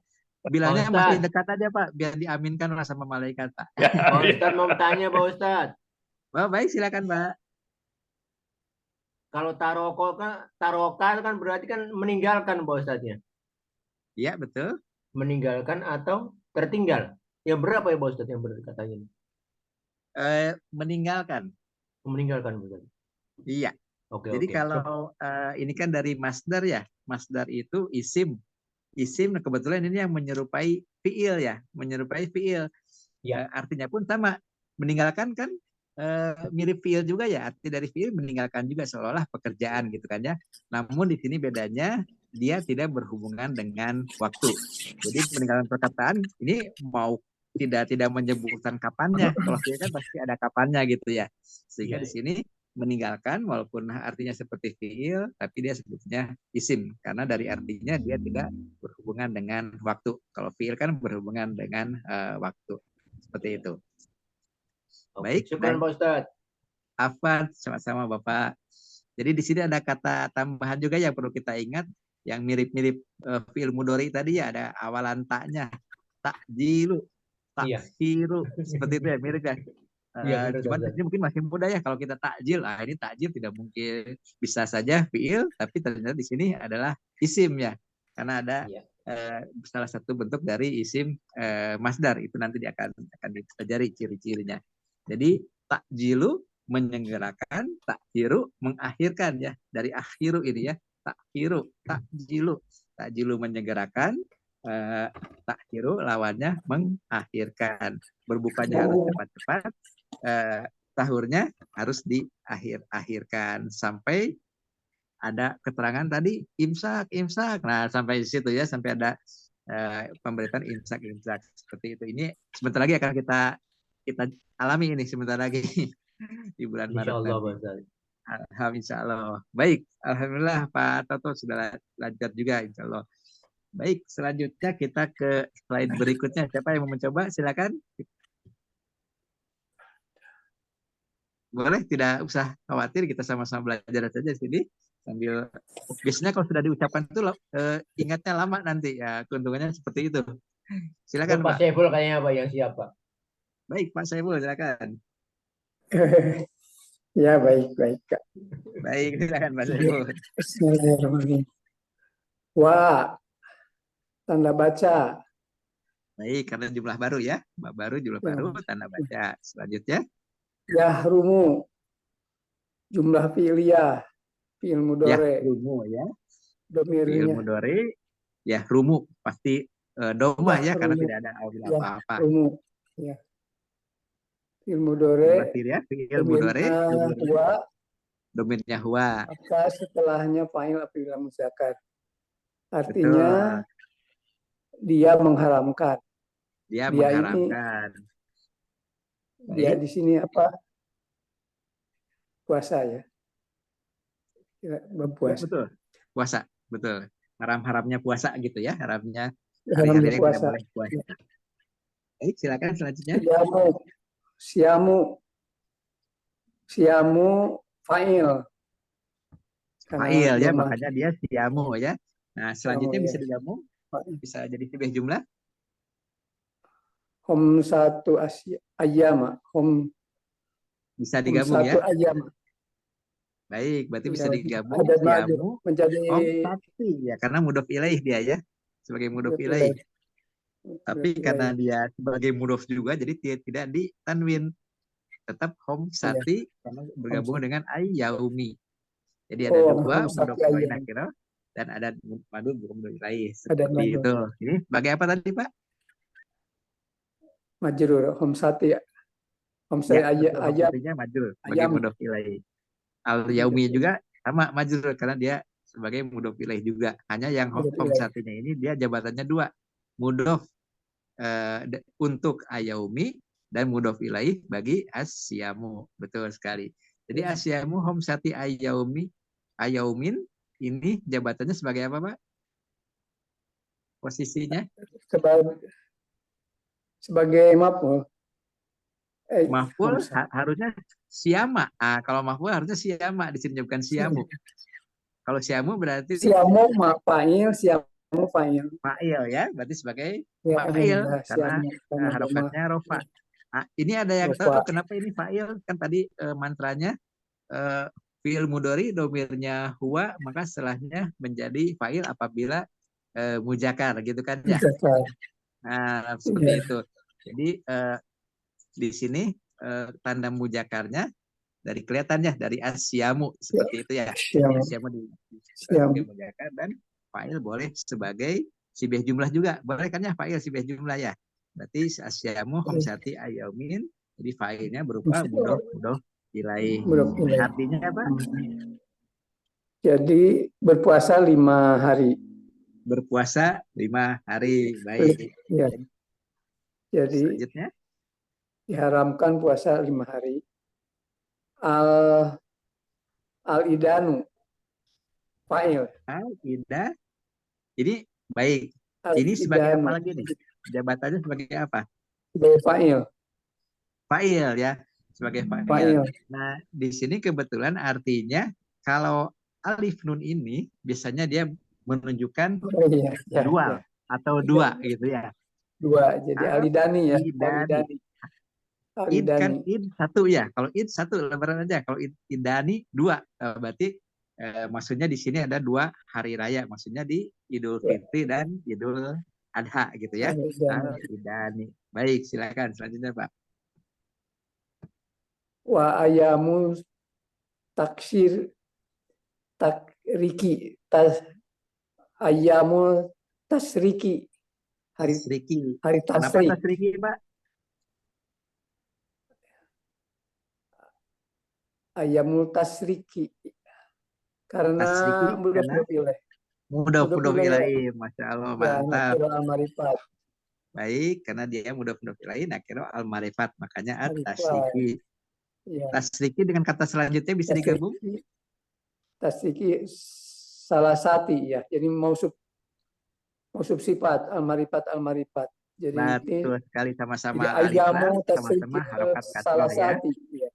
[SPEAKER 1] Bilangnya masih dekat aja Pak, biar diaminkan sama malaikat Pak.
[SPEAKER 4] Pak Ustadz mau bertanya Pak Ustadz.
[SPEAKER 1] Baik, silakan Pak.
[SPEAKER 4] Kalau taroka kan berarti kan meninggalkan Pak Ustadznya.
[SPEAKER 1] Iya, betul.
[SPEAKER 4] Meninggalkan atau tertinggal. Yang berapa ya Pak Ustadz yang benar katanya?
[SPEAKER 1] Meninggalkan.
[SPEAKER 4] Meninggalkan Pak.
[SPEAKER 1] Iya. Jadi kalau ini kan dari masdar ya. Masdar itu isim. Isim kebetulan ini yang menyerupai fiil ya. Menyerupai fiil. Ya. Artinya pun sama. Meninggalkan kan mirip fiil juga ya. Arti dari fiil meninggalkan juga seolah-olah pekerjaan gitu kan ya. Namun di sini bedanya dia tidak berhubungan dengan waktu. Jadi meninggalkan perkataan ini mau tidak menyebutkan kapannya. Kalau fiil kan pasti ada kapannya gitu ya. Sehingga di sini meninggalkan walaupun artinya seperti fiil, tapi dia sebutnya isim karena dari artinya dia tidak berhubungan dengan waktu. Kalau fiil kan berhubungan dengan waktu. Seperti itu. Baik,
[SPEAKER 4] syukran Pak Ustadz.
[SPEAKER 1] Afwan, sama-sama Bapak. Jadi di sini ada kata tambahan juga yang perlu kita ingat yang mirip-mirip fiil mudhari tadi ya, ada awalan taknya. Takjilu, takhiru, seperti itu ya, mirip ya. Cuman ini mungkin masih mudah ya kalau kita takjil. Ini takjil tidak mungkin, bisa saja fiil, tapi ternyata di sini adalah isim ya. Karena ada salah satu bentuk dari isim masdar, itu nanti dia akan dipelajari ciri-cirinya. Jadi takjilu menyegerakan, takhiru mengakhirkan ya. Dari akhiru ini ya, takhiru, takjilu. Takjilu menyegerakan, takhiru lawannya mengakhirkan. Berbukanya harus cepat-cepat, sahurnya harus diakhirkan sampai ada keterangan tadi imsak. Nah, sampai di situ ya, sampai ada pemberitaan imsak seperti itu. Ini sebentar lagi akan kita alami ini sebentar lagi di bulan Maret nanti. Insyaallah. Baik, alhamdulillah Pak Toto sudah lancar juga insyaallah. Baik, selanjutnya kita ke slide berikutnya. Siapa yang mau mencoba? Silakan. Boleh, tidak usah khawatir, kita sama-sama belajar saja di sini sambil biasanya kalau sudah diucapkan itu ingatnya lama nanti ya, keuntungannya seperti itu. Silakan Pak.
[SPEAKER 4] Pak Saiful kayaknya Pak yang siapa?
[SPEAKER 1] Baik, Pak Saiful silakan.
[SPEAKER 3] Ya, baik Kak.
[SPEAKER 1] Baik, silakan Pak Saiful.
[SPEAKER 3] Bismillahirrahmanirrahim. Wa, tanda baca.
[SPEAKER 1] Baik, karena jumlah baru ya. Jumlah baru, tanda baca. Selanjutnya.
[SPEAKER 3] Yahrumu, jumlah fi'liyah, fi'il mudhari.
[SPEAKER 1] Yahrumu ya.
[SPEAKER 3] Domirnya.
[SPEAKER 1] Fi'il mudhari, yahrumu. Pasti doma ya, karena tidak ada awil apa-apa.
[SPEAKER 3] Yahrumu, ya. Fi'il mudhari.
[SPEAKER 1] Fi'il mudhari.
[SPEAKER 3] Wa,
[SPEAKER 1] domirnya huwa.
[SPEAKER 3] Maka setelahnya fa'il apabila muzakkar. Artinya dia mengharamkan.
[SPEAKER 1] Dia
[SPEAKER 3] Dia ini
[SPEAKER 1] mengharamkan.
[SPEAKER 3] dia
[SPEAKER 1] Baik.
[SPEAKER 3] di sini apa? Puasa ya. Ya, berpuasa.
[SPEAKER 1] Betul. Puasa, betul. Haram-haramnya puasa gitu ya, haramnya
[SPEAKER 3] Haram
[SPEAKER 1] hari-hari yang tidak
[SPEAKER 3] berpuasa.
[SPEAKER 1] boleh puasa. Baik, silakan selanjutnya.
[SPEAKER 3] Siamu fa'il. Karena
[SPEAKER 1] Fa'il ya,
[SPEAKER 3] domah.
[SPEAKER 1] makanya dia siamu ya. Nah, selanjutnya
[SPEAKER 3] Siamu,
[SPEAKER 1] bisa
[SPEAKER 3] ya.
[SPEAKER 1] digabung,
[SPEAKER 3] Fa'il.
[SPEAKER 1] bisa jadi sibih jumlah.
[SPEAKER 3] Hum satu ayyama. Hum
[SPEAKER 1] Bisa digabung
[SPEAKER 3] satu
[SPEAKER 1] ya.
[SPEAKER 3] ayyama.
[SPEAKER 1] Baik, berarti bisa
[SPEAKER 3] Ya,
[SPEAKER 1] digabung
[SPEAKER 3] ada
[SPEAKER 1] siamu
[SPEAKER 3] menjadi
[SPEAKER 1] sati ya, karena mudhof ilaih dia ya, sebagai mudhof ilaih. Tapi karena dia sebagai mudhof juga, jadi tidak ditanwin, tetap hom sati karena bergabung dengan ayyaumi. Jadi ada dua mudhof ilaih nakirah dan ada madu mudhof ilaih seperti itu. Ini sebagai apa tadi Pak?
[SPEAKER 3] Majrur hom sati. Hom sati
[SPEAKER 1] ayam majrur sebagai mudhof ilaih. Al yaumi juga sama majrur karena dia sebagai mudhof ilaih juga. Hanya yang hom satinya ini dia jabatannya dua. Mudhof untuk ayaumi dan mudhof ilaih bagi asyamu. Betul sekali. Jadi asyamu hom sati ayaumin ini jabatannya sebagai apa Pak? Posisinya?
[SPEAKER 3] Sebagai maf'ul.
[SPEAKER 1] Maf'ul harusnya siama. Kalau maf'ul harusnya siama, di sini bukan siamu. Kalau siamu berarti
[SPEAKER 3] siamu fa'il, siamu fa'il.
[SPEAKER 1] Fa'il ya, berarti sebagai fa'il karena harokatnya rofa. Ini ada yang tahu kenapa ini fa'il? Kan tadi mantranya fi'il mudhari domirnya huwa, maka setelahnya menjadi fa'il apabila muzakkar gitu kan ya. Nah, seperti itu. Jadi di sini tanda muzakarnya dari kelihatannya dari asyamu seperti itu ya. Asyamu sebagai muzakar dan fa'il boleh sebagai sibih jumlah juga. Boleh kan ya fa'il sibih jumlah ya. Berarti asyamu homsati ayaumin, jadi fa'ilnya berupa mudhof ilaih. Artinya apa?
[SPEAKER 3] Jadi berpuasa 5 hari.
[SPEAKER 1] Berpuasa 5 hari. Baik.
[SPEAKER 3] Ya. Jadi
[SPEAKER 1] selanjutnya
[SPEAKER 3] diharamkan puasa 5 hari. Al-idanu fa'il.
[SPEAKER 1] Al-ida. Ini baik. Ini sebagai apa lagi nih? Jabatannya sebagai apa?
[SPEAKER 3] Sebagai fa'il.
[SPEAKER 1] Fa'il ya, sebagai fa'il. Nah, di sini kebetulan artinya kalau alif nun ini biasanya dia menunjukkan dual atau dua gitu ya.
[SPEAKER 3] Dua, jadi alidani ya.
[SPEAKER 1] Alidani. Id kan id satu ya. Kalau id satu lebaran aja. Kalau idani dua, berarti maksudnya di sini ada 2 hari raya. Maksudnya di Idul Fitri dan Idul Adha gitu ya. Idani. Baik, silakan selanjutnya Pak.
[SPEAKER 3] Wa ayamu taksir takriki ayamu tasriki hari tasriki.
[SPEAKER 1] Kenapa tasriki Pak?
[SPEAKER 3] Ayamul tasriki karena mudhof ilaih.
[SPEAKER 1] Masya Allah, mantap.
[SPEAKER 3] Al-marifat.
[SPEAKER 1] Baik, karena dia mudhof ilaih nakiro al-marifat, makanya at-tasriki. Ya. Tasriki dengan kata selanjutnya bisa digabung?
[SPEAKER 3] Tasriki salah satu ya, jadi mausuf sifat al-marifat. Jadi
[SPEAKER 1] betul sekali, sama-sama
[SPEAKER 3] ayamu
[SPEAKER 1] sama-sama harokat
[SPEAKER 3] salah
[SPEAKER 1] ya.
[SPEAKER 3] satu ya.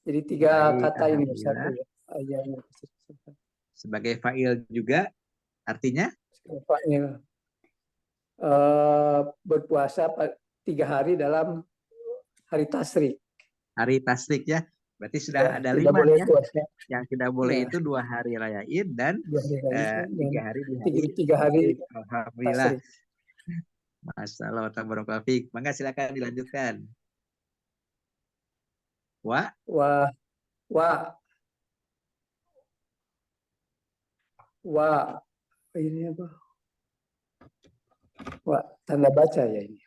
[SPEAKER 3] Jadi 3 kata ini satu ya.
[SPEAKER 1] Sebagai fa'il juga artinya?
[SPEAKER 3] Fa'il. Berpuasa 3 hari dalam hari tasrik.
[SPEAKER 1] Hari tasrik ya. Berarti sudah ada 5 ya. Puasa. Yang tidak boleh itu 2 hari raya Id dan 3 hari di hari. Alhamdulillah. Masya Allah, tabarakallah fiik. Mangga silakan dilanjutkan. Wa
[SPEAKER 3] ini apa? Wa tanda baca ya ini.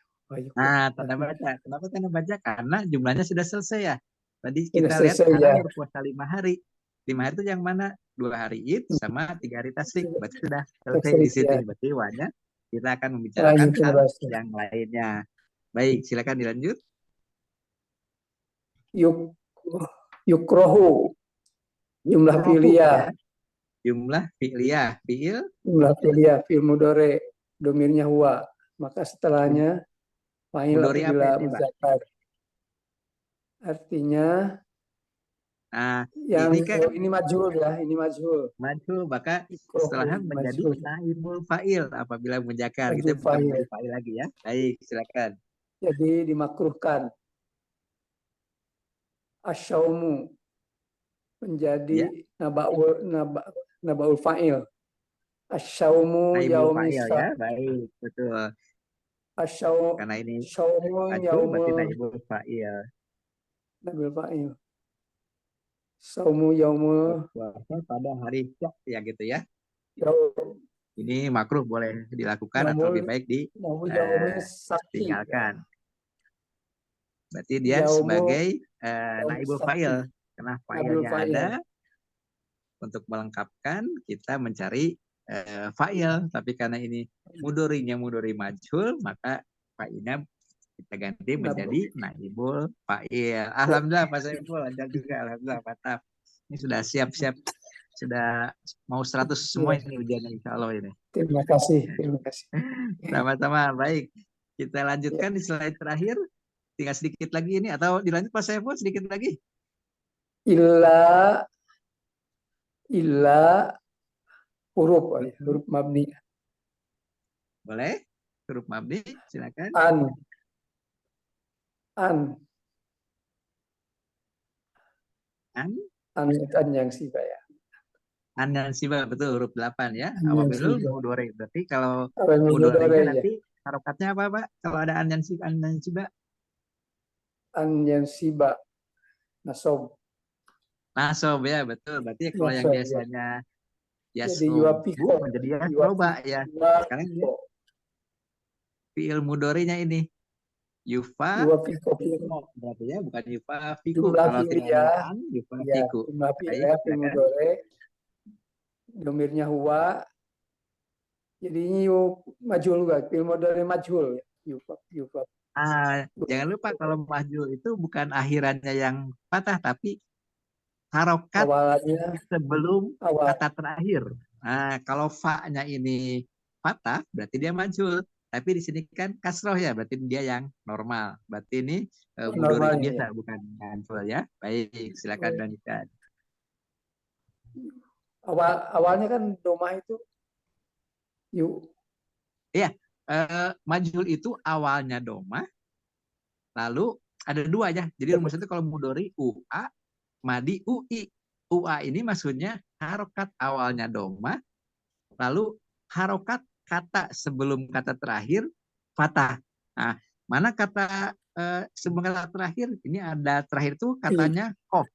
[SPEAKER 1] Nah, tanda baca. Kenapa tanda baca? Karena jumlahnya sudah selesai ya. Tadi kita lihat karena berpuasa 5 hari. 5 hari itu yang mana? 2 hari Id sama 3 hari tasyrik. Berarti sudah selesai
[SPEAKER 3] Tasyrik,
[SPEAKER 1] di sini.
[SPEAKER 3] ya.
[SPEAKER 1] Berarti wanya kita akan membicarakan
[SPEAKER 3] Lanjut,
[SPEAKER 1] hal
[SPEAKER 3] Mas.
[SPEAKER 1] yang lainnya. Baik, silakan dilanjut.
[SPEAKER 3] Yuk, yukrohu. Jumlah
[SPEAKER 1] Yukrohu,
[SPEAKER 3] fi'liyah.
[SPEAKER 1] ya. Jumlah fi'liyah. Fi'il
[SPEAKER 3] Jumlah fi'liyah. Fi'il mudore. Domirnya huwa. Maka setelahnya fa'il
[SPEAKER 1] mudhari apa
[SPEAKER 3] apabila
[SPEAKER 1] ini, Pak?
[SPEAKER 3] muzakkar. Artinya
[SPEAKER 1] Nah,
[SPEAKER 3] yang
[SPEAKER 1] ini kan
[SPEAKER 3] ini majhul ya. Ini majhul.
[SPEAKER 1] majhul, maka
[SPEAKER 3] Yukrohu,
[SPEAKER 1] setelahnya menjadi
[SPEAKER 3] majhul.
[SPEAKER 1] naibul fa'il apabila menjakar. Gitu
[SPEAKER 3] Majhul
[SPEAKER 1] bukan
[SPEAKER 3] fa'il.
[SPEAKER 1] menjadi fa'il lagi ya. Baik, silakan.
[SPEAKER 3] Jadi dimakruhkan. Asyaumu menjadi
[SPEAKER 1] Ya.
[SPEAKER 3] nabaul fa'il. Asyaumu
[SPEAKER 1] Naibul
[SPEAKER 3] yaumi
[SPEAKER 1] fa'il ya. Baik, betul.
[SPEAKER 3] Asyaumu
[SPEAKER 1] Karena ini
[SPEAKER 3] syaumu
[SPEAKER 1] majhul berarti
[SPEAKER 3] yaumu
[SPEAKER 1] naibul fa'il.
[SPEAKER 3] nabaul fa'il. Saumu yaumu
[SPEAKER 1] Puasa pada hari Syak ya gitu ya.
[SPEAKER 3] yaum
[SPEAKER 1] Ini makruh boleh dilakukan atau lebih baik
[SPEAKER 3] yaumi sakti.
[SPEAKER 1] ditinggalkan. Berarti dia
[SPEAKER 3] Yaumu
[SPEAKER 1] sebagai
[SPEAKER 3] yaumi
[SPEAKER 1] naibul
[SPEAKER 3] sakti.
[SPEAKER 1] fa'il. Karena
[SPEAKER 3] Naibul
[SPEAKER 1] fa'ilnya
[SPEAKER 3] fa'il.
[SPEAKER 1] ada, untuk melengkapkan kita mencari fa'il. Tapi karena ini mudhari'nya mudhari majhul, maka fa'ilnya kita ganti menjadi naibul fa'il. Alhamdulillah Pak Saiful, lancar juga. Alhamdulillah, mantap. Ini sudah siap-siap. Sudah mau 100 semua ini ujiannya insya Allah ini.
[SPEAKER 3] Terima kasih. Terima kasih.
[SPEAKER 1] Sama-sama, baik. Kita lanjutkan di slide terakhir. Tinggal sedikit lagi ini, atau dilanjut Pak Saiful sedikit lagi?
[SPEAKER 3] Illa huruf mabni.
[SPEAKER 1] Boleh? Huruf mabni, silakan.
[SPEAKER 3] An yang sibah ya.
[SPEAKER 1] An dan sibah, betul, huruf 8 ya.
[SPEAKER 3] An yang
[SPEAKER 1] Awamilul
[SPEAKER 3] sibah.
[SPEAKER 1] mudhari. Berarti kalau
[SPEAKER 3] Awamilul
[SPEAKER 1] mudhari'nya
[SPEAKER 3] mudhari,
[SPEAKER 1] nanti harokatnya apa, Pak? Kalau ada an dan sibah?
[SPEAKER 3] An yang sibah. Nasob.
[SPEAKER 1] Nasob ya, betul. Berarti kalau yang
[SPEAKER 3] Nasob,
[SPEAKER 1] biasanya
[SPEAKER 3] jadi
[SPEAKER 1] yasobu
[SPEAKER 3] yuwafiko.
[SPEAKER 1] menjadi yasroba ya. Sekarang dia
[SPEAKER 3] Yuwafiko.
[SPEAKER 1] fi'il mudhari'nya ini. Yufa
[SPEAKER 3] Yuwafiko.
[SPEAKER 1] berarti ya, bukan yufa fiku.
[SPEAKER 3] Jumlah
[SPEAKER 1] Kalau tidak
[SPEAKER 3] fi'liyah.
[SPEAKER 1] ada an, yufa
[SPEAKER 3] Ya,
[SPEAKER 1] fiku.
[SPEAKER 3] jumlah
[SPEAKER 1] Baik,
[SPEAKER 3] fi'liyah
[SPEAKER 1] silakan.
[SPEAKER 3] mudhari. Domirnya huwa. Jadi ini majhul juga. Fi'il mudhari majhul. Yufa.
[SPEAKER 1] Jangan lupa kalau majhul itu bukan akhirannya yang patah, tapi harokat
[SPEAKER 3] Awalannya
[SPEAKER 1] sebelum
[SPEAKER 3] awal.
[SPEAKER 1] kata terakhir. Nah, kalau fa-nya ini patah, berarti dia majhul. Tapi di sini kan kasroh ya, berarti dia yang normal. Berarti ini mudhari biasa, bukan majhul ya. Baik, silakan lanjutkan.
[SPEAKER 3] Awalnya kan domah itu
[SPEAKER 1] Majhul itu awalnya domah, lalu ada dua ya. Jadi rumus itu kalau mudhari UA, madi UI. UA ini maksudnya harokat awalnya domah, lalu harokat kata sebelum kata terakhir fathah. Nah, mana kata sebelum kata terakhir? Ini ada terakhir tuh katanya kof.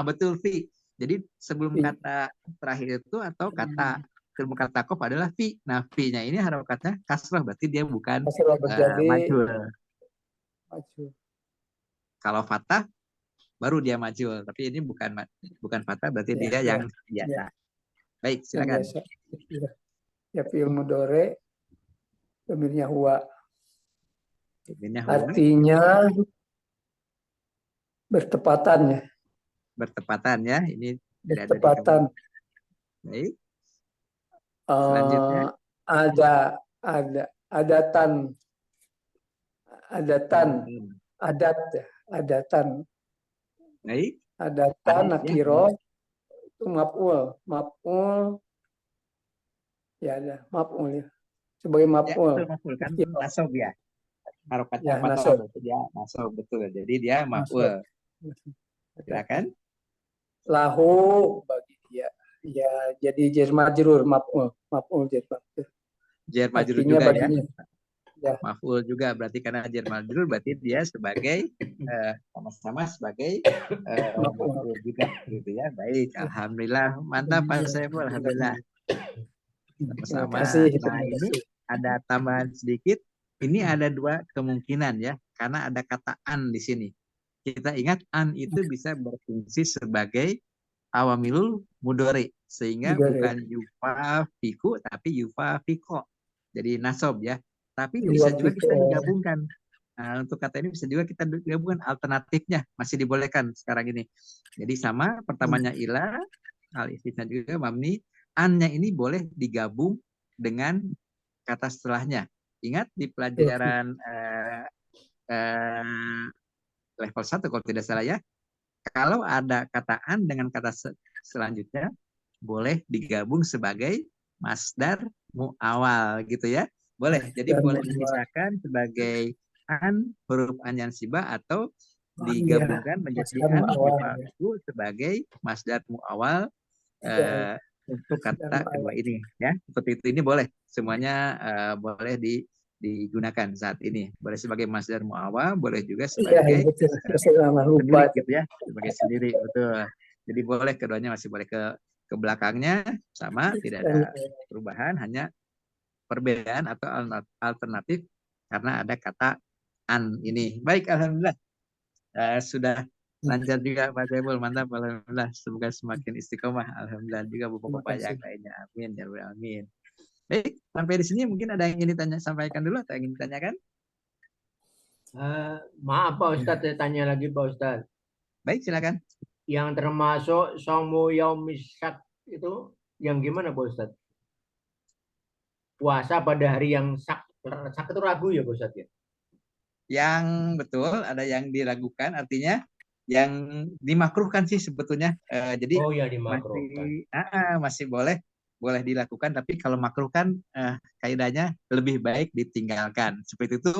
[SPEAKER 1] Betul, fi. Jadi sebelum kata terakhir itu atau kata sebelum kata kof adalah fi. Nah, fi-nya ini harokatnya kasrah, berarti dia bukan majhul. Kalau fathah baru dia majhul, tapi ini bukan fathah, berarti dia yang biasa. Baik, silakan.
[SPEAKER 3] Ya, fi'il mudhari domirnya huwa. Artinya bertepatan ya.
[SPEAKER 1] Bertepatan ya, ini
[SPEAKER 3] bertepatan.
[SPEAKER 1] Baik. Selanjutnya
[SPEAKER 3] adatan adatan.
[SPEAKER 1] Baik.
[SPEAKER 3] Adatan nakiro itu maf'ul ya, ada maf'ul ya, sebagai maf'ul
[SPEAKER 1] kan nasob ya, harokatnya
[SPEAKER 3] ya, nasob.
[SPEAKER 1] Ya, nasob, betul, jadi dia maf'ul. Silakan.
[SPEAKER 3] Lahu bagi dia ya, jadi jar majrur maf'ul
[SPEAKER 1] jar majrur juga baginya. Ya. Maf'ul juga berarti, karena jar majrur berarti dia sebagai sama-sama sebagai maf'ul juga gitu ya. Baik, alhamdulillah, mantap Pak Saiful, alhamdulillah. Sama-sama. Nah, ini ada tambahan sedikit. Ini ada dua kemungkinan ya, karena ada kata an di sini. Kita ingat an itu bisa berfungsi sebagai awamilul mudhari, sehingga
[SPEAKER 3] Mudhari.
[SPEAKER 1] bukan yufafiku tapi yufafiko. Jadi nasab ya. Tapi bisa juga kita digabungkan. Nah, untuk kata ini bisa juga kita gabungkan, alternatifnya masih dibolehkan sekarang ini. Jadi sama, pertamanya ila, al istisna juga mamni, an-nya ini boleh digabung dengan kata setelahnya. Ingat di pelajaran level 1 kalau tidak salah ya, kalau ada kata an dengan kata selanjutnya boleh digabung sebagai masdar mu'awal gitu ya. Boleh. Jadi boleh dipisahkan sebagai an, huruf an yang sibah, atau digabungkan menjadi an itu sebagai masdar mu'awal untuk kata kedua ini ya. Seperti itu, ini boleh semuanya, boleh digunakan saat ini. Boleh sebagai masdar mu'awal, boleh juga sebagai sendiri gitu ya, sebagai sendiri, betul. Jadi boleh, keduanya masih boleh, ke belakangnya sama, tidak ada perubahan, hanya perbedaan atau alternatif karena ada kata an ini. Baik, alhamdulillah. Sudah lancar juga Pak Saiful, mantap, alhamdulillah. Semoga semakin istiqomah, alhamdulillah, juga bapak-bapak yang lainnya. Amin ya rabbal alamin. Baik, sampai di sini mungkin ada yang ingin sampaikan dulu atau ingin ditanyakan?
[SPEAKER 4] Maaf Pak Ustadz, saya tanya lagi Pak Ustadz.
[SPEAKER 1] Baik, silakan.
[SPEAKER 4] Yang termasuk somu yaumisyak itu yang gimana Pak Ustadz? Puasa pada hari yang sak itu ragu ya Pak Ustadz ya?
[SPEAKER 1] Yang betul, ada yang diragukan, artinya yang dimakruhkan sih sebetulnya. Jadi
[SPEAKER 4] oh ya, dimakruhkan.
[SPEAKER 1] Masih boleh dilakukan, tapi kalau makruh kan kaidahnya lebih baik ditinggalkan. Seperti itu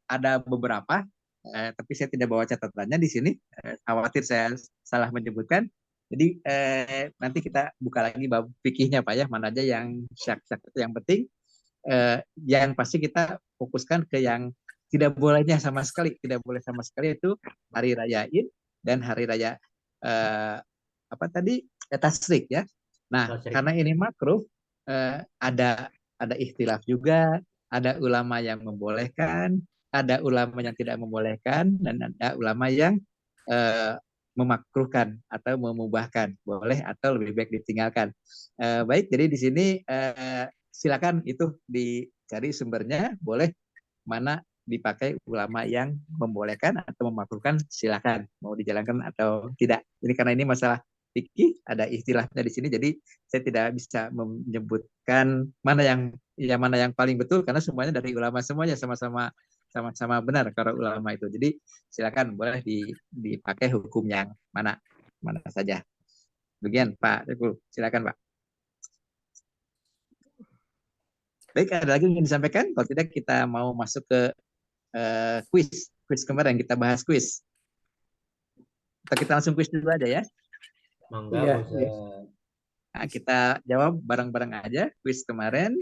[SPEAKER 1] ada beberapa, tapi saya tidak bawa catatannya di sini. Khawatir saya salah menyebutkan. Jadi nanti kita buka lagi bab fikihnya Pak ya, mana aja yang syak-syak itu yang penting. Yang pasti kita fokuskan ke yang tidak bolehnya sama sekali. Tidak boleh sama sekali itu hari raya Id dan hari raya Tasyrik ya. Nah, karena ini makruh, ada ikhtilaf juga, ada ulama yang membolehkan, ada ulama yang tidak membolehkan, dan ada ulama yang memakruhkan atau memubahkan, boleh atau lebih baik ditinggalkan. Baik, jadi di sini silakan itu dicari sumbernya, boleh mana dipakai ulama yang membolehkan atau memakruhkan, silakan mau dijalankan atau tidak. Ini karena ini masalah fikih, ada istilahnya di sini, jadi saya tidak bisa menyebutkan mana yang paling betul, karena semuanya dari ulama, semuanya sama-sama benar para ulama itu. Jadi silakan boleh dipakai hukum yang mana saja. Demikian Pak Teguh, silakan Pak. Baik, ada lagi yang ingin disampaikan? Kalau tidak kita mau masuk ke kuis kemarin, kita bahas kuis. Atau kita langsung kuis dulu aja ya?
[SPEAKER 4] Mangga,
[SPEAKER 1] Nah, kita jawab bareng-bareng aja kuis kemarin.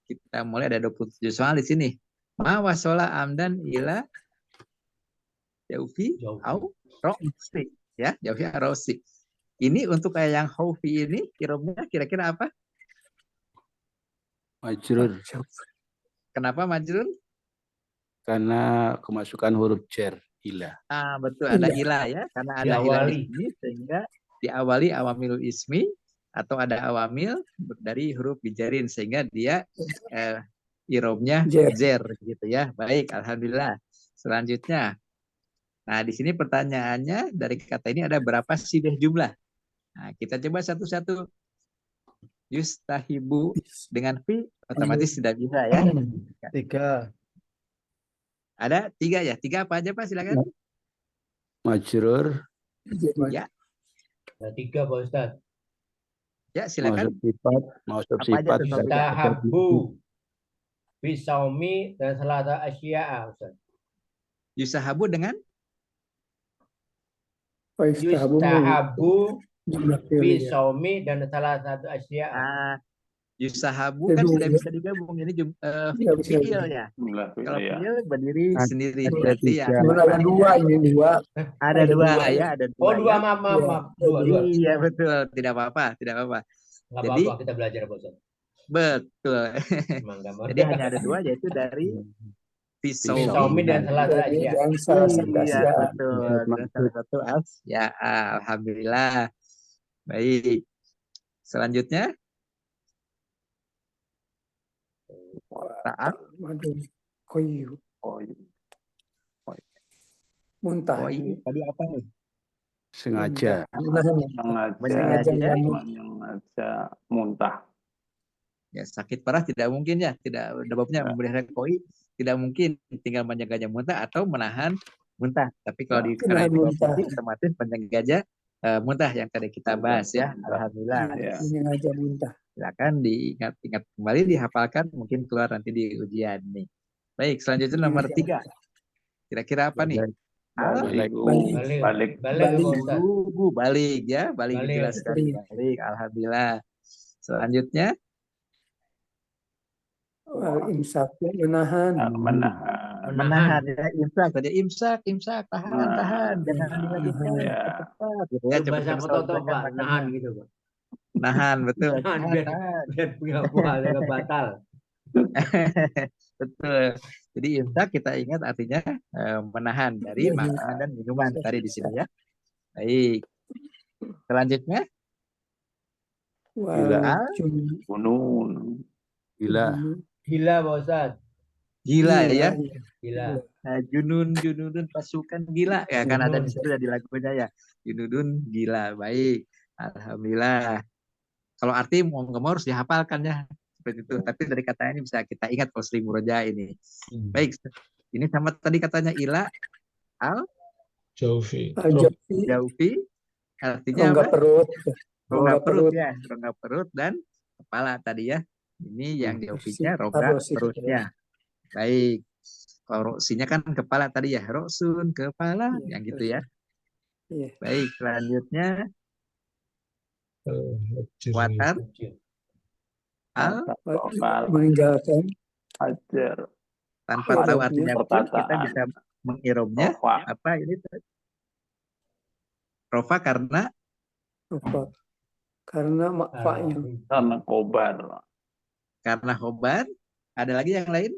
[SPEAKER 1] Kita mulai, ada 27 soal di sini. Ma wasola amdan ila jaufi au rosi ya, jaufi rosi. Ini untuk kayak yang haufi ini kira-kira apa?
[SPEAKER 6] Majrur.
[SPEAKER 1] Kenapa majrur?
[SPEAKER 6] Karena kemasukan huruf jar, ila.
[SPEAKER 1] Betul, ada ila ya, karena ada ila ismi, sehingga diawali awamilul ismi, atau ada awamil dari huruf bijarin, sehingga dia irobnya zer gitu ya. Baik, alhamdulillah. Selanjutnya, nah di sini pertanyaannya, dari kata ini ada berapa sih deh jumlah? Nah, kita coba satu-satu. Yustahibu dengan fi otomatis tidak bisa ya.
[SPEAKER 3] 3.
[SPEAKER 1] Ada 3 ya. 3 apa aja Pak? Silakan.
[SPEAKER 6] Majrur.
[SPEAKER 1] Ya.
[SPEAKER 4] Ada 3 Pak Ustadz.
[SPEAKER 1] Ya, silakan.
[SPEAKER 6] Mausuf sifat.
[SPEAKER 4] Yustahabu bisaumi dan salata asya'a Ustadz.
[SPEAKER 1] Yusahabu dengan?
[SPEAKER 4] Yustahabu bisaumi dan salah satu asya'a.
[SPEAKER 1] Yusahabu kan sudah bisa digabung, ini fi'il ya. Kalau fi'il berdiri sendiri, berarti ya.
[SPEAKER 3] Ada 2 ini, 2.
[SPEAKER 1] Ada 2 ya, ada 2.
[SPEAKER 4] Oh, 2, maaf. 2.
[SPEAKER 1] Iya, betul. Tidak apa-apa.
[SPEAKER 4] Jadi kita belajar Pak Ustadz.
[SPEAKER 1] Betul. Jadi hanya ada 2, yaitu dari Fisaumi
[SPEAKER 2] Fisaumi
[SPEAKER 4] dan salah
[SPEAKER 3] Jadi
[SPEAKER 4] saja.
[SPEAKER 3] dan salah satu
[SPEAKER 1] Iya,
[SPEAKER 3] Asia.
[SPEAKER 1] betul. Dan salah satu ya, alhamdulillah. Baik. Selanjutnya, ta'am,
[SPEAKER 3] Waduh, koyu,
[SPEAKER 5] Oh, iya.
[SPEAKER 3] muntah.
[SPEAKER 1] koi. Tadi apa nih?
[SPEAKER 6] Sengaja.
[SPEAKER 3] Menahan.
[SPEAKER 1] Menyengaja.
[SPEAKER 5] Sengaja muntah.
[SPEAKER 1] Ya, sakit parah tidak mungkin ya. Tidak ada babnya memelihara koi. Tidak mungkin tinggal menjaganya muntah atau menahan muntah. Tapi kalau di karena
[SPEAKER 3] Menahan
[SPEAKER 1] itu
[SPEAKER 3] muntah.
[SPEAKER 1] otomatis menjaga muntah yang tadi kita bahas ya. Alhamdulillah.
[SPEAKER 5] Ya.
[SPEAKER 3] Sengaja muntah.
[SPEAKER 1] Silakan diingat-ingat kembali, dihafalkan, mungkin keluar nanti di ujian nih. Baik, selanjutnya nomor 3. Kira-kira apa nih?
[SPEAKER 6] Balik.
[SPEAKER 5] Balik.
[SPEAKER 4] Balik, Pak Ustaz.
[SPEAKER 1] Balik ya, balik
[SPEAKER 4] Balik.
[SPEAKER 1] dijelaskan balik. Alhamdulillah. Selanjutnya
[SPEAKER 3] Imsak, menahan.
[SPEAKER 1] menahan ya, imsak saja, imsak, tahan, jangan
[SPEAKER 5] Nah,
[SPEAKER 1] dilanjutkan,
[SPEAKER 5] ya.
[SPEAKER 1] cepat gitu ya,
[SPEAKER 4] Itu bahasa
[SPEAKER 1] cepat
[SPEAKER 4] Kototo, Pak. Nahan gitu, Pak.
[SPEAKER 1] nahan, betul,
[SPEAKER 4] Nahan
[SPEAKER 1] tahan.
[SPEAKER 4] biar punya puasa nggak batal.
[SPEAKER 1] Betul. Jadi imsak kita ingat artinya menahan dari makanan dan minuman tadi di sini ya. Baik. Selanjutnya
[SPEAKER 5] Gunung.
[SPEAKER 6] Gila.
[SPEAKER 4] Gila, Pak Ustaz.
[SPEAKER 1] gila ya.
[SPEAKER 4] Gila.
[SPEAKER 1] Nah, junun pasukan gila ya, kan ada di situ di lagunya ya. Junun gila. Baik. Alhamdulillah. Kalau arti mau nggak mau harus dihafalkan ya. Seperti itu. Tapi dari katanya ini bisa kita ingat kalau sering murojaah ini. Baik. Ini sama tadi katanya ila, al,
[SPEAKER 2] Jaufi.
[SPEAKER 1] jaufi. Artinya
[SPEAKER 3] Rongga
[SPEAKER 1] apa?
[SPEAKER 3] perut.
[SPEAKER 1] Rongga perut ya. Rongga perut dan kepala tadi ya. Ini yang jaufinya rongga perutnya. Baik. Kalau roksinya kan kepala tadi ya. Roksun, kepala. Yang gitu ya.
[SPEAKER 3] Iya.
[SPEAKER 1] Baik. Selanjutnya. Watar. Al.
[SPEAKER 3] Meninggalkan.
[SPEAKER 5] Hajar.
[SPEAKER 1] Tanpa tahu artinya pun kita bisa mengirobnya. Apa ini? Rofa karena.
[SPEAKER 3] Apa? Karena makfanya.
[SPEAKER 5] Karena kobar.
[SPEAKER 1] Karena khobar. Ada lagi yang lain?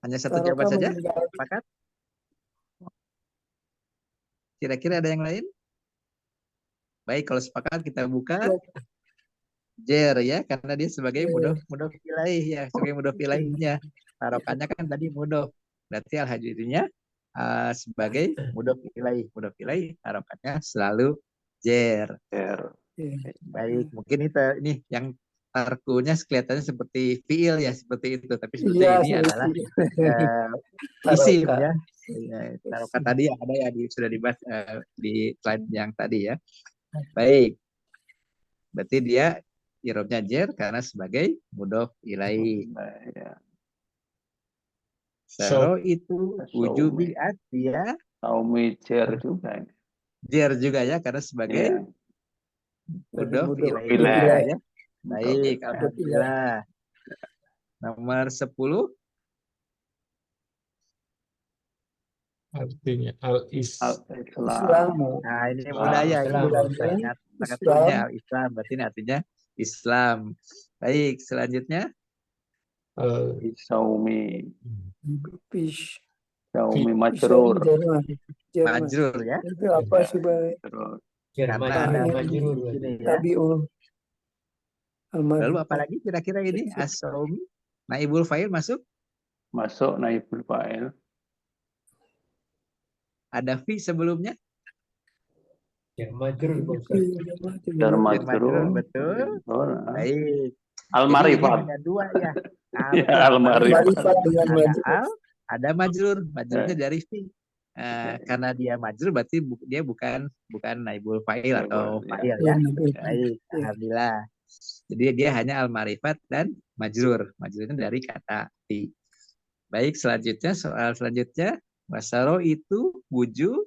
[SPEAKER 1] Hanya satu jawaban saja? Sepakat? Kira-kira ada yang lain? Baik, kalau sepakat kita buka. Jer ya, karena dia sebagai mudof ilaih ya, sebagai mudof ilaihnya. Harokannya kan tadi mudof. Berarti al-hajirinya sebagai mudof ilaih harokannya selalu jer. Baik, mungkin ini yang tarkunya kelihatannya seperti fiil ya, seperti itu, tapi sebetulnya ini adalah isim ya. Tarokat tadi ada ya, sudah dibahas di slide yang tadi ya. Baik, berarti dia irobnya jer karena sebagai mudhof ilaih. Saro itu wujubi dia
[SPEAKER 5] Saumi jer juga.
[SPEAKER 1] Jer juga ya, karena sebagai mudhof
[SPEAKER 5] ilaih.
[SPEAKER 1] ya. Baik, alhamdulillah. Nomor 10.
[SPEAKER 2] Artinya al-Islam.
[SPEAKER 1] Nah, ini mudah ya. Sangat mudah al-Islam. Berarti ini artinya Islam. Baik, selanjutnya.
[SPEAKER 5] Saumi.
[SPEAKER 3] Saumi
[SPEAKER 5] majrur.
[SPEAKER 1] Majrur ya.
[SPEAKER 3] Itu apa sih, Bay?
[SPEAKER 1] Karena ada majrur ya. Lalu apalagi kira-kira ini as-saumi? Naibul fa'il masuk?
[SPEAKER 5] Masuk naibul fa'il.
[SPEAKER 1] Ada fi sebelumnya?
[SPEAKER 4] Jar majrur,
[SPEAKER 1] betul. Baik.
[SPEAKER 5] Al-Marifat.
[SPEAKER 1] Hanya dua ya.
[SPEAKER 5] Al-Marifat.
[SPEAKER 1] Ada majrur, majrurnya dari fi. Karena dia majrur berarti dia bukan naibul fa'il atau fa'il ya. Baik, alhamdulillah. Jadi dia hanya al-marifat dan majrur. Majrurnya dari kata fi. Baik, selanjutnya soal selanjutnya. Wasaro itu wujudu.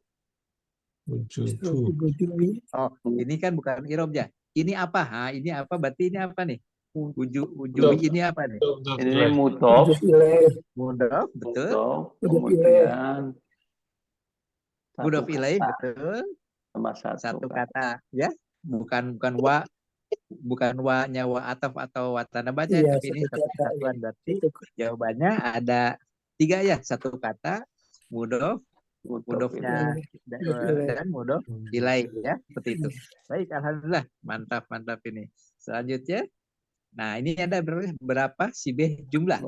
[SPEAKER 1] Oh, ini kan bukan irobnya. Ini apa? Ini apa? Berarti ini apa nih? Wujubi ini apa nih?
[SPEAKER 5] Ini mudhof.
[SPEAKER 1] Mudhof, betul.
[SPEAKER 5] Kemudian
[SPEAKER 1] Mudhof ilaih, betul.
[SPEAKER 5] Sama
[SPEAKER 1] Satu kata ya. Bukan wa bukan wa-nya wa ataf atau wa tanabatnya,
[SPEAKER 3] Iya,
[SPEAKER 1] tapi ini
[SPEAKER 3] satu
[SPEAKER 1] satu
[SPEAKER 3] kata.
[SPEAKER 1] kesatuan. Berarti
[SPEAKER 3] Itu
[SPEAKER 1] jawabannya ada 3 ya, satu kata, mudof, mudofnya dan mudof ilai ya, seperti itu. Baik, alhamdulillah, mantap ini. Selanjutnya, nah ini ada berapa sibeh jumlah?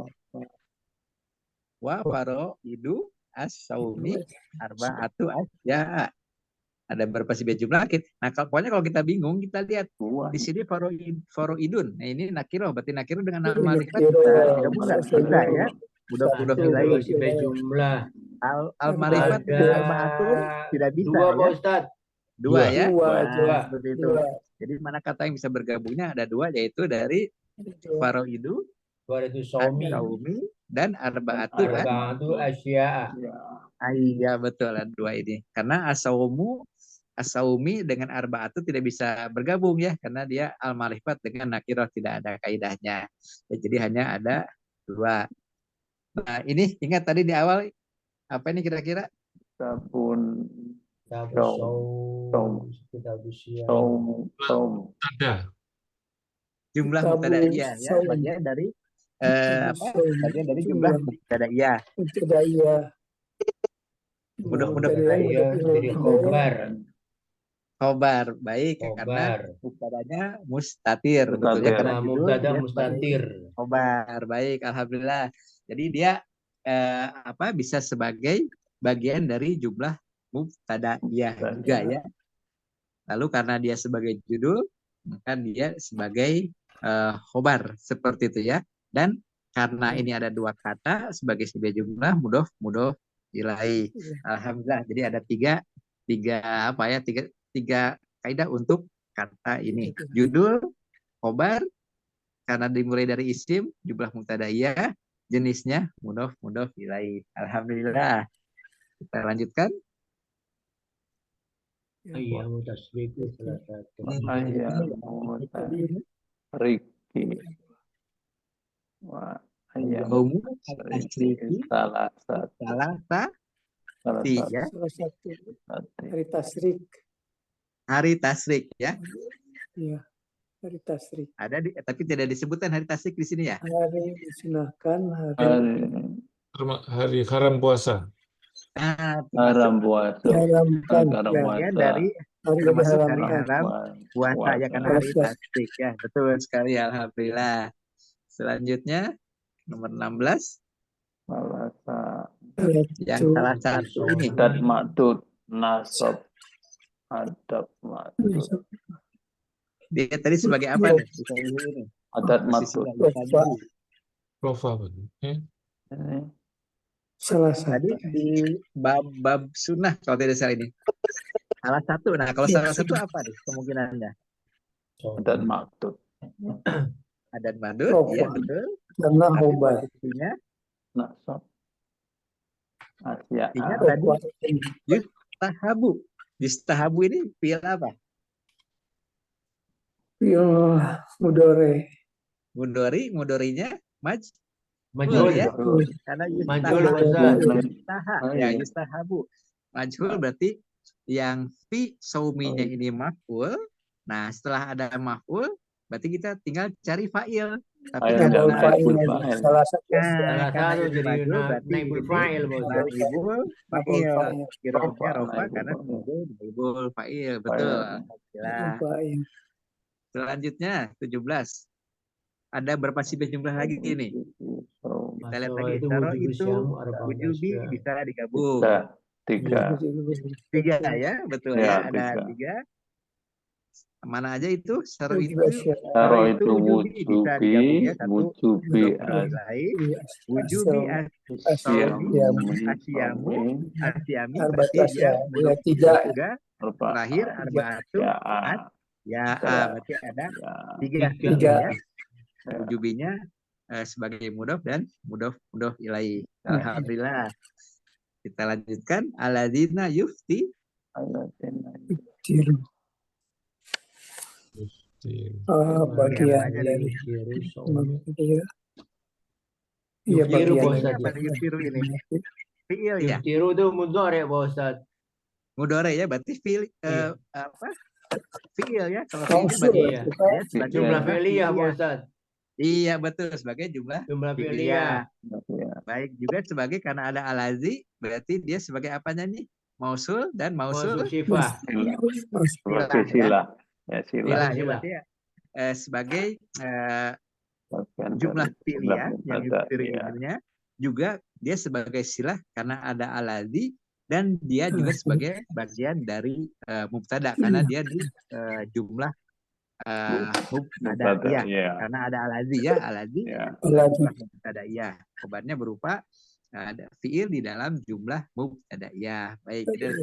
[SPEAKER 1] Wa faro idu as-saumi arba'atu asya. Ada berapa sibeh jumlah? Nah, pokoknya kalau kita bingung, kita lihat di sini faro idun. Nah, ini nakiro, berarti nakiro dengan nama makrifat bisa ya. Mudah-mudah nilai
[SPEAKER 4] sibeh jumlah.
[SPEAKER 1] Al-marifat arba'atu tidak bisa
[SPEAKER 4] Dua, Pak
[SPEAKER 1] ya.
[SPEAKER 4] Ustadz.
[SPEAKER 1] Dua ya.
[SPEAKER 3] Dua.
[SPEAKER 1] Seperti itu. Jadi mana kata yang bisa bergabungnya ada 2, yaitu dari faroidu,
[SPEAKER 4] Saumi,
[SPEAKER 1] dan arba'atu
[SPEAKER 4] asya.
[SPEAKER 1] Iya betul, ada 2 ini. Karena asaumi dengan arba'atu tidak bisa bergabung ya, karena dia al-marifat dengan nakirah tidak ada kaidahnya. Ya, jadi hanya ada 2. Nah ini ingat tadi di awal apa ini kira-kira?
[SPEAKER 5] Sabun.
[SPEAKER 2] Ada.
[SPEAKER 1] Jumlah mubtadaiyah ya, bagian dari bagian dari jumlah mubtadaiyah.
[SPEAKER 4] Mudah-mudahan jadi khobar.
[SPEAKER 1] Baik, karena mubtadanya mustatir, betul ya, karena
[SPEAKER 4] mubtada mustatir.
[SPEAKER 1] Khobar, baik, alhamdulillah. Jadi dia bisa sebagai bagian dari jumlah mubtadaiyah juga ya. Lalu karena dia sebagai judul, maka dia sebagai khobar, seperti itu ya. Dan karena ini ada 2 kata sebagai sebuah jumlah mudof ilai. Alhamdulillah. Jadi ada tiga kaidah untuk kata ini. Judul, khobar, karena dimulai dari isim, jumlah mubtadaiyah, jenisnya mudof ilai. Alhamdulillah. Kita lanjutkan.
[SPEAKER 4] Iya, mutasrif itu salah satu.
[SPEAKER 5] Riki. Wah, salah satu
[SPEAKER 1] ya. Hari tasrik ya.
[SPEAKER 3] Iya, hari tasrik.
[SPEAKER 1] Ada tapi tidak disebutkan hari tasrik di sini ya.
[SPEAKER 3] Hari disunahkan,
[SPEAKER 2] Hari haram puasa.
[SPEAKER 5] Haram puasa.
[SPEAKER 1] Dari termasuk hari haram puasa ya, karena hari tasrik ya. Betul sekali, alhamdulillah. Selanjutnya nomor 16. Yang salah satu ini.
[SPEAKER 5] Adad maktub nasab. Adab maktub.
[SPEAKER 1] Dia tadi sebagai apa nih?
[SPEAKER 5] Adad maktub.
[SPEAKER 2] Rofa.
[SPEAKER 3] Salah satu.
[SPEAKER 1] Tadi di bab sunnah kalau tidak salah ini. Salah satu. Nah, kalau salah satu apa nih kemungkinannya?
[SPEAKER 5] Adad maktub.
[SPEAKER 1] Adad madud, ya betul.
[SPEAKER 3] Karena khobar.
[SPEAKER 5] Nasab. Asya.
[SPEAKER 1] Ingat tadi yustahabu ini fi'il apa?
[SPEAKER 3] Fi'il
[SPEAKER 1] Mudorinya
[SPEAKER 4] Majhul
[SPEAKER 1] ya. Karena yustahabu. Majhul berarti yang fi sauminya ini maf'ul. Nah, setelah ada maf'ul berarti kita tinggal cari fa'il. Tapi
[SPEAKER 3] salah satu
[SPEAKER 4] jadi naibul fa'il,
[SPEAKER 1] naibul fa'il. Kiranya rofa karena naibul fa'il, betul. Selanjutnya 17. Ada berapa sih jumlah lagi ini? Kita lihat lagi. Taruh itu wujubi bisa digabung. 3 ya, betul ya. Ada 3. Mana aja itu? Saru itu wujubi bisa digabung ya. Satu wujubi asyami berarti dia juga terakhir arba'atu berarti ada 3 ya. Wujubinya sebagai mudof dan mudof ilai. Alhamdulillah. Kita lanjutkan. Alladzina yufti.
[SPEAKER 3] Bagian dari iya,
[SPEAKER 1] yuftiru ini. Fi'il ya.
[SPEAKER 4] Yuftiru itu mudhari, Pak Ustaz.
[SPEAKER 1] Mudhari ya, berarti fi'il fiil ya. Kalau fiil
[SPEAKER 3] Mausul.
[SPEAKER 1] bagi
[SPEAKER 4] Iya.
[SPEAKER 1] dia sebagai
[SPEAKER 4] Jumlah
[SPEAKER 5] Iya.
[SPEAKER 4] fi'liyah, Pak Ustaz.
[SPEAKER 1] Iya betul, sebagai jumlah
[SPEAKER 4] Jumlah
[SPEAKER 1] fi'liyah.
[SPEAKER 4] fi'liyah.
[SPEAKER 5] Ya.
[SPEAKER 1] Baik juga sebagai karena ada alazi, berarti dia sebagai apanya nih? Mausul dan mausul
[SPEAKER 4] Mausuf sifah.
[SPEAKER 5] Sebagai
[SPEAKER 1] ya.
[SPEAKER 5] sila. Ya, sila.
[SPEAKER 1] Sila ya
[SPEAKER 4] Sila.
[SPEAKER 1] berarti ya, sebagai
[SPEAKER 5] Bagian
[SPEAKER 1] jumlah
[SPEAKER 5] dari
[SPEAKER 1] fi'liyah yang
[SPEAKER 5] mubtada,
[SPEAKER 1] yuftiru
[SPEAKER 5] ya.
[SPEAKER 1] ilmunya juga dia sebagai silah karena ada alazi dan dia juga sebagai bagian dari mubtada karena dia di jumlah mubtada
[SPEAKER 5] Mubtada,
[SPEAKER 1] iya
[SPEAKER 5] ya.
[SPEAKER 1] karena ada alazi ya alazi
[SPEAKER 5] Ya.
[SPEAKER 1] jumlah mubtada iya khobarnya berupa ada fiil di dalam jumlah mubtada iya. Baik, itu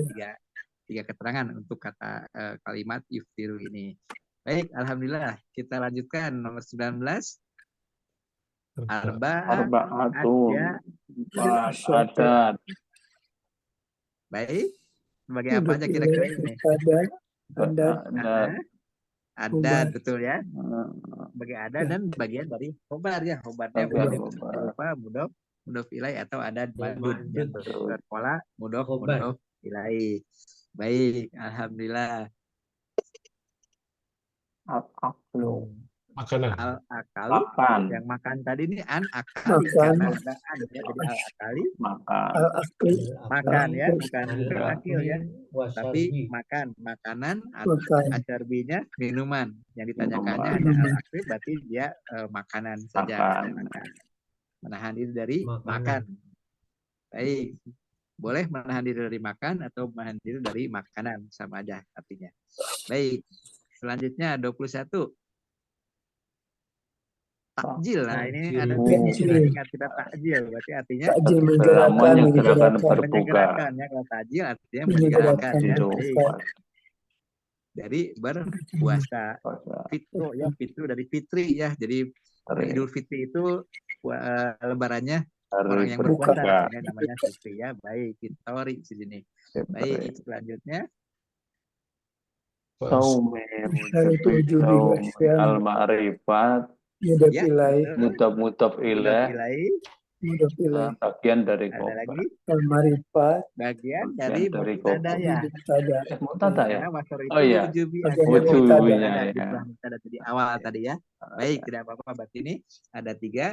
[SPEAKER 1] tiga keterangan untuk kata kalimat yuftiru ini. Baik, alhamdulillah. Kita lanjutkan nomor 19.
[SPEAKER 5] Arba'atun.
[SPEAKER 1] Ya.
[SPEAKER 5] Empat adat.
[SPEAKER 1] Baik. Sebagai apa aja kira-kira ini?
[SPEAKER 3] Adat.
[SPEAKER 1] Adat, betul ya. Sebagai adat dan bagian dari khobar ya. Khobarnya
[SPEAKER 5] Bagian
[SPEAKER 1] berupa
[SPEAKER 5] khobar.
[SPEAKER 1] mudhof ilai atau adat
[SPEAKER 4] Madud.
[SPEAKER 1] madud yang berpola mudhof
[SPEAKER 4] Khobar.
[SPEAKER 1] ilai. Baik, alhamdulillah.
[SPEAKER 5] Al-aqlu.
[SPEAKER 2] Makanan.
[SPEAKER 1] Al-akalu
[SPEAKER 5] Makan.
[SPEAKER 1] yang makan tadi ini akali
[SPEAKER 3] Makan.
[SPEAKER 1] karena ada an ya, jadi al-akali
[SPEAKER 5] Makan.
[SPEAKER 3] Al-akli.
[SPEAKER 1] makan ya, bukan
[SPEAKER 5] Ya.
[SPEAKER 1] akil ya, tapi makan makanan atau
[SPEAKER 3] Makan.
[SPEAKER 1] acarbinya minuman. Yang ditanyakannya ada
[SPEAKER 3] Minuman.
[SPEAKER 1] al-akli berarti dia makanan saja.
[SPEAKER 5] Makan.
[SPEAKER 1] Makan. Menahan diri dari
[SPEAKER 4] Makanan.
[SPEAKER 1] makan. Baik. Boleh menahan diri dari makan atau menahan diri dari makanan, sama aja artinya. Baik. Selanjutnya 21. Takjil. Nah, ini ada
[SPEAKER 3] Takjil.
[SPEAKER 1] ingat kita takjil berarti artinya
[SPEAKER 3] Takjil
[SPEAKER 5] Menyegerakan
[SPEAKER 3] menyegerakan.
[SPEAKER 5] berbuka.
[SPEAKER 1] menyegerakan ya. Kalau takjil artinya
[SPEAKER 3] Menyegerakan.
[SPEAKER 1] menyegerakan ya.
[SPEAKER 5] Itu.
[SPEAKER 1] Jadi, dari berpuasa.
[SPEAKER 5] Puasa.
[SPEAKER 1] Fitro ya, fitro dari fitri ya. Jadi Idul Fitri itu lebarannya orang
[SPEAKER 5] Hari
[SPEAKER 1] yang berpuasa
[SPEAKER 5] berbuka.
[SPEAKER 1] ya, namanya fitri ya. Baik, fitori di sini. Baik, selanjutnya
[SPEAKER 5] Saumi
[SPEAKER 3] Hari tujuh di
[SPEAKER 5] saum
[SPEAKER 3] Basyan.
[SPEAKER 5] al-ma'rifat
[SPEAKER 3] Mudhof
[SPEAKER 1] ya,
[SPEAKER 3] ilai.
[SPEAKER 1] betul.
[SPEAKER 5] mudhof ilaih
[SPEAKER 1] Ilai.
[SPEAKER 3] Mudhof ilai.
[SPEAKER 5] bagian dari
[SPEAKER 1] Ada
[SPEAKER 5] khobar.
[SPEAKER 1] lagi
[SPEAKER 3] Al-marifat.
[SPEAKER 1] bagian
[SPEAKER 5] Bagian
[SPEAKER 1] dari
[SPEAKER 5] dari
[SPEAKER 1] mubtada ya.
[SPEAKER 3] Mubtada.
[SPEAKER 5] Mubtada ya?
[SPEAKER 1] Karena masar itu
[SPEAKER 5] Oh iya.
[SPEAKER 1] wujubi
[SPEAKER 3] Bagian
[SPEAKER 1] ada
[SPEAKER 5] wujubinya,
[SPEAKER 1] ada
[SPEAKER 5] ya.
[SPEAKER 1] jumlah mubtada di awal tadi ya. Baik, tidak apa-apa. Berarti ini ada 3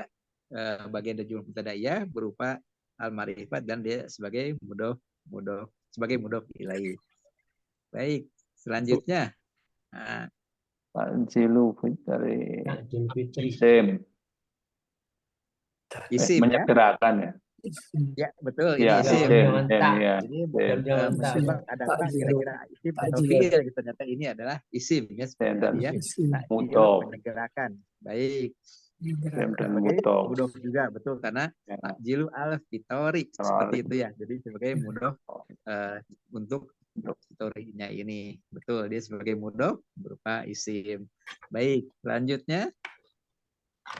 [SPEAKER 1] bagian dari jumlah mubtada ya berupa al-marifat dan dia sebagai sebagai mudhof ilaih. Baik, selanjutnya
[SPEAKER 5] Takjilu dari
[SPEAKER 4] Takjil fitri.
[SPEAKER 5] isim.
[SPEAKER 1] isim ya.
[SPEAKER 5] Menyegerakan ya.
[SPEAKER 1] Ya, betul ini
[SPEAKER 5] Ya,
[SPEAKER 1] isim.
[SPEAKER 4] Jangan tak.
[SPEAKER 5] ya.
[SPEAKER 1] Ini bukan
[SPEAKER 4] Jangan tak.
[SPEAKER 1] menebak ada tak
[SPEAKER 3] Takjil.
[SPEAKER 1] kira-kira isim atau
[SPEAKER 3] Takjil.
[SPEAKER 1] fiil gitu. Ternyata ini adalah isim ya seperti
[SPEAKER 5] Dan
[SPEAKER 1] tadi ya.
[SPEAKER 3] Isim.
[SPEAKER 1] Takjil,
[SPEAKER 5] mudhof.
[SPEAKER 1] menyegerakan. Baik.
[SPEAKER 5] Dan
[SPEAKER 1] Sebagai
[SPEAKER 5] mudhof.
[SPEAKER 1] mudhof juga betul karena
[SPEAKER 5] Ya.
[SPEAKER 1] takjilu al-fitori seperti itu ya. Jadi sebagai mudhof untuk fitorinya ini. Betul, dia sebagai mudhof berupa isim. Baik, selanjutnya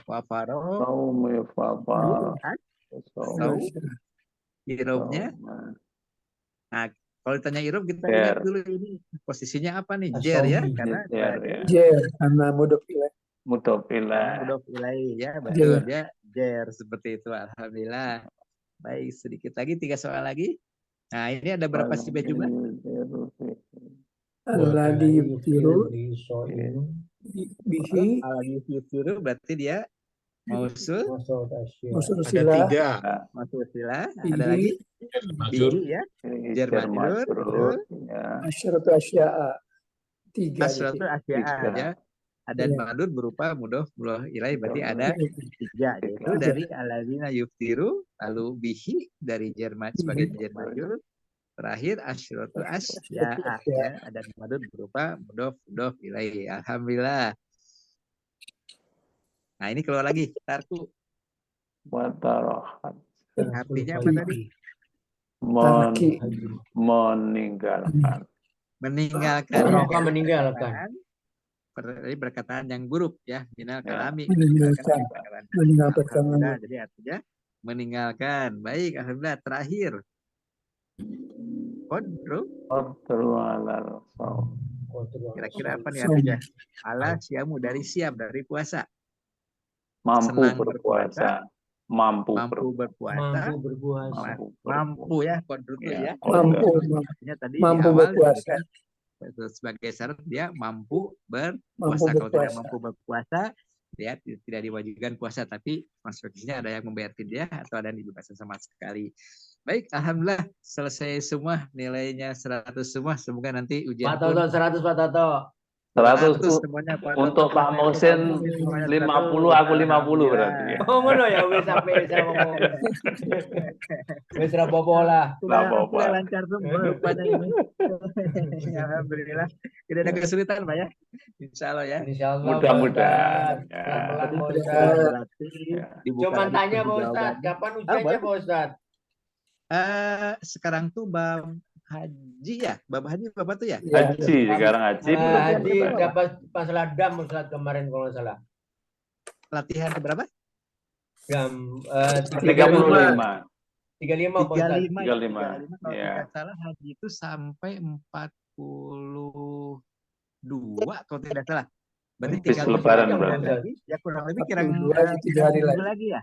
[SPEAKER 1] wafaro
[SPEAKER 5] Saumi fapa.
[SPEAKER 1] Saum. irobnya. Nah, kalau ditanya irob kita
[SPEAKER 5] Jer.
[SPEAKER 1] lihat dulu ini posisinya apa nih? Jer ya,
[SPEAKER 4] As-saum.
[SPEAKER 1] karena
[SPEAKER 5] Jer, ya.
[SPEAKER 3] Jer. Karena mudhof ilai.
[SPEAKER 5] Mudhof
[SPEAKER 1] karena
[SPEAKER 5] ilaih.
[SPEAKER 1] mudhof ilaih ya, betul
[SPEAKER 3] Jer.
[SPEAKER 1] dia jer seperti itu. Alhamdulillah. Baik, sedikit lagi 3 soal lagi. Nah, ini ada berapa sih juga?
[SPEAKER 3] Alladhi yuftiru
[SPEAKER 4] So'imun.
[SPEAKER 3] bihi.
[SPEAKER 1] Alladhi yuftiru berarti dia mausul,
[SPEAKER 4] Masuk asya.
[SPEAKER 3] Usul
[SPEAKER 2] Ada
[SPEAKER 3] silah.
[SPEAKER 2] 3.
[SPEAKER 1] mausul silah.
[SPEAKER 3] Bihi.
[SPEAKER 1] Ada lagi
[SPEAKER 2] Majur.
[SPEAKER 1] bihi ya. Jer majrur, betul.
[SPEAKER 5] Ya.
[SPEAKER 3] Asyaratu asya'a. 3.
[SPEAKER 1] Asratu asya'a
[SPEAKER 5] Tiga.
[SPEAKER 1] ya. Ada
[SPEAKER 3] Iya.
[SPEAKER 1] madud berupa mudhof ilai berarti ada 3 yaitu
[SPEAKER 5] Tiga.
[SPEAKER 1] dari alladzina yuftiru, lalu bihi dari jerman sebagai jer majrur, terakhir asyratu asya'a ya, ada madud berupa mudhof ilai. Alhamdulillah. Nah, ini keluar lagi tarku.
[SPEAKER 5] Watarohat.
[SPEAKER 1] Artinya apa tadi?
[SPEAKER 3] Tarki.
[SPEAKER 5] Meninggalkan.
[SPEAKER 1] Meninggalkan.
[SPEAKER 4] Taraka meninggalkan.
[SPEAKER 1] Dari perkataan yang buruk ya, minal
[SPEAKER 5] Ya.
[SPEAKER 1] kalami.
[SPEAKER 3] Meninggalkan. Meninggalkan
[SPEAKER 1] Alhamdulillah, jadi artinya meninggalkan. Baik, alhamdulillah. Terakhir. Kodru.
[SPEAKER 5] Qadru alal saum.
[SPEAKER 1] Kira-kira apa nih artinya? Ala siamu dari siam, dari puasa.
[SPEAKER 5] Mampu
[SPEAKER 1] Senang
[SPEAKER 5] berpuasa. Mampu
[SPEAKER 1] Mampu berpuasa.
[SPEAKER 4] Mampu berpuasa.
[SPEAKER 1] Mampu ya, kodru itu
[SPEAKER 5] Ya.
[SPEAKER 1] ya.
[SPEAKER 3] Mampu.
[SPEAKER 1] Artinya tadi
[SPEAKER 3] Mampu
[SPEAKER 1] di awal
[SPEAKER 3] berpuasa.
[SPEAKER 1] disebutkan sebagai syarat dia mampu
[SPEAKER 3] Mampu
[SPEAKER 1] berpuasa. Kalau tidak
[SPEAKER 3] berpuasa.
[SPEAKER 1] mampu berpuasa, dia tidak diwajibkan puasa, tapi konsekuensinya ada yang membayar fidyah atau ada yang dibebaskan sama sekali. Baik, alhamdulillah selesai semua, nilainya 100 semua. Semoga nanti ujian
[SPEAKER 4] Pak Toto 100 Pak Toto.
[SPEAKER 5] 100
[SPEAKER 1] semuanya Pak
[SPEAKER 5] untuk
[SPEAKER 1] Toto.
[SPEAKER 5] Pak Muhsin
[SPEAKER 1] Semuanya
[SPEAKER 5] 50, aku 50 berarti ya.
[SPEAKER 4] Oh ngono ya wis sampai saya ngomong. Wis ra apa-apa lah.
[SPEAKER 5] Nggak apa-apa.
[SPEAKER 1] Sudah lancar semua rupanya ini. Alhamdulillah. Tidak ada kesulitan Pak ya. Insya Allah ya.
[SPEAKER 4] Insyaallah.
[SPEAKER 5] Mudah-mudahan.
[SPEAKER 4] Pak Ustadz.
[SPEAKER 5] Ya.
[SPEAKER 4] Pelan-pelan Pak
[SPEAKER 1] Berarti
[SPEAKER 4] Ustadz.
[SPEAKER 1] dibuka
[SPEAKER 4] Cuman
[SPEAKER 1] lagi
[SPEAKER 4] tanya Pak
[SPEAKER 1] pintu
[SPEAKER 4] Ustadz,
[SPEAKER 1] jawaban.
[SPEAKER 4] kapan ujiannya Pak Ustadz?
[SPEAKER 1] Sekarang tuh bab haji ya, bab haji Bapak tuh ya?
[SPEAKER 3] Ya,
[SPEAKER 5] Haji, sekarang haji belum
[SPEAKER 4] Haji
[SPEAKER 5] selesai.
[SPEAKER 4] dapat masalah dam Ustadz kemarin kalau nggak salah.
[SPEAKER 1] Latihan keberapa?
[SPEAKER 4] Dam
[SPEAKER 5] 35.
[SPEAKER 4] 35 Pak Ustadz.
[SPEAKER 1] 35.
[SPEAKER 5] 35,
[SPEAKER 1] Kalau
[SPEAKER 5] ya.
[SPEAKER 1] tidak salah haji itu sampai 42 kalau tidak salah. Berarti
[SPEAKER 5] Habis
[SPEAKER 1] tinggal
[SPEAKER 5] Lebaran
[SPEAKER 1] kurang
[SPEAKER 5] berarti.
[SPEAKER 1] lagi, ya kurang lebih kira
[SPEAKER 3] 42, 3 hari
[SPEAKER 1] seminggu
[SPEAKER 3] lagi.
[SPEAKER 1] lagi ya.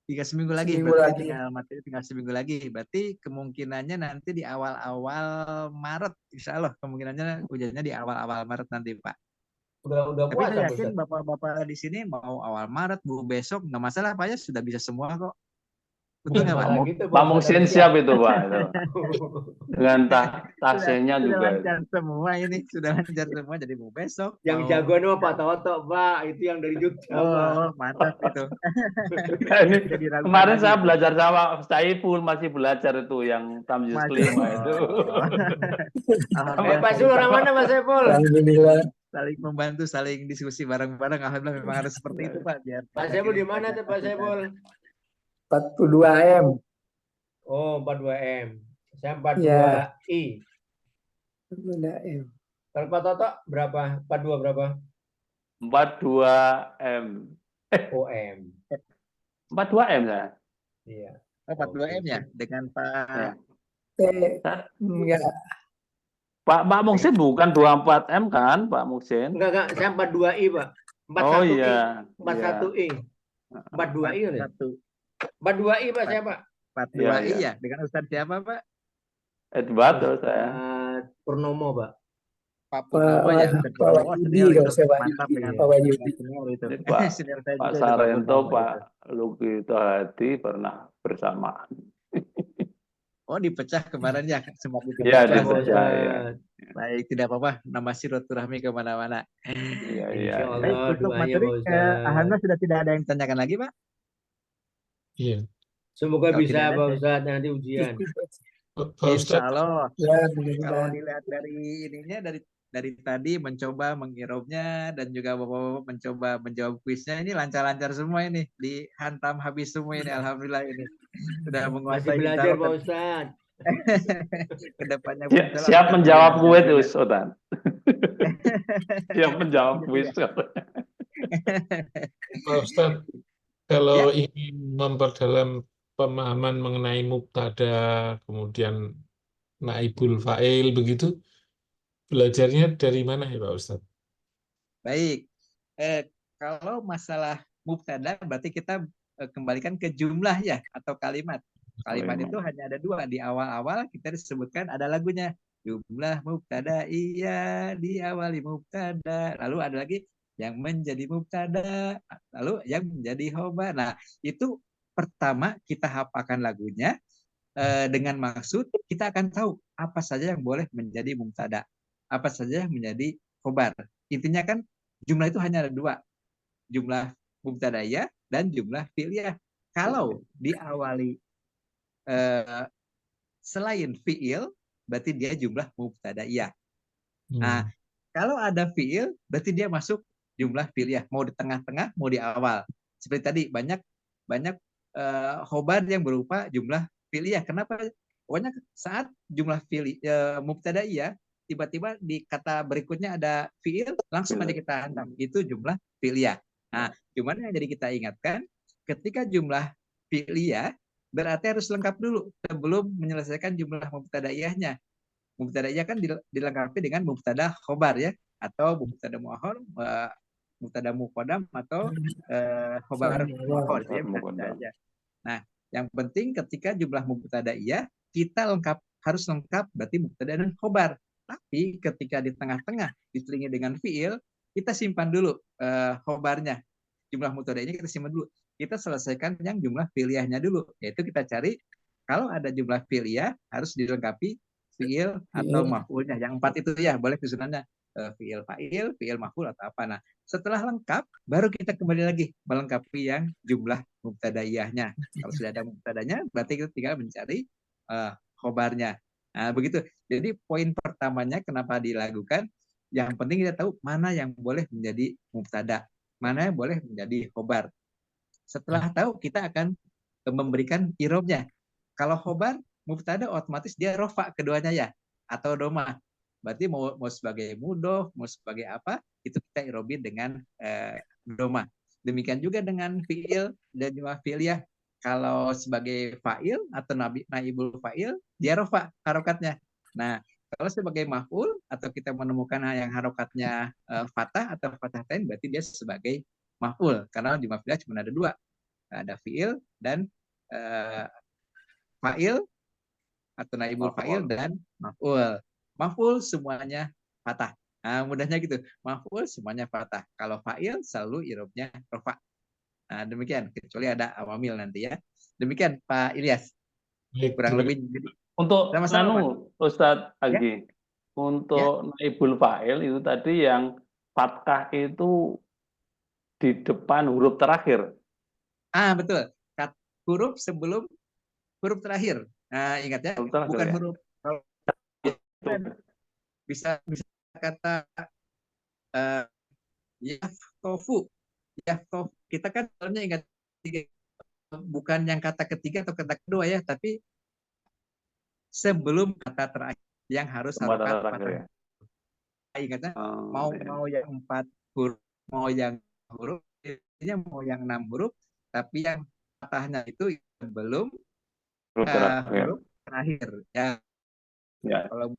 [SPEAKER 1] 3 seminggu lagi,
[SPEAKER 3] Seminggu
[SPEAKER 1] berarti
[SPEAKER 3] lagi.
[SPEAKER 1] tinggal materi tinggal seminggu lagi. Berarti kemungkinannya nanti di awal-awal Maret, insya Allah kemungkinannya ujiannya di awal-awal Maret nanti Pak.
[SPEAKER 4] Udah
[SPEAKER 1] Tapi
[SPEAKER 4] puasa
[SPEAKER 1] saya
[SPEAKER 4] Pak
[SPEAKER 1] yakin
[SPEAKER 4] Ustadz.
[SPEAKER 1] bapak-bapak di sini mau awal Maret, mau besok nggak masalah Pak ya, sudah bisa semua kok. Betul nggak Pak?
[SPEAKER 4] Masalah gitu,
[SPEAKER 5] Pak Muhsin
[SPEAKER 4] Ustadz.
[SPEAKER 5] siap itu Pak. Itu. Dengan tasenya
[SPEAKER 1] Sudah
[SPEAKER 5] juga.
[SPEAKER 1] lancar semua ini, sudah lancar semua. Jadi mau besok.
[SPEAKER 4] Yang
[SPEAKER 1] mau-
[SPEAKER 4] jagoan mah Pak Toto Pak, itu yang dari Jogja Pak.
[SPEAKER 1] Oh, mantap itu.
[SPEAKER 5] Ini
[SPEAKER 1] Jadi ragu
[SPEAKER 5] kemarin
[SPEAKER 1] lagi.
[SPEAKER 5] saya belajar sama Saiful, masih belajar itu yang Tamyiz
[SPEAKER 1] Masya
[SPEAKER 5] kelima
[SPEAKER 1] Allah.
[SPEAKER 5] itu.
[SPEAKER 1] Alhamdulillah,
[SPEAKER 4] Pak Sul orang mana Mas Saiful?
[SPEAKER 3] Alhamdulillah.
[SPEAKER 1] saling membantu, saling diskusi bareng-bareng. Alhamdulillah memang harus seperti itu Pak. Biar
[SPEAKER 4] Pak Saiful di mana tuh Pak Saiful?
[SPEAKER 3] 42 M.
[SPEAKER 4] Oh 42M. Saya
[SPEAKER 3] Ya.
[SPEAKER 4] 42I.
[SPEAKER 3] 42 M.
[SPEAKER 4] Kalau Pak Toto berapa? 42 berapa?
[SPEAKER 5] 42M.
[SPEAKER 4] OM.
[SPEAKER 5] 42M ya?
[SPEAKER 4] Iya.
[SPEAKER 1] Oh, 42M ya dengan Pak.
[SPEAKER 5] Ya.
[SPEAKER 3] Enggak.
[SPEAKER 5] Pak Muhsin bukan 24M kan, Pak Muhsin?
[SPEAKER 4] Enggak, saya 42I, Pak. 41I.
[SPEAKER 5] Oh iya.
[SPEAKER 4] 41I. 42I kan ya? 42I, Pak, saya, Pak.
[SPEAKER 1] 42
[SPEAKER 5] Iya, iya.
[SPEAKER 1] iya dengan Ustadz siapa Pak?
[SPEAKER 5] Edward saya.
[SPEAKER 4] Purnomo, Pak.
[SPEAKER 1] Pak Purnomo ya.
[SPEAKER 3] Pak
[SPEAKER 1] Purnomo
[SPEAKER 3] Wahyudi
[SPEAKER 1] senior itu.
[SPEAKER 3] kalau saya Pak.
[SPEAKER 1] Mantap dengan
[SPEAKER 3] Pak Wahyudi.
[SPEAKER 1] senior itu.
[SPEAKER 5] Ini Pak-
[SPEAKER 1] Senior saya
[SPEAKER 5] Pak
[SPEAKER 1] juga itu,
[SPEAKER 5] Sarento,
[SPEAKER 1] Purnomo
[SPEAKER 5] Pak
[SPEAKER 1] itu.
[SPEAKER 5] Lugito Hadi pernah bersamaan.
[SPEAKER 1] Oh dipecah kemarin ya sempat
[SPEAKER 5] Iya,
[SPEAKER 1] dipecah.
[SPEAKER 5] dipecah, ya.
[SPEAKER 1] Baik tidak apa-apa, nama silaturahmi kemana-mana.
[SPEAKER 5] Iya, iya.
[SPEAKER 4] Insya
[SPEAKER 1] Baik,
[SPEAKER 4] Allah,
[SPEAKER 1] untuk
[SPEAKER 4] doanya,
[SPEAKER 1] materi,
[SPEAKER 4] Pak Ustadz.
[SPEAKER 1] alhamdulillah sudah tidak ada yang ditanyakan lagi Pak.
[SPEAKER 2] Iya.
[SPEAKER 4] Semoga
[SPEAKER 1] Kalau
[SPEAKER 4] bisa,
[SPEAKER 1] tidak ada,
[SPEAKER 4] Pak Ustadz, nanti ujian.
[SPEAKER 2] Pak
[SPEAKER 1] Insya
[SPEAKER 2] Ustadz,
[SPEAKER 1] Allah.
[SPEAKER 3] Ya,
[SPEAKER 1] Kalau
[SPEAKER 3] mudah-mudahan.
[SPEAKER 1] dilihat dari ininya dari tadi mencoba mengirobnya dan juga bapak-bapak mencoba menjawab kuisnya ini lancar-lancar semua ini, dihantam habis semua ini, alhamdulillah ini sudah
[SPEAKER 4] Masih
[SPEAKER 1] menguasai
[SPEAKER 4] belajar,
[SPEAKER 1] kita
[SPEAKER 4] Pak Ustadz.
[SPEAKER 1] kedepannya.
[SPEAKER 5] Siap menjawab kuis itu, Ustaz. Siap menjawab kuis.
[SPEAKER 2] Pak Ustadz, kalau ingin memperdalam pemahaman mengenai mubtada, kemudian naibul fa'il begitu, belajarnya dari mana ya Pak Ustadz?
[SPEAKER 1] Baik, kalau masalah mubtada berarti kita kembalikan ke jumlah ya atau kalimat. Kalimat itu hanya ada dua. Di awal-awal kita disebutkan ada lagunya. Jumlah mubtada iya diawali mubtada. Lalu ada lagi yang menjadi mubtada. Lalu yang menjadi khobar. Nah itu pertama kita hafalkan lagunya dengan maksud kita akan tahu apa saja yang boleh menjadi mubtada, apa saja yang menjadi khobar. Intinya kan jumlah itu hanya ada dua. Jumlah mubtadaiyah dan jumlah fi'liyah. Kalau diawali selain fi'il, berarti dia jumlah mubtadaiyah. Nah, kalau ada fi'il, berarti dia masuk jumlah fi'liyah. Mau di tengah-tengah, mau di awal. Seperti tadi, banyak khobar yang berupa jumlah fi'liyah. Kenapa? Pokoknya saat jumlah mubtadaiyah, tiba-tiba di kata berikutnya ada fi'il, langsung aja kita hantam. Itu jumlah fi'liyah. Nah, cuman yang jadi kita ingatkan, ketika jumlah fi'liyah, berarti harus lengkap dulu sebelum menyelesaikan jumlah mubtadaiyahnya. Mubtadaiyah kan dilengkapi dengan mubtada khobar ya, atau mubtada muakhar, mubtada muqaddam atau khobar muakhar ya, bisa saja. Nah, yang penting ketika jumlah mubtadaiyah kita harus lengkap berarti mubtada dan khobar. Tapi ketika di tengah-tengah diselingi dengan fiil, kita simpan dulu khobarnya. Jumlah mubtada ini kita simpan dulu. Kita selesaikan yang jumlah fi'liyahnya dulu. Yaitu kita cari kalau ada jumlah fi'liyah harus dilengkapi fiil atau maf'ulnya. Yang 4 itu ya boleh susunannya fiil fa'il, fiil maf'ul atau apa. Nah, setelah lengkap baru kita kembali lagi melengkapi yang jumlah mubtadaiyahnya. Kalau sudah ada mubtadanya berarti kita tinggal mencari khobarnya. Nah, begitu. Jadi poin pertamanya kenapa dilakukan, yang penting kita tahu mana yang boleh menjadi mubtada, mana yang boleh menjadi khobar. Setelah tahu, kita akan memberikan irobnya. Kalau khobar, mubtada otomatis dia rofa keduanya ya, atau doma. Berarti mau sebagai mudof, mau sebagai apa, itu kita irobin dengan doma. Demikian juga dengan fiil dan jumlah fi'liyah. Kalau sebagai fa'il atau naibul fa'il, dia rofa harokatnya. Nah, kalau sebagai maf'ul atau kita menemukan yang harokatnya fathah atau fathatain, berarti dia sebagai maf'ul. Karena di maf'ul cuma ada 2. Ada fi'il dan fa'il atau naibul fa'il dan maf'ul. Maf'ul semuanya fathah. Nah, mudahnya gitu. Maf'ul semuanya fathah. Kalau fa'il selalu irobnya rofa. Nah, demikian, kecuali ada awamil nanti ya. Demikian Pak Ilyas. Kurang lebih.
[SPEAKER 5] Untuk Ustadz
[SPEAKER 1] Ya.
[SPEAKER 5] Agi, untuk naibul fa'il itu tadi yang fathah itu di depan huruf terakhir.
[SPEAKER 1] Betul. Huruf sebelum huruf terakhir. Nah, ingat ya, bukan
[SPEAKER 5] ya?
[SPEAKER 1] huruf. Bisa kata yaftofu. Kita kan dalamnya ingat bukan yang kata ketiga atau kata kedua ya, tapi sebelum kata terakhir yang harus harokat fathah. Ya. Ingatnya mau yang 4 huruf, mau yang huruf, mau yang 6 huruf, tapi yang fathahnya itu sebelum huruf terakhir. Ya. Kalau